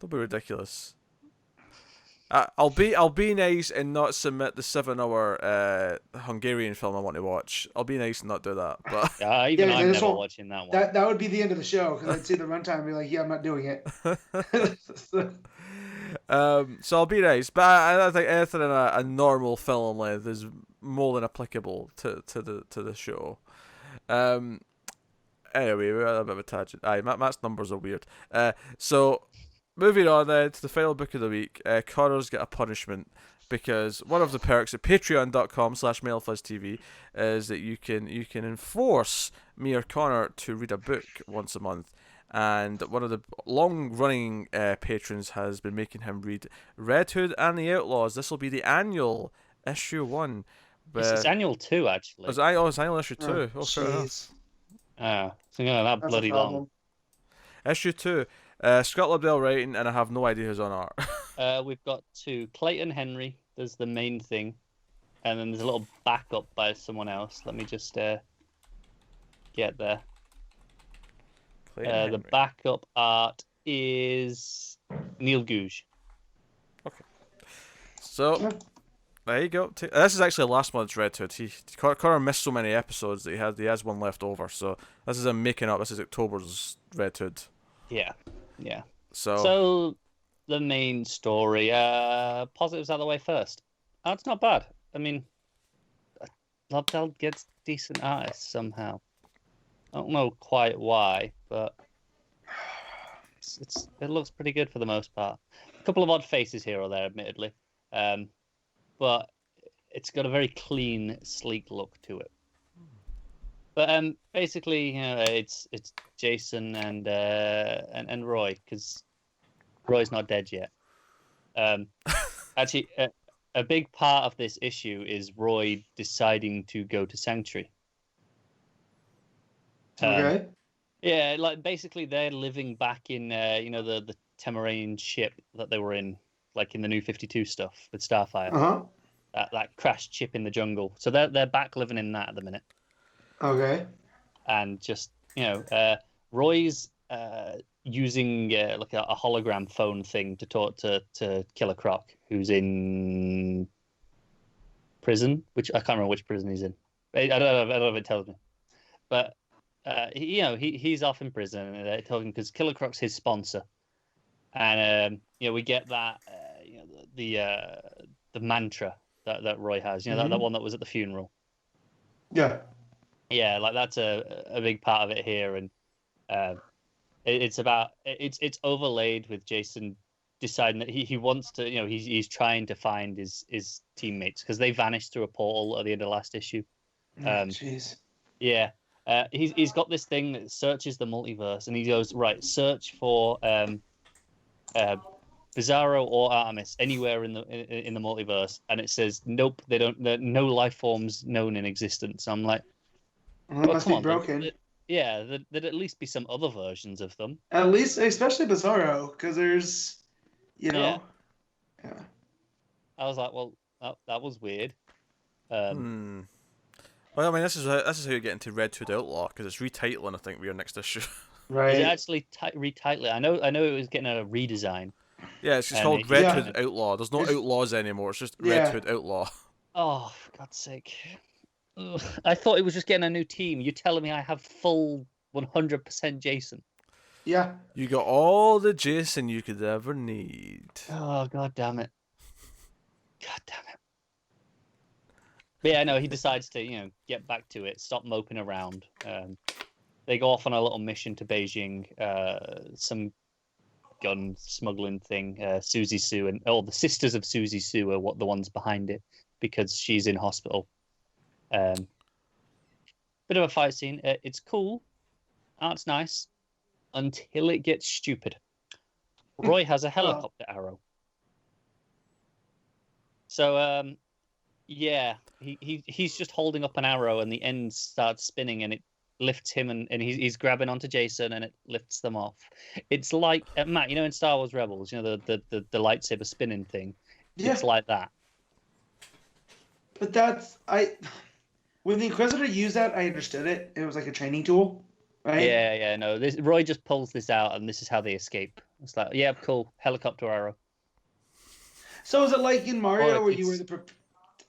Don't be ridiculous. I'll be nice and not submit the 7-hour Hungarian film I want to watch. I'll be nice and not do that. But I'm never watching that one. That would be the end of the show because I'd see the runtime and be like, yeah, I'm not doing it. So I'll be nice, but I think anything in a normal film length is more than applicable to the show. Anyway, we're at a bit of a tangent. Matt's numbers are weird. So. Moving on then to the final book of the week, Connor's got a punishment because one of the perks at patreon.com/MailFuzzTV is that you can enforce me or Connor to read a book once a month, and one of the long-running patrons has been making him read Red Hood and the Outlaws. This will be the annual issue 1. It's annual 2, actually. It's annual issue 2. Oh, fair enough. So that bloody long. Issue 2. Scott Lobdell writing, and I have no idea who's on art. We've got 2. Clayton Henry, there's the main thing. And then there's a little backup by someone else. Let me just get there. The backup art is Neil Googe. Okay. So, there you go. This is actually last month's Red Hood. Connor missed so many episodes that he has one left over. So, this is him making up. This is October's Red Hood. Yeah. So the main story, positives out of the way first. It's not bad. I mean, Lobdell gets decent artists somehow. I don't know quite why, but it looks pretty good for the most part. A couple of odd faces here or there, admittedly, but it's got a very clean, sleek look to it. But basically, it's Jason and Roy, because Roy's not dead yet. Actually, a big part of this issue is Roy deciding to go to Sanctuary. Okay. Yeah, like basically they're living back in the Temeranian ship that they were in like in the New 52 stuff with Starfire. Uh-huh. That crashed chip in the jungle. So they're back living in that at the minute. Okay. And just, Roy's using like a hologram phone thing to talk to Killer Croc, who's in prison, which I can't remember which prison he's in. I don't know if it tells me. But he's off in prison, and they're talking because Killer Croc's his sponsor, and we get that the mantra that Roy has, that one that was at the funeral. Yeah. Yeah, like that's a big part of it here, and it's overlaid with Jason deciding that he wants to, he's trying to find his teammates because they vanished through a portal at the end of last issue. Jeez. Yeah. He's got this thing that searches the multiverse, and he goes, right, search for Bizarro or Artemis anywhere in the multiverse, and it says nope, they don't. No life forms known in existence. I'm like, well, it must be broken. There'd at least be some other versions of them. At least, especially Bizarro, because there's, Yeah. I was like, well, that was weird. Well, I mean, this is how you get into Red Hood Outlaw, because it's retitling, I think, for your next issue. Right. Is it actually retitling? I know it was getting a redesign. Yeah, it's just called Red Hood Outlaw. There's no Outlaws anymore. It's just Red Hood Outlaw. Oh, for God's sake. Ugh. I thought it was just getting a new team. You're telling me I have full 100% Jason? Yeah. You got all the Jason you could ever need. Oh, God damn it. God damn it. But yeah, no, he decides to, get back to it, stop moping around. They go off on a little mission to Beijing, some gun smuggling thing. Susie Sue and the sisters of Susie Sue are the ones behind it because she's in hospital. Bit of a fight scene. It's cool. Art's nice until it gets stupid. Roy has a helicopter arrow. So, he's just holding up an arrow and the end starts spinning and it lifts him and he's grabbing onto Jason and it lifts them off. It's like, Matt, in Star Wars Rebels, the lightsaber spinning thing. Yeah. It's like that. But when the Inquisitor used that, I understood it. It was like a training tool, right? Yeah, no. Roy just pulls this out and this is how they escape. It's like, yeah, cool, helicopter arrow. So is it like in Mario where you wear the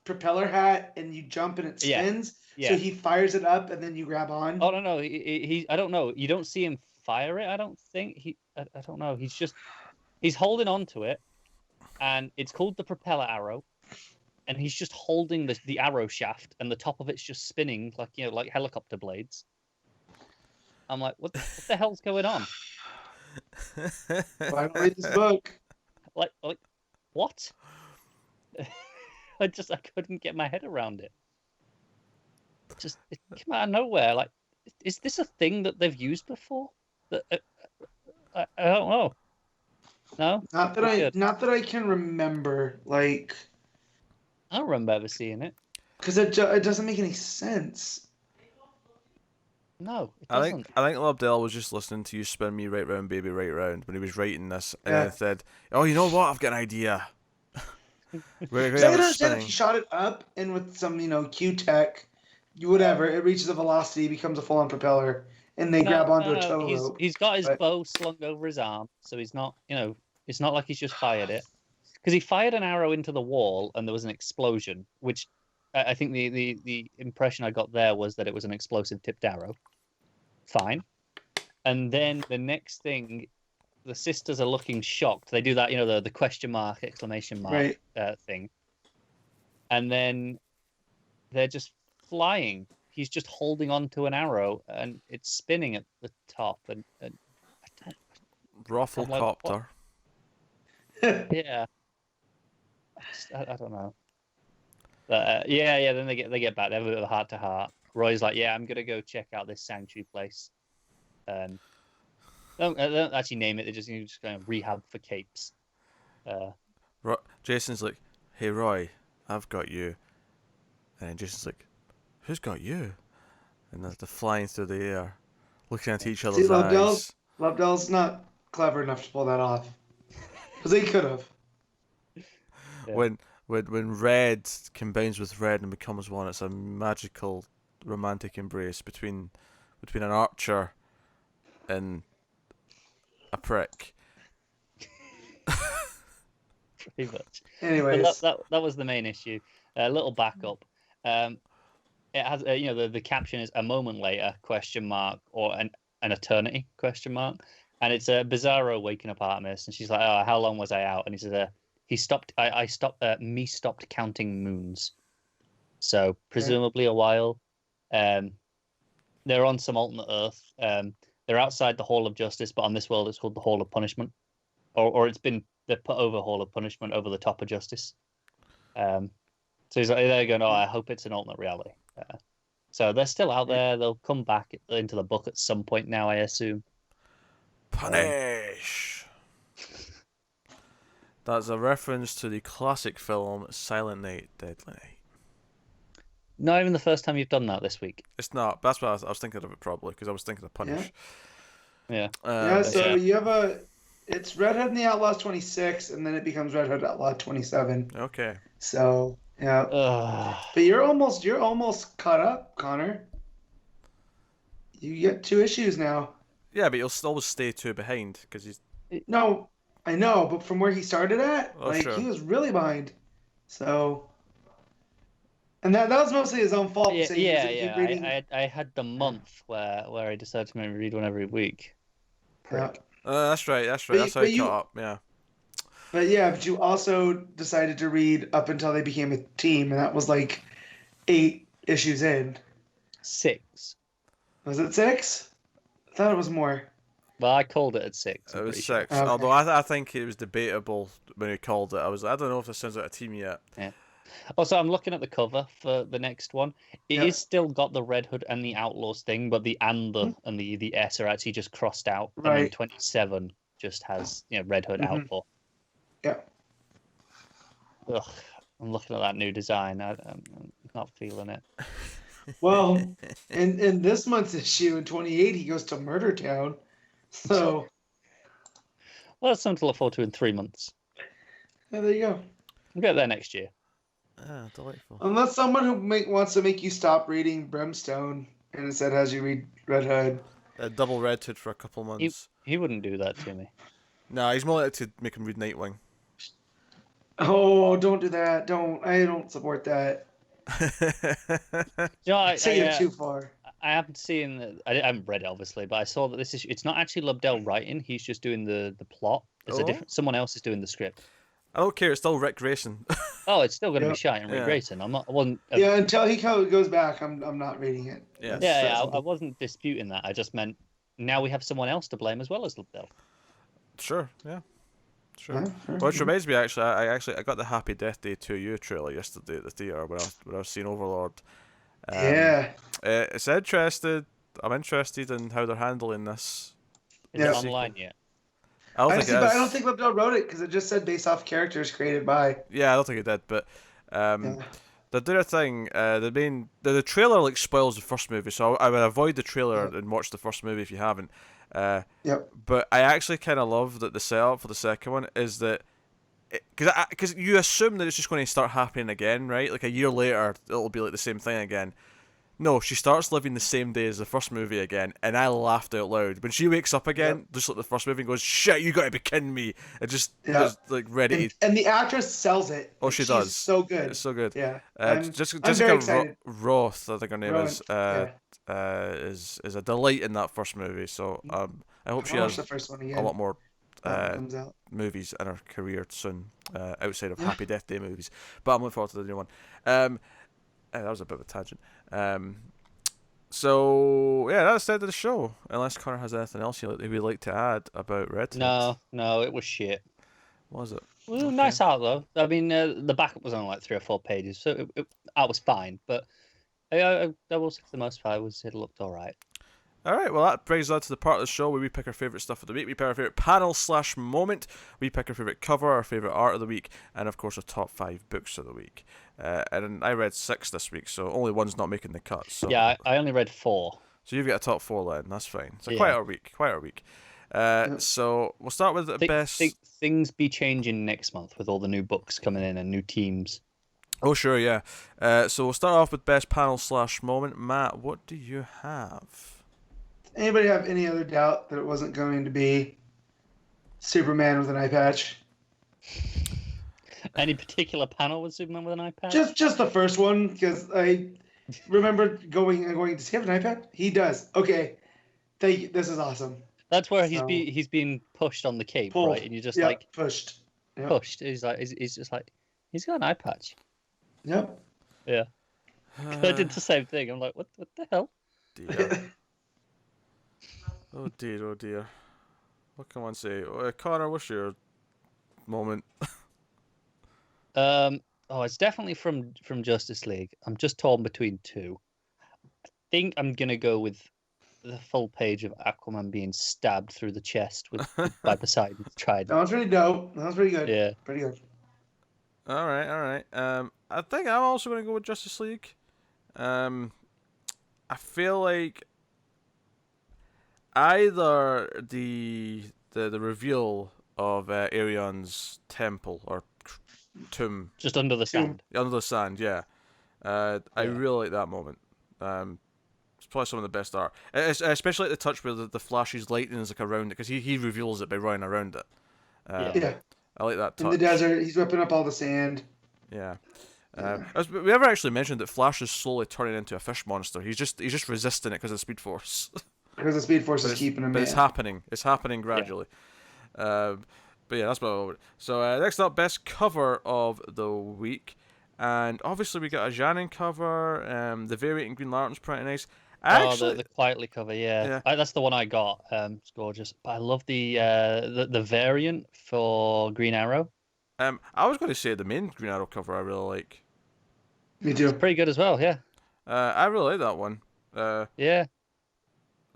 propeller hat and you jump and it spins? Yeah. So he fires it up and then you grab on? Oh, no. I don't know. You don't see him fire it, I don't think. I don't know. He's holding on to it and it's called the propeller arrow. And he's just holding the arrow shaft and the top of it's just spinning like helicopter blades. I'm like, what the hell's going on? Why don't read this book? Like what? I couldn't get my head around it. It came out of nowhere. Like, is this a thing that they've used before? I don't know. No, not that I can remember. Like, I don't remember ever seeing it. Because it doesn't make any sense. No, it doesn't. I think Lobdell was just listening to you spin me right round, baby, right round when he was writing this, and he said, "Oh, you know what? I've got an idea." I can understand if you shot it up and with some, Q-Tech, whatever, it reaches a velocity, becomes a full-on propeller, and they grab onto a tow rope. He's got his bow slung over his arm, so he's not, it's not like he's just fired it. Because he fired an arrow into the wall and there was an explosion, which I think the impression I got there was that it was an explosive tipped arrow. Fine. And then the next thing, the sisters are looking shocked. They do that, the question mark, exclamation mark thing. And then they're just flying. He's just holding on to an arrow and it's spinning at the top. And I don't... Rufflecopter. Yeah. I don't know. But, then they get back. They have a bit of a heart-to-heart. Roy's like, yeah, I'm going to go check out this sanctuary place. They don't actually name it. They're just going to rehab for capes. Jason's like, hey, Roy, I've got you. And then Jason's like, who's got you? And they're flying through the air, looking at each other's eyes. Lobdell's not clever enough to pull that off. Because they could have. when red combines with red and becomes one, it's a magical romantic embrace between an archer and a prick. Pretty much. Anyways, but that was the main issue. A little backup. It has the caption is "a moment later?" or an eternity ? And it's a Bizarro waking up Artemis, and she's like, "Oh, how long was I out?" And he says, "He stopped. I stopped. Me stopped counting moons." So presumably a while. They're on some alternate Earth. They're outside the Hall of Justice, but on this world it's called the Hall of Punishment, or they put over Hall of Punishment over the top of Justice. So he's like, they're going, "Oh, I hope it's an alternate reality." So they're still out there. They'll come back into the book at some point now, I assume. Punish. That's a reference to the classic film Silent Night, Deadly Night. Not even the first time you've done that this week. It's not. That's what I was thinking of it probably, because I was thinking of Punish. Yeah. You have it's Red Hood and the Outlaws 26, and then it becomes Red Hood Outlaw 27. Okay. So yeah. But you're almost caught up, Connor. You get 2 issues now. Yeah, but you'll always stay 2 behind because he's. No, I know, but from where he started at, sure. He was really behind. So. And that was mostly his own fault. I had the month where I decided to maybe read one every week. Yeah. That's right. That's how you caught up. Yeah. But you also decided to read up until they became a team, and that was like 8 issues in. 6. Was it 6? I thought it was more. Well, I called it at 6. It was 6. Okay. Although I think it was debatable when he called it. I don't know if this sounds like a team yet. Yeah. Also, I'm looking at the cover for the next one. It is still got the Red Hood and the Outlaws thing, but the and the S are actually just crossed out. Right. And then 27 just has Red Hood Outlaw. Yeah. Ugh, I'm looking at that new design. I'm not feeling it. Well, in this month's issue, in 28, he goes to Murder Town. So. Well, that's something to look forward to in 3 months. Yeah, there you go. We'll get there next year. Ah, delightful. Unless someone who wants to make you stop reading Brimstone and instead has you read Red Hood. Double Red Hood for a couple months. He wouldn't do that to me. Nah, he's more likely to make him read Nightwing. Oh, don't do that. I don't support that. Taking it too far. I haven't seen. I haven't read it obviously, but I saw that this is. It's not actually Lobdell writing. He's just doing the plot. It's a different. Someone else is doing the script. I don't care. It's still Rick Grayson. Oh, it's still going to be shite and Rick Grayson. I wasn't. Until he goes back, I'm not reading it. I wasn't disputing that. I just meant now we have someone else to blame as well as Lobdell. Sure. Yeah. Sure. Which reminds me, actually, I got the Happy Death Day 2U trailer yesterday at the theater when I was seeing Overlord. It's interested. I'm interested in how they're handling this. Is it online yet? I don't think Lobdell wrote it because it just said based off characters created by. Yeah, I don't think it did, but they did a thing. The trailer spoils the first movie, so I would avoid the trailer and watch the first movie if you haven't. But I actually kind of love that the setup for the second one is that because you assume that it's just going to start happening again, right? Like a year later, it'll be like the same thing again. No, she starts living the same day as the first movie again, and I laughed out loud. When she wakes up again, just like the first movie, and goes, "Shit, you gotta be kidding me!" It just was like ready. And the actress sells it. Oh, she does. So good. It's so good. Yeah. Jessica Roth, I think her name is a delight in that first movie. So I hope she has the first one again. a lot more movies in her career soon, outside of Happy Death Day movies. But I'm looking forward to the new one. That was a bit of a tangent. So yeah, that's the end of the show. Unless Connor has anything else he would like to add about Red Hood. No, it was shit. Was it? Well, okay. Nice art though. I mean, the backup was only like 3 or 4 pages, so I was fine. But I was, for the most part, it looked all right. All right, well, that brings us on to the part of the show where we pick our favourite stuff of the week. We pick our favourite panel/moment. We pick our favourite cover, our favourite art of the week, and, of course, our top 5 books of the week. And I read 6 this week, so only one's not making the cut. So. Yeah, I only read 4. So you've got a top 4 then. That's fine. So quite our week. So we'll start with the best. Things be changing next month with all the new books coming in and new teams. Oh sure, yeah. So we'll start off with best panel / moment. Matt, what do you have? Anybody have any other doubt that it wasn't going to be Superman with an eye patch? Any particular panel with Superman with an eye patch? Just the first one, because I remember going, does he have an iPad? He does. Okay. Thank you. This is awesome. That's where he's being pushed on the cape, pulled. right? And you're just pushed. Yep. Pushed. He's just like, he's got an eye patch. Yep. Yeah. I did the same thing. I'm like, what the hell? Dear. Oh dear. What can one say? Connor, what's your moment? It's definitely from Justice League. I'm just torn between two. I think I'm gonna go with the full page of Aquaman being stabbed through the chest by Poseidon's trident. That was pretty dope. That was pretty good. Yeah. Pretty good. All right. I think I'm also gonna go with Justice League. I feel like either the reveal of Arion's temple or tomb just under the sand. Under the sand, yeah. I really like that moment. It's probably some of the best art, especially at the touch where the flashes lightning is like around it, because he reveals it by running around it. Yeah. I like that touch. In the desert, he's whipping up all the sand. Yeah. We never actually mentioned that Flash is slowly turning into a fish monster. He's just resisting it because of the Speed Force. Because the Speed Force is keeping him. But it's happening. It's happening gradually. Yeah. But yeah, that's about it. So next up, best cover of the week, and obviously we got a Janin cover. The variant in Green Lantern's pretty nice. The Quietly cover, yeah. That's the one I got. It's gorgeous. But I love the variant for Green Arrow. I was going to say the main Green Arrow cover I really like. Me too. It's pretty good as well, yeah. I really like that one. Yeah.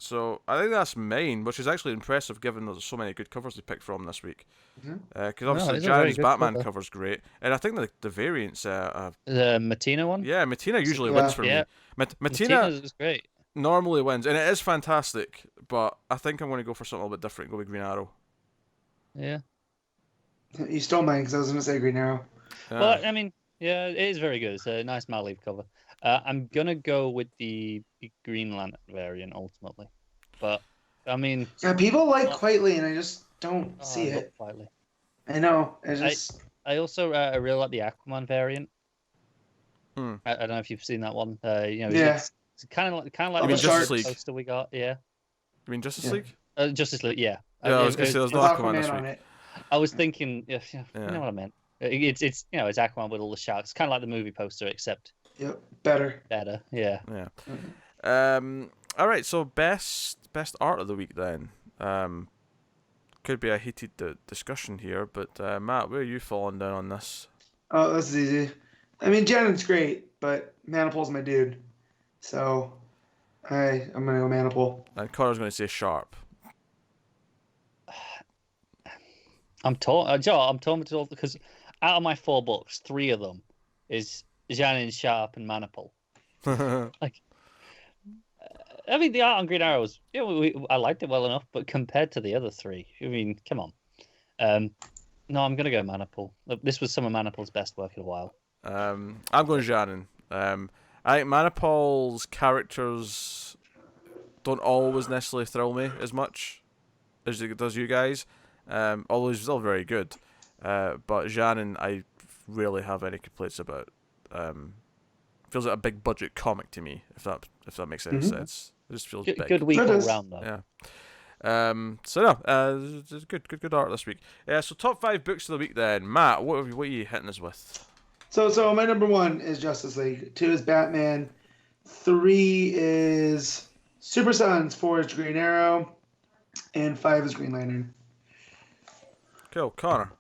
So I think that's mine, which is actually impressive given there's so many good covers they picked from this week. Because obviously Janin's Batman cover's great, and I think the variants. The Matina one. Yeah, Matina usually wins for me. Matina is great. Normally wins, and it is fantastic. But I think I'm going to go for something a little bit different. Go with Green Arrow. Yeah. You stole mine because I was going to say Green Arrow. Well, I mean, yeah, it is very good. It's a nice Matt Leaf cover. I'm gonna go with the Green Lantern variant ultimately, but I mean, people like Quietly, and I just don't see it. Quietly. I know. I also really like the Aquaman variant. I don't know if you've seen that one. It's kind of like the Justice League poster we got. Yeah. You mean Justice League? Justice League. Yeah. Yeah, I was gonna say there's no Aquaman this week. It. I was thinking, you know what I meant. It's it's Aquaman with all the sharks. Kind of like the movie poster, except. Yep, better, yeah. All right, so best art of the week then. Could be a heated discussion here, but Matt, where are you falling down on this? Oh, this is easy. I mean, Janin's great, but Manapul's my dude, so I'm gonna go Manapul. And Connor's gonna say Sharp. I'm torn. I'm torn because out of my 4 books, 3 of them is Janin, Sharp, and Manapul. I mean, the art on Green Arrows, I liked it well enough, but compared to the other 3, I mean, come on. No, I'm gonna go Manapul. This was some of Manapul's best work in a while. I'm going Janin. I think Manapul's characters don't always necessarily thrill me as much as it does you guys. Although he's still very good. But Janin, I rarely have any complaints about. Feels like a big budget comic to me, if that makes any sense. It just feels big. Good week all round though. Yeah. Good art this week. So top 5 books of the week then. Matt, what are you hitting us with? So my number 1 is Justice League. 2 is Batman. 3 is Super Sons. 4 is Green Arrow, and 5 is Green Lantern. Cool, Connor.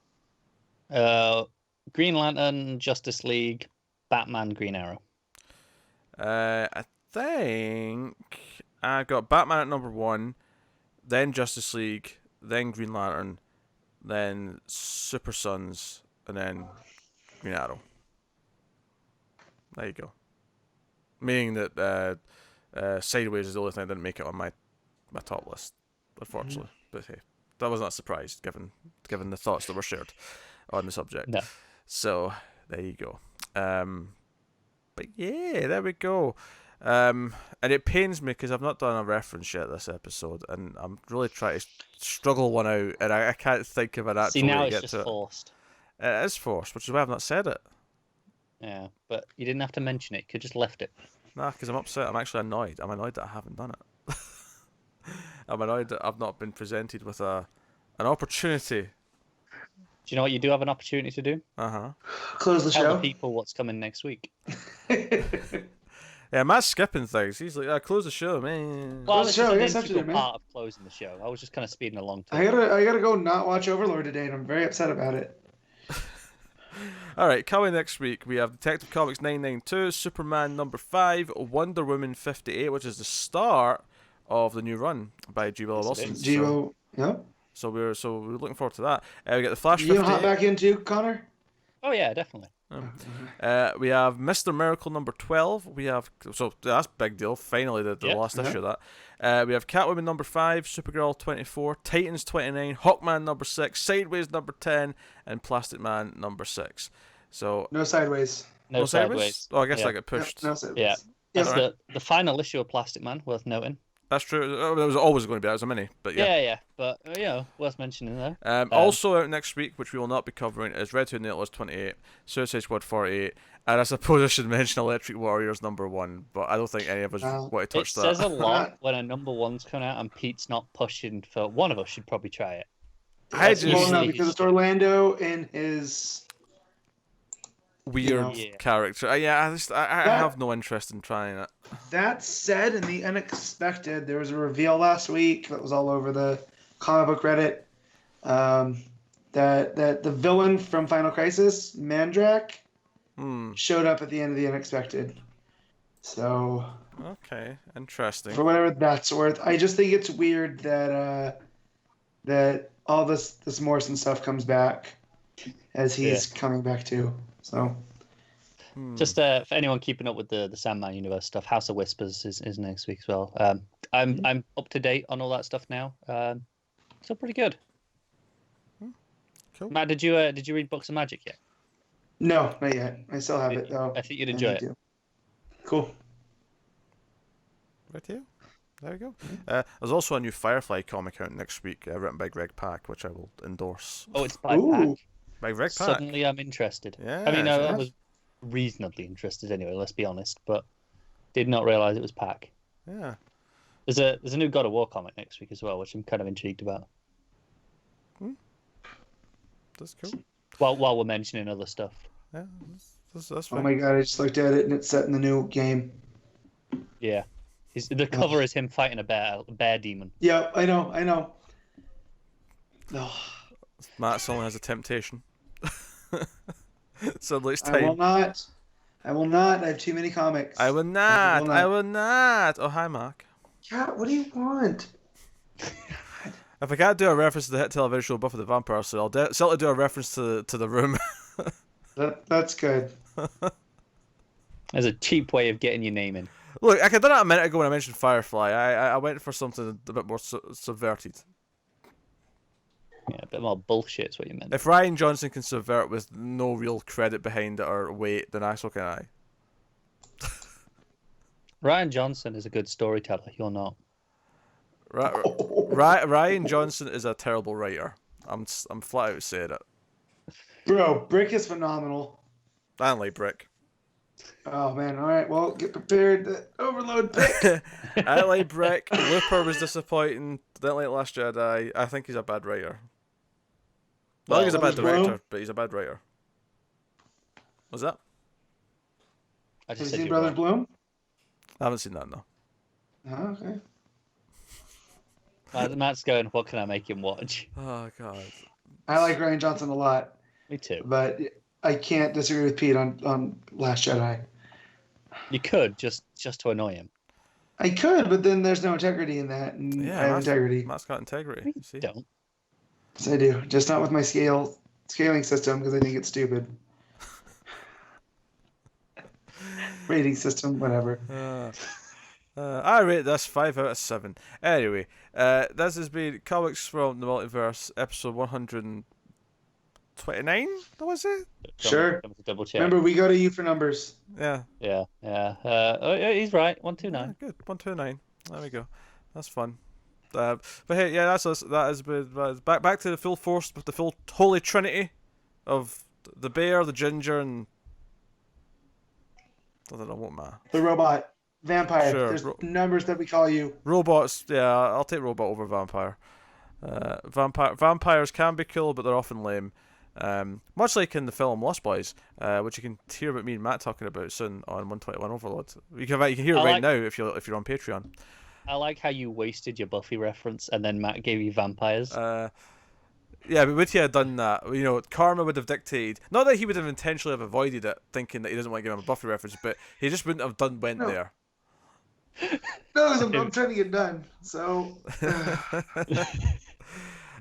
Green Lantern, Justice League, Batman, Green Arrow. I think I got Batman at number 1, then Justice League, then Green Lantern, then Super Sons, and then Green Arrow. There you go. Meaning that Sideways is the only thing that didn't make it on my top list. unfortunately. But hey, that was not a surprise given the thoughts that were shared on the subject. No. So there you go. But yeah, there we go. And it pains me because I've not done a reference yet this episode, and I'm really trying to struggle one out, and I can't think of an actual See, now way to it's get just to it. forced. It is forced, which is why I've not said it. Yeah, but you didn't have to mention it. You could just left it. Nah, because I'm upset. I'm actually annoyed. I'm annoyed that I haven't done it. I'm annoyed that I've not been presented with an opportunity. Do you know what you do have an opportunity to do? Close the Tell show. the people what's coming next week. Yeah, Matt's skipping things. He's like, close the show, man. Well, Close this the show, I is guess an I have to do it, integral man. part of closing the show. I was just kind of speeding along. I gotta go not watch Overlord today, and I'm very upset about it. Alright, coming next week, we have Detective Comics 992, Superman number 5, Wonder Woman 58, which is the start of the new run by G. Willow Wilson. Yep. So we're looking forward to that. We get the Flash 58. You gonna hop back into Connor? Oh yeah, definitely. We have Mr. Miracle number 12. We have that's a big deal. Finally, the last issue of that. We have Catwoman number 5, Supergirl 24, Titans 29, Hawkman number 6, Sideways number 10, and Plastic Man number 6. So no Sideways. No Sideways. Oh, I guess I got pushed. No Sideways. Yeah. That's Right. the final issue of Plastic Man, worth noting. That's true. There was always going to be. That was a mini, but yeah. Yeah. But worth mentioning there. Also out next week, which we will not be covering, is Red Hood and the Outlaws 28, Suicide Squad 48, and I suppose I should mention Electric Warriors number 1, but I don't think any of us want to touch that. It says a lot when a number 1's coming out and Pete's not pushing for. One of us should probably try it. No, because it's Orlando and his weird character. I have no interest in trying it. That said, in the unexpected, there was a reveal last week that was all over the comic book Reddit. That the villain from Final Crisis, Mandrak, showed up at the end of the unexpected. So okay, interesting. For whatever that's worth, I just think it's weird that that all this Morrison stuff comes back as he's coming back too. So. Just for anyone keeping up with the Sandman universe stuff, House of Whispers is next week as well. I'm up to date on all that stuff now. Still pretty good. Cool. Matt, did you read Books of Magic yet? No, not yet. I still have it though. I think you'd enjoy it. Cool. Right here. There we go. There's also a new Firefly comic out next week, written by Greg Pak, which I will endorse. Oh, it's by Pak. By Greg Pak. Suddenly, I'm interested. Yeah. I mean, I was reasonably interested anyway. Let's be honest, but did not realize it was Pak. Yeah. There's a new God of War comic next week as well, which I'm kind of intrigued about. That's cool. While we're mentioning other stuff. Yeah, that's fine. Oh my god! I just looked at it and it's set in the new game. Yeah. The cover is him fighting a bear demon. Yeah, I know. Oh. Matt only has a temptation. So it's time. I will not. I have too many comics. I will not. Oh, hi, Mark. Yeah, what do you want? If I can't do a reference to the hit television show Buffy the Vampire Slayer, I'll certainly do a reference to the room. That's good. There's a cheap way of getting your name in. Look, I did that a minute ago when I mentioned Firefly. I went for something a bit more subverted. Yeah, a bit more bullshit is what you meant. If Ryan Johnson can subvert with no real credit behind it or weight, then so can I. Ryan Johnson is a good storyteller. You're not. Ryan Johnson is a terrible writer. I'm flat out saying it. Bro, Brick is phenomenal. I don't like Brick. Oh man! All right, well, get prepared. The Overload pick. I like Brick. Looper was disappointing. Didn't like Last Jedi. I think he's a bad writer. I think he's a bad director, but he's a bad writer. What's that? Have you seen Brothers Bloom? I haven't seen that, no. Oh, okay. Matt's going, what can I make him watch? Oh, God. I like Ryan Johnson a lot. Me too. But I can't disagree with Pete on Last Jedi. You could, just to annoy him. I could, but then there's no integrity in that. And Yeah, I have integrity. Matt's got integrity. You see? Don't. Yes, I do. Just not with my scaling system because I think it's stupid. Rating system, whatever. I rate this 5 out of 7. Anyway, this has been Comics from the Multiverse, episode 129, was it? Sure. Double check. Remember, we go to you for numbers. Yeah. Yeah. He's right. 129. Good. 129. There we go. That's fun. But hey, yeah, that's us. That has been back to the full force with the full holy trinity of the bear, the ginger, and I don't know what the robot. Vampire. Sure. There's numbers that we call you. Robots, yeah, I'll take robot over vampire. Vampires can be cool, but they're often lame. Much like in the film Lost Boys, which you can hear about me and Matt talking about soon on 121 Overload. You can hear it right now if you're on Patreon. I like how you wasted your Buffy reference and then Matt gave you vampires. Yeah, but would he have done that? You know, karma would have dictated. Not that he would have intentionally have avoided it, thinking that he doesn't want to give him a Buffy reference, but he just wouldn't have went there. No, I'm trying to get done. So.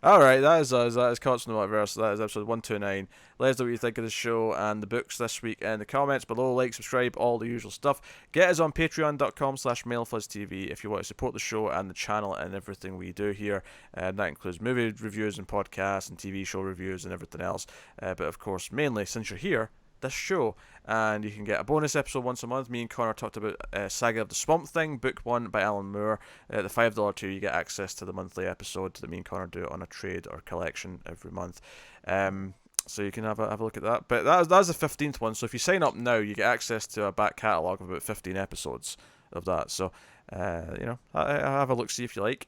Alright, that is us. That is Comics from the Multiverse. That is episode 129. Let us know what you think of the show and the books this week in the comments below. Like, subscribe, all the usual stuff. Get us on patreon.com/MailFuzzTV if you want to support the show and the channel and everything we do here. That includes movie reviews and podcasts and TV show reviews and everything else. But of course, mainly, since you're here, this show, and you can get a bonus episode once a month. Me and Connor talked about Saga of the Swamp Thing, book 1 by Alan Moore. At the $5 tier, you get access to the monthly episode that me and Connor do on a trade or collection every month. So you can have a look at that. But that's the 15th one, so if you sign up now, you get access to a back catalogue of about 15 episodes of that. So have a look, see if you like.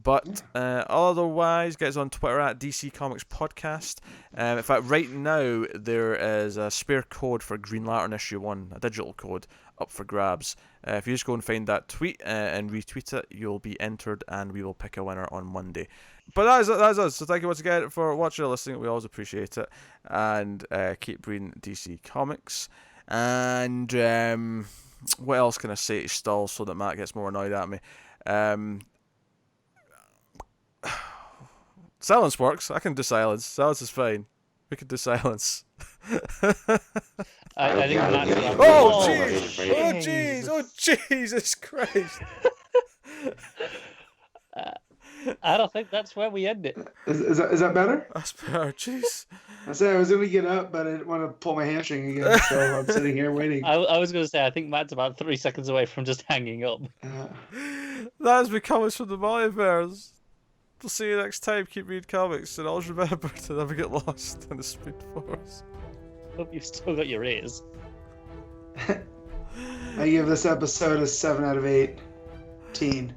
But otherwise, get us on Twitter at DC Comics Podcast. In fact, right now there is a spare code for Green Lantern issue 1, a digital code up for grabs. If you just go and find that tweet and retweet it, you'll be entered, and we will pick a winner on Monday. But that is us. So thank you once again for watching or listening. We always appreciate it, and keep reading DC Comics. And what else can I say to stall so that Matt gets more annoyed at me? Silence works. I can do silence. Silence is fine. We can do silence. I think Matt. Oh jeez! Oh jeez! Oh Jesus Christ! I don't think that's where we end it. Is that better? That's better. Jeez. I said I was going to get up, but I didn't want to pull my hamstring again, so I'm sitting here waiting. I was going to say, I think Matt's about 3 seconds away from just hanging up. That has been Comics from the Multiverse. We'll see you next time. Keep reading comics, and always remember to never get lost in the Speed Force. Hope you've still got your ears. I give this episode a 7 out of 8. Teen.